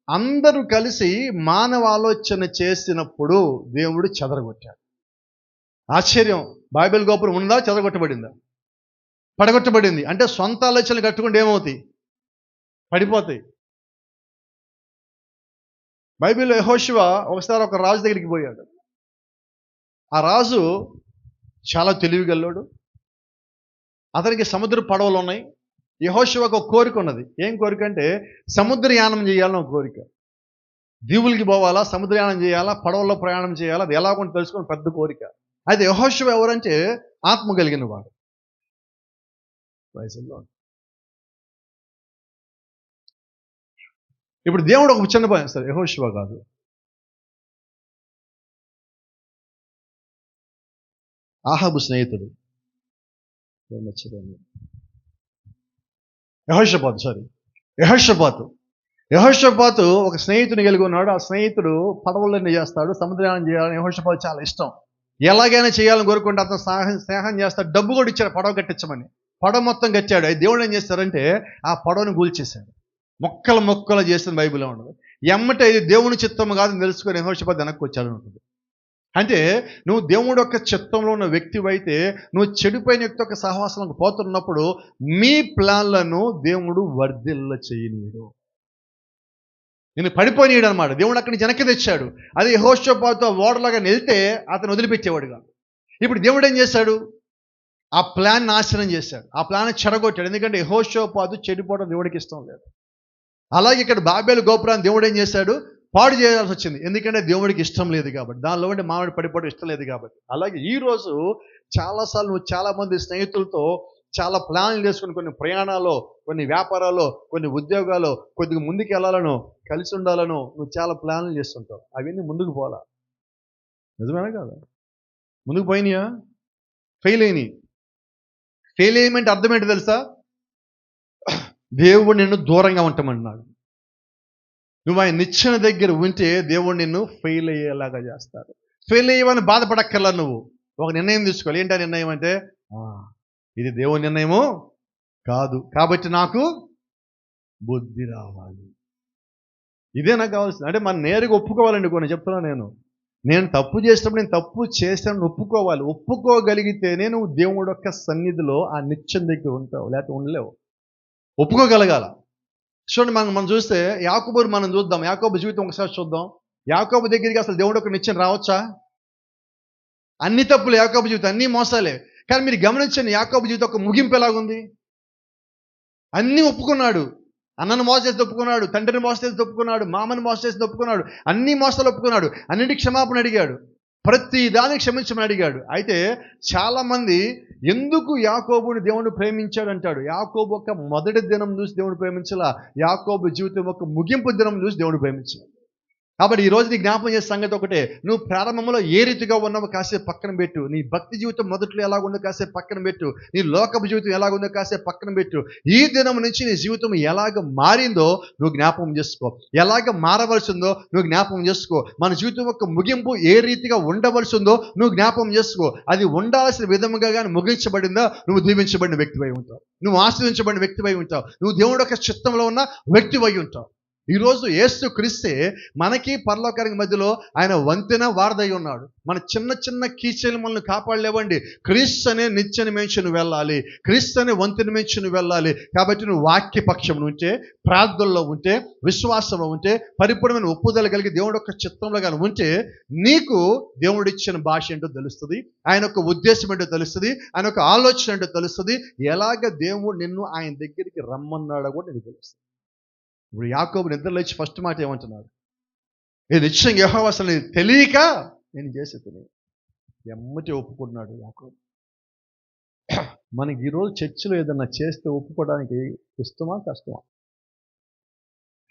అందరూ కలిసి మానవ ఆలోచన చేసినప్పుడు దేవుడు చెదరగొట్టాడు. ఆశ్చర్యం. బైబిల్ గోపురం ఉందా? చెదరగొట్టబడిందా? పడగొట్టబడింది. అంటే సొంత ఆలోచనలు కట్టుకుంటే ఏమవుతాయి? పడిపోతాయి. బైబిల్లో యెహోషువ ఒకసారి ఒక రాజు దగ్గరికి పోయాడు. ఆ రాజు చాలా తెలివిగల్లోడు. అతనికి సముద్ర పడవలు ఉన్నాయి. యెహోషువకు ఒక కోరిక ఉన్నది. ఏం కోరిక అంటే, సముద్రయానం చేయాలని ఒక కోరిక. దీవులకి పోవాలా, సముద్రయానం చేయాలా, పడవల్లో ప్రయాణం చేయాలా, అది ఎలాగో తెలుసుకొని పెద్ద కోరిక. అయితే యెహోషువ ఎవరంటే ఆత్మ కలిగిన వాడు. ఇప్పుడు దేవుడు ఒక చిన్న పని చేస్తాడు. యెహోషువ కాదు, ఆహాబు స్నేహితుడు యెహోషాపాతు ఒక స్నేహితుని కలిగి ఉన్నాడు. ఆ స్నేహితుడు పడవలన్నీ చేస్తాడు, సముద్రయానం చేయాలని యెహోషాపాతు చాలా ఇష్టం. ఎలాగైనా చేయాలని కోరుకుంటే అతను స్నేహం చేస్తాడు. డబ్బు కూడా ఇచ్చాడు పడవ కట్టించమని. పడవ మొత్తం కట్టాడు. దేవుడు ఏం చేస్తారంటే ఆ పడవను కూల్చేశాడు. మొక్కలు చేసిన బైబిల్లో ఉండదు. ఎమ్మటే ఇది దేవుని చిత్తము కాదని తెలుసుకొని యెహోషాపాతు వెనక్కి వచ్చాడు ఉంటుంది. అంటే నువ్వు దేవుడు యొక్క చిత్తంలో ఉన్న వ్యక్తివైతే, నువ్వు చెడిపోయిన వ్యక్తి యొక్క సహవాసంలోకి పోతున్నప్పుడు మీ ప్లాన్లను దేవుడు వర్ధిల్ల చేయనీయడు. నేను పడిపోనీయడు అనమాట. దేవుడు అక్కడి నుంచి వెనక్కి తెచ్చాడు. అది యెహోషాపాతు ఓడలాగా వెళ్తే అతను వదిలిపెట్టేవాడుగా. ఇప్పుడు దేవుడు ఏం చేశాడు? ఆ ప్లాన్ నాశనం చేశాడు. ఆ ప్లాన్ చెడగొట్టాడు. ఎందుకంటే యెహోషాపాతు చెడిపోవడం దేవుడికి ఇష్టం లేదు. అలాగే ఇక్కడ బాబేలు గోపురాన్ని దేవుడు ఏం చేశాడు? పాడు చేయాల్సి వచ్చింది. ఎందుకంటే దేవుడికి ఇష్టం లేదు కాబట్టి, దానిలో ఉండి మామిడి పడిపోవడం ఇష్టం లేదు కాబట్టి. అలాగే ఈరోజు చాలాసార్లు నువ్వు చాలామంది స్నేహితులతో చాలా ప్లాన్లు చేసుకుని కొన్ని ప్రయాణాలు, కొన్ని వ్యాపారాలు, కొన్ని ఉద్యోగాలు, కొద్దిగా ముందుకు వెళ్ళాలను, కలిసి ఉండాలను నువ్వు చాలా ప్లాన్లు చేస్తుంటావు. అవన్నీ ముందుకు పోలా. నిజమేనా కాదా? ముందుకు పోయినాయా? ఫెయిల్ అయినాయి. ఫెయిల్ అయ్యమంటే అర్థం ఏంటి తెలుసా? దేవుడు నిన్ను దూరంగా ఉంటామన్నాడు. నువ్వు ఆయన నిచ్చెన దగ్గర ఉంటే దేవుడు నిన్ను ఫెయిల్ అయ్యేలాగా చేస్తాడు. ఫెయిల్ అయ్యేవని బాధపడక్కర్లా. నువ్వు ఒక నిర్ణయం తీసుకోవాలి. ఏంటి ఆ నిర్ణయం అంటే, ఇది దేవుని నిర్ణయము కాదు కాబట్టి నాకు బుద్ధి రావాలి. ఇదే నాకు కావాల్సింది. అంటే మనం నేరుగా ఒప్పుకోవాలండి. కొన్ని చెప్తున్నాను నేను తప్పు చేసినప్పుడు నేను తప్పు చేశాను ఒప్పుకోవాలి. ఒప్పుకోగలిగితేనే నువ్వు దేవుడి యొక్క సన్నిధిలో ఆ నిత్యం దగ్గర ఉంటావు, లేకపోతే ఉండలేవు. ఒప్పుకోగలగాల. చూడండి, మనం చూస్తే యాకోబుని మనం చూద్దాం. యాకోబు జీవితం ఒకసారి చూద్దాం. యాకోబు దగ్గరికి అసలు దేవుడు ఒక నిత్యం రావచ్చా? అన్ని తప్పులు యాకోబు జీవితం, అన్ని మోసాలే. కానీ మీరు గమనించండి, యాకోబు జీవితం ఒక ముగింపు ఎలాగుంది. అన్నీ ఒప్పుకున్నాడు. అన్నను మోసం చేసి ఒప్పుకున్నాడు, తండ్రిని మోసం చేసి ఒప్పుకున్నాడు, మామని మోసం చేసి ఒప్పుకున్నాడు, అన్ని మోసాలు ఒప్పుకున్నాడు, అన్నింటికి క్షమాపణ అడిగాడు, ప్రతి దానికి క్షమించమని అడిగాడు. అయితే చాలామంది ఎందుకు యాకోబుని దేవుడు ప్రేమించాడు అంటాడు. యాకోబు ఒక మొదటి దినం చూసి దేవుడు ప్రేమించాల, యాకోబు జీవితం ఒక ముగింపు దినం చూసి దేవుడు ప్రేమించాడు. కాబట్టి ఈరోజు నీ జ్ఞాపకం చేసే సంగతి ఒకటే, నువ్వు ప్రారంభంలో ఏ రీతిగా ఉన్నావో కాసేపు పక్కన పెట్టు. నీ భక్తి జీవితం మొదట్లో ఎలాగుందో కాసేపు పక్కన పెట్టు. నీ లోకపు జీవితం ఎలాగుందో కాసేపు పక్కన పెట్టు. ఈ దినం నుంచి నీ జీవితం ఎలాగ మారిందో నువ్వు జ్ఞాపకం చేసుకో. ఎలాగ మారవలసిందో నువ్వు జ్ఞాపకం చేసుకో. మన జీవితం యొక్క ముగింపు ఏ రీతిగా ఉండవలసిందో నువ్వు జ్ఞాపకం చేసుకో. అది ఉండాల్సిన విధముగా కానీ ముగించబడిందా, నువ్వు దీవించబడిన వ్యక్తివై ఉంటావు, నువ్వు ఆశ్రయించబడిన వ్యక్తివై ఉంటావు, నువ్వు దేవుడి యొక్క చిత్తంలో ఉన్న వ్యక్తివై ఉంటావు. ఈరోజు యేసు క్రీస్తే మనకి పరలోకానికి మధ్యలో ఆయన వంతెన వారధై ఉన్నాడు. మన చిన్న చిన్న కీచలు మనల్ని కాపాడలేవండి. క్రీస్తు అనే నిత్యన మేంచి నువ్వు వెళ్ళాలి, క్రీస్తు అనే వంతెన మేంచి నువ్వు వెళ్ళాలి. కాబట్టి నువ్వు వాక్యపక్షం ఉంటే, ప్రార్థనలో ఉంటే, విశ్వాసంలో ఉంటే, పరిపూర్ణమైన ఒప్పుదల కలిగి దేవుడి యొక్క చిత్తంలో కానీ ఉంటే, నీకు దేవుడిచ్చిన భాష ఏంటో తెలుస్తుంది, ఆయన యొక్క ఉద్దేశం ఏంటో తెలుస్తుంది, ఆయన యొక్క ఆలోచన ఏంటో తెలుస్తుంది, ఎలాగ దేవుడు నిన్ను ఆయన దగ్గరికి రమ్మన్నాడో కూడా నీకు తెలుస్తుంది. ఇప్పుడు యాకోబు నిద్ర లేచి ఫస్ట్ మాట ఏమంటున్నాడు? నేను నిశ్చయంగా యెహోవా అసలు తెలియక నేను చేసేది. ఎమ్మటి ఒప్పుకుంటున్నాడు యాకోబు. మనకి ఈరోజు చర్చిలో ఏదన్నా చేస్తే ఒప్పుకోవడానికి ఇష్టమా కష్టమా?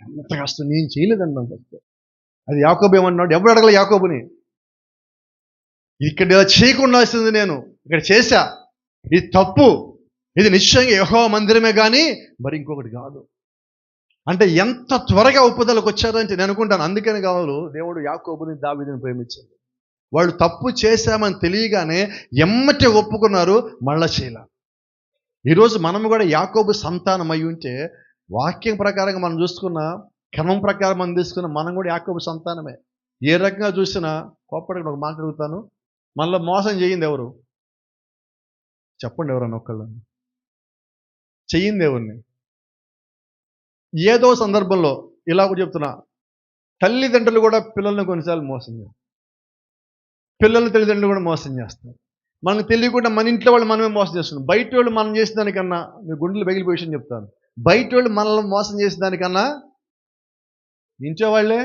ఎంత కష్టం. నేను చేయలేదన్నాం ఫస్ట్. అది యాకోబు ఏమన్నాడు? ఎవరు అడగలే యాకోబుని. ఇక్కడ చేయకుండాల్సింది నేను ఇక్కడ చేశా, ఇది తప్పు, ఇది నిశ్చయంగా యెహోవా మందిరమే కానీ మరి ఇంకొకటి కాదు అంటే ఎంత త్వరగా ఒప్పుదలకు వచ్చారంటే నేను అనుకుంటాను. అందుకని కావాలి దేవుడు యాకోబుని దావీదుని ప్రేమించాడు. వాళ్ళు తప్పు చేశామని తెలియగానే ఎమ్మటే ఒప్పుకున్నారు, మళ్ళా చేయలే. ఈరోజు మనము కూడా యాకోబు సంతానం అయి ఉంటే, వాక్యం ప్రకారంగా మనం చూసుకున్న, క్రమం ప్రకారం మనం తీసుకున్న, మనం కూడా యాకోబు సంతానమే. ఏ రకంగా చూసినా కోపడికి ఒక మాట అడుగుతాను, మళ్ళీ మోసం చేయింది ఎవరు? చెప్పండి ఎవరన్నా ఒక్కళ్ళు. చెయ్యింది ఎవరిని? ఏదో సందర్భంలో ఇలా కూడా చెప్తున్నా, తల్లిదండ్రులు కూడా పిల్లల్ని కొన్నిసార్లు మోసం చేస్తారు, పిల్లలు తల్లిదండ్రులు కూడా మోసం చేస్తారు. మనకు తెలియకుండా మన ఇంట్లో వాళ్ళు మనమే మోసం చేస్తున్నాం. బయట వాళ్ళు మనం చేసిన దానికన్నా, మీ గుండెలు పగిలిపోయే విషయం చెప్తాను, బయట వాళ్ళు మనల్ని మోసం చేసిన దానికన్నా ఇంట్లో వాళ్ళే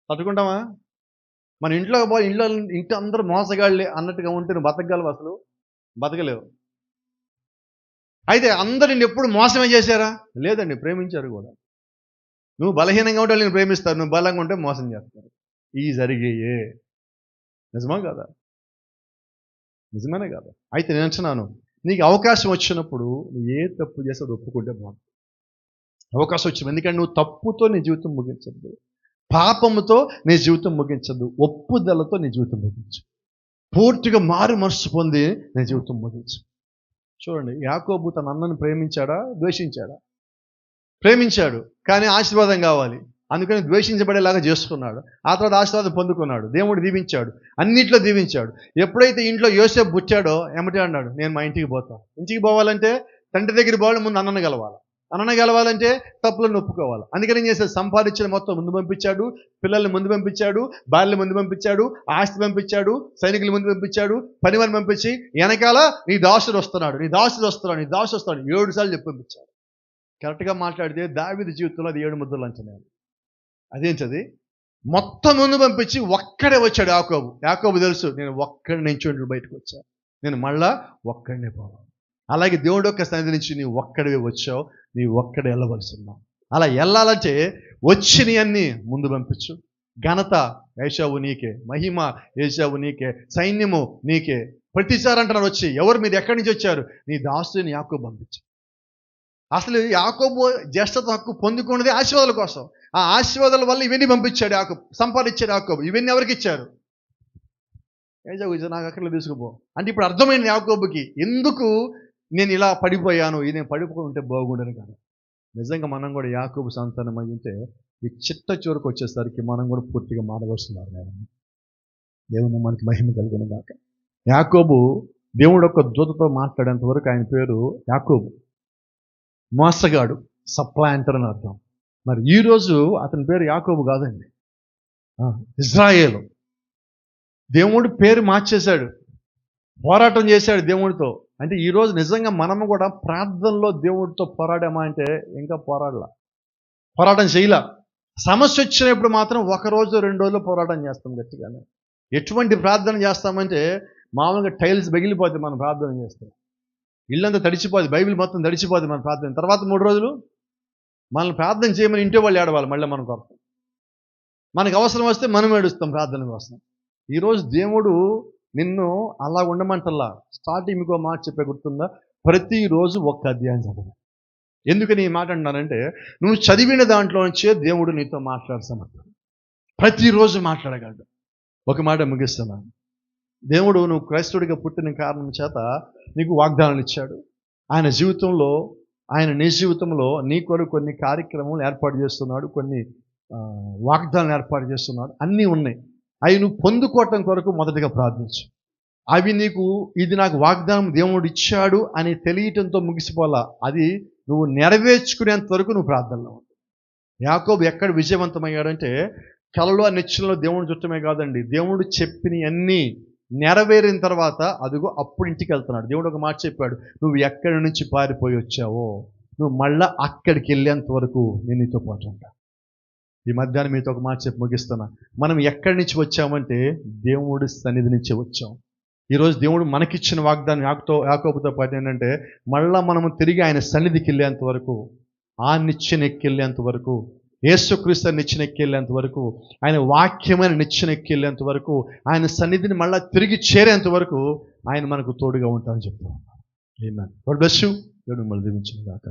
తట్టుకుంటామా? మన ఇంట్లో ఇంటి అందరూ మోసగాళ్ళే అన్నట్టుగా ఉంటే నువ్వు బతకగలవు? అసలు బతకలేవు. అయితే అందరూ నిన్ను ఎప్పుడు మోసమే చేశారా? లేదండి, ప్రేమించారు కూడా. నువ్వు బలహీనంగా ఉంటే నేను ప్రేమిస్తారు, నువ్వు బలంగా ఉంటే మోసం చేస్తారు. ఈ జరిగేయే. నిజమా కదా? నిజమేనే కదా? అయితే నేను అంటున్నాను, నీకు అవకాశం వచ్చినప్పుడు నువ్వు ఏ తప్పు చేస్తే అది ఒప్పుకుంటే బాగుంటుంది. అవకాశం వచ్చింది, ఎందుకంటే నువ్వు తప్పుతో నీ జీవితం ముగించద్దు, పాపముతో నీ జీవితం ముగించద్దు, ఒప్పుదలతో నీ జీవితం ముగించు, పూర్తిగా మారు మనసు పొంది నీ జీవితం ముగించు. చూడండి, యాకోబు తన అన్నను ప్రేమించాడా, ద్వేషించాడా? ప్రేమించాడు, కానీ ఆశీర్వాదం కావాలి, అందుకని ద్వేషించబడేలాగా చేసుకున్నాడు. ఆ తర్వాత ఆశీర్వాదం పొందుకున్నాడు, దేవుడు దీవించాడు, అన్నింటిలో దీవించాడు. ఎప్పుడైతే ఇంట్లో యోసేపు పుట్టాడో ఎమ్మటే అన్నాడు, నేను మా ఇంటికి పోతాను. ఇంటికి పోవాలంటే తండ్రి దగ్గర పోవాలి, ముందు అన్నను గెలవాలి. అన్నను గెలవాలంటే తప్పులను ఒప్పుకోవాలి. అందుకని ఏం చేశాడు? సంపాదించిన మొత్తం ముందు పంపించాడు, పిల్లల్ని ముందు పంపించాడు, భార్యలు ముందు పంపించాడు, ఆస్తి పంపించాడు, సైనికులు ముందు పంపించాడు, పనివారిని పంపించి వెనకాల నీ దాసుడు వస్తున్నాడు, నీ దాసుడు వస్తున్నాడు, నీ దాసుడు వస్తాడు 7 సార్లు చెప్పి పంపించాడు. కరెక్ట్గా మాట్లాడితే దావీదు జీవితంలో అది 7 ముద్రలు అంచనా. అదేంటది? మొత్తం ముందు పంపించి ఒక్కడే వచ్చాడు యాకోబు. యాకోబు తెలుసు, నేను ఒక్కడి నుంచి బయటకు వచ్చాను, నేను మళ్ళా ఒక్కడినే పోవాలి. అలాగే దేవుడు యొక్క సన్నిధి నుంచి నీ ఒక్కడివే వచ్చావు, నీ ఒక్కడే వెళ్ళవలసి ఉన్నావు. అలా వెళ్ళాలంటే వచ్చినవి అన్నీ ముందు పంపించు. ఘనత ఏశావు నీకే, మహిమ ఏశావు నీకే, సైన్యము నీకే. ప్రతిసారి అంటున్నారు వచ్చి, ఎవరు మీరు ఎక్కడి నుంచి వచ్చారు? నీ దాసుని యాకోబు పంపించు. అసలు యాకోబు జ్యేష్ఠత హక్కు పొందుకున్నది ఆశీర్వాదాల కోసం. ఆ ఆశీర్వాదాల వల్ల ఇవన్నీ పంపించాడు యాకోబు, సంపాదించాడు యాకోబు. ఇవన్నీ ఎవరికి ఇచ్చారు? ఏశావు నాకు అక్కడ తీసుకుపో అంటే. ఇప్పుడు అర్థమైంది యాకోబుకి, ఎందుకు నేను ఇలా పడిపోయాను, ఇది పడిపోయి ఉంటే బాగుండని కాదు. నిజంగా మనం కూడా యాకోబు సంతానం అయి ఉంటే ఈ చిట్ట చివరికి వచ్చేసరికి మనం కూడా పూర్తిగా మారవలసినారు. దేవుని మనకి మహిమ కలిగిన దాక. యాకోబు దేవుడు ఒక దూతతో మాట్లాడేంత వరకు ఆయన పేరు యాకోబు, మోసగాడు, సప్లాంటర్ అని అర్థం. మరి ఈరోజు అతని పేరు యాకోబు కాదండి, ఇజ్రాయేలు. దేవుడు పేరు మార్చేశాడు, పోరాటం చేశాడు దేవుడితో. అంటే ఈరోజు నిజంగా మనము కూడా ప్రార్థనలో దేవుడితో పోరాడామా అంటే ఇంకా పోరాటం చేయలా. సమస్య వచ్చినప్పుడు మాత్రం 1 రోజు 2 రోజులు పోరాటం చేస్తాం గట్టిగానే. ఎటువంటి ప్రార్థన చేస్తామంటే మామూలుగా టైల్స్ పగిలిపోతాయి మనం ప్రార్థన చేస్తాం, ఇల్లంతా తడిచిపోద్ది, బైబిల్ మొత్తం తడిచిపోద్ది మన ప్రార్థన. తర్వాత 3 రోజులు మనల్ని ప్రార్థన చేయమని ఇంటి వాళ్ళు ఏడవాలి మళ్ళీ మన కొరకు. మనకు అవసరం వస్తే మనం ఏడుస్తాం ప్రార్థన కోసం. ఈరోజు దేవుడు నిన్ను అలా ఉండమంటల్లా. స్టార్టింగ్ మీకు మాట చెప్పే గుర్తుందా? ప్రతిరోజు ఒక్క అధ్యాయం చదవాలి. ఎందుకని ఈ మాట అంటున్నానంటే, నువ్వు చదివిన దాంట్లో నుంచే దేవుడు నీతో మాట్లాడతామంటాడు. ప్రతిరోజు మాట్లాడగలడు. ఒక మాట ముగిస్తున్నాను. దేవుడు నువ్వు క్రైస్తవుడిగా పుట్టిన కారణం చేత నీకు వాగ్దానాలు ఇచ్చాడు. ఆయన జీవితంలో, నీ జీవితంలో నీ కొరకు కొన్ని కార్యక్రమాలు ఏర్పాటు చేస్తున్నాడు, కొన్ని వాగ్దానాలు ఏర్పాటు చేస్తున్నాడు. అన్నీ ఉన్నాయి. అవి నువ్వు పొందుకోవటం కొరకు మొదటిగా ప్రార్థించు. అవి నీకు, ఇది నాకు వాగ్దానం దేవుడు ఇచ్చాడు అని తెలియటంతో ముగిసిపోలా, అది నువ్వు నెరవేర్చుకునేంత వరకు నువ్వు ప్రార్థనలో ఉంటావు. యాకోబు ఎక్కడ విజయవంతమయ్యాడంటే కలలో నిశ్చయంలో దేవుని చుట్టమే కాదండి, దేవుడు చెప్పినవన్నీ నెరవేరిన తర్వాత అదిగో అప్పుడు ఇంటికి వెళ్తున్నాడు. దేవుడు ఒక మాట చెప్పాడు, నువ్వు ఎక్కడి నుంచి పారిపోయి వచ్చావో నువ్వు మళ్ళా అక్కడికి వెళ్ళేంత వరకు నేను నీతో పాటు ఉంటా. ఈ మధ్యాహ్నం మీతో ఒక మాట చెప్పి ముగిస్తున్నా. మనం ఎక్కడి నుంచి వచ్చామంటే దేవుడి సన్నిధి నుంచి వచ్చాం. ఈరోజు దేవుడు మనకిచ్చిన వాగ్దానం యాకోబుతో పాటు ఏంటంటే, మళ్ళా మనము తిరిగి ఆయన సన్నిధికి వెళ్ళేంత వరకు, ఆ నిచ్చెన ఎక్కెళ్ళేంత వరకు, యేసుక్రీస్తు నిచ్చెన ఎక్కెళ్ళేంత వరకు, ఆయన వాక్యమైన నిచ్చెన ఎక్కెళ్ళేంత వరకు, ఆయన సన్నిధిని మళ్ళా తిరిగి చేరేంత వరకు ఆయన మనకు తోడుగా ఉంటారని చెప్తాం. ఆమేన్. God bless you. దేవుడు మిమ్మల్ని దీవించును గాక.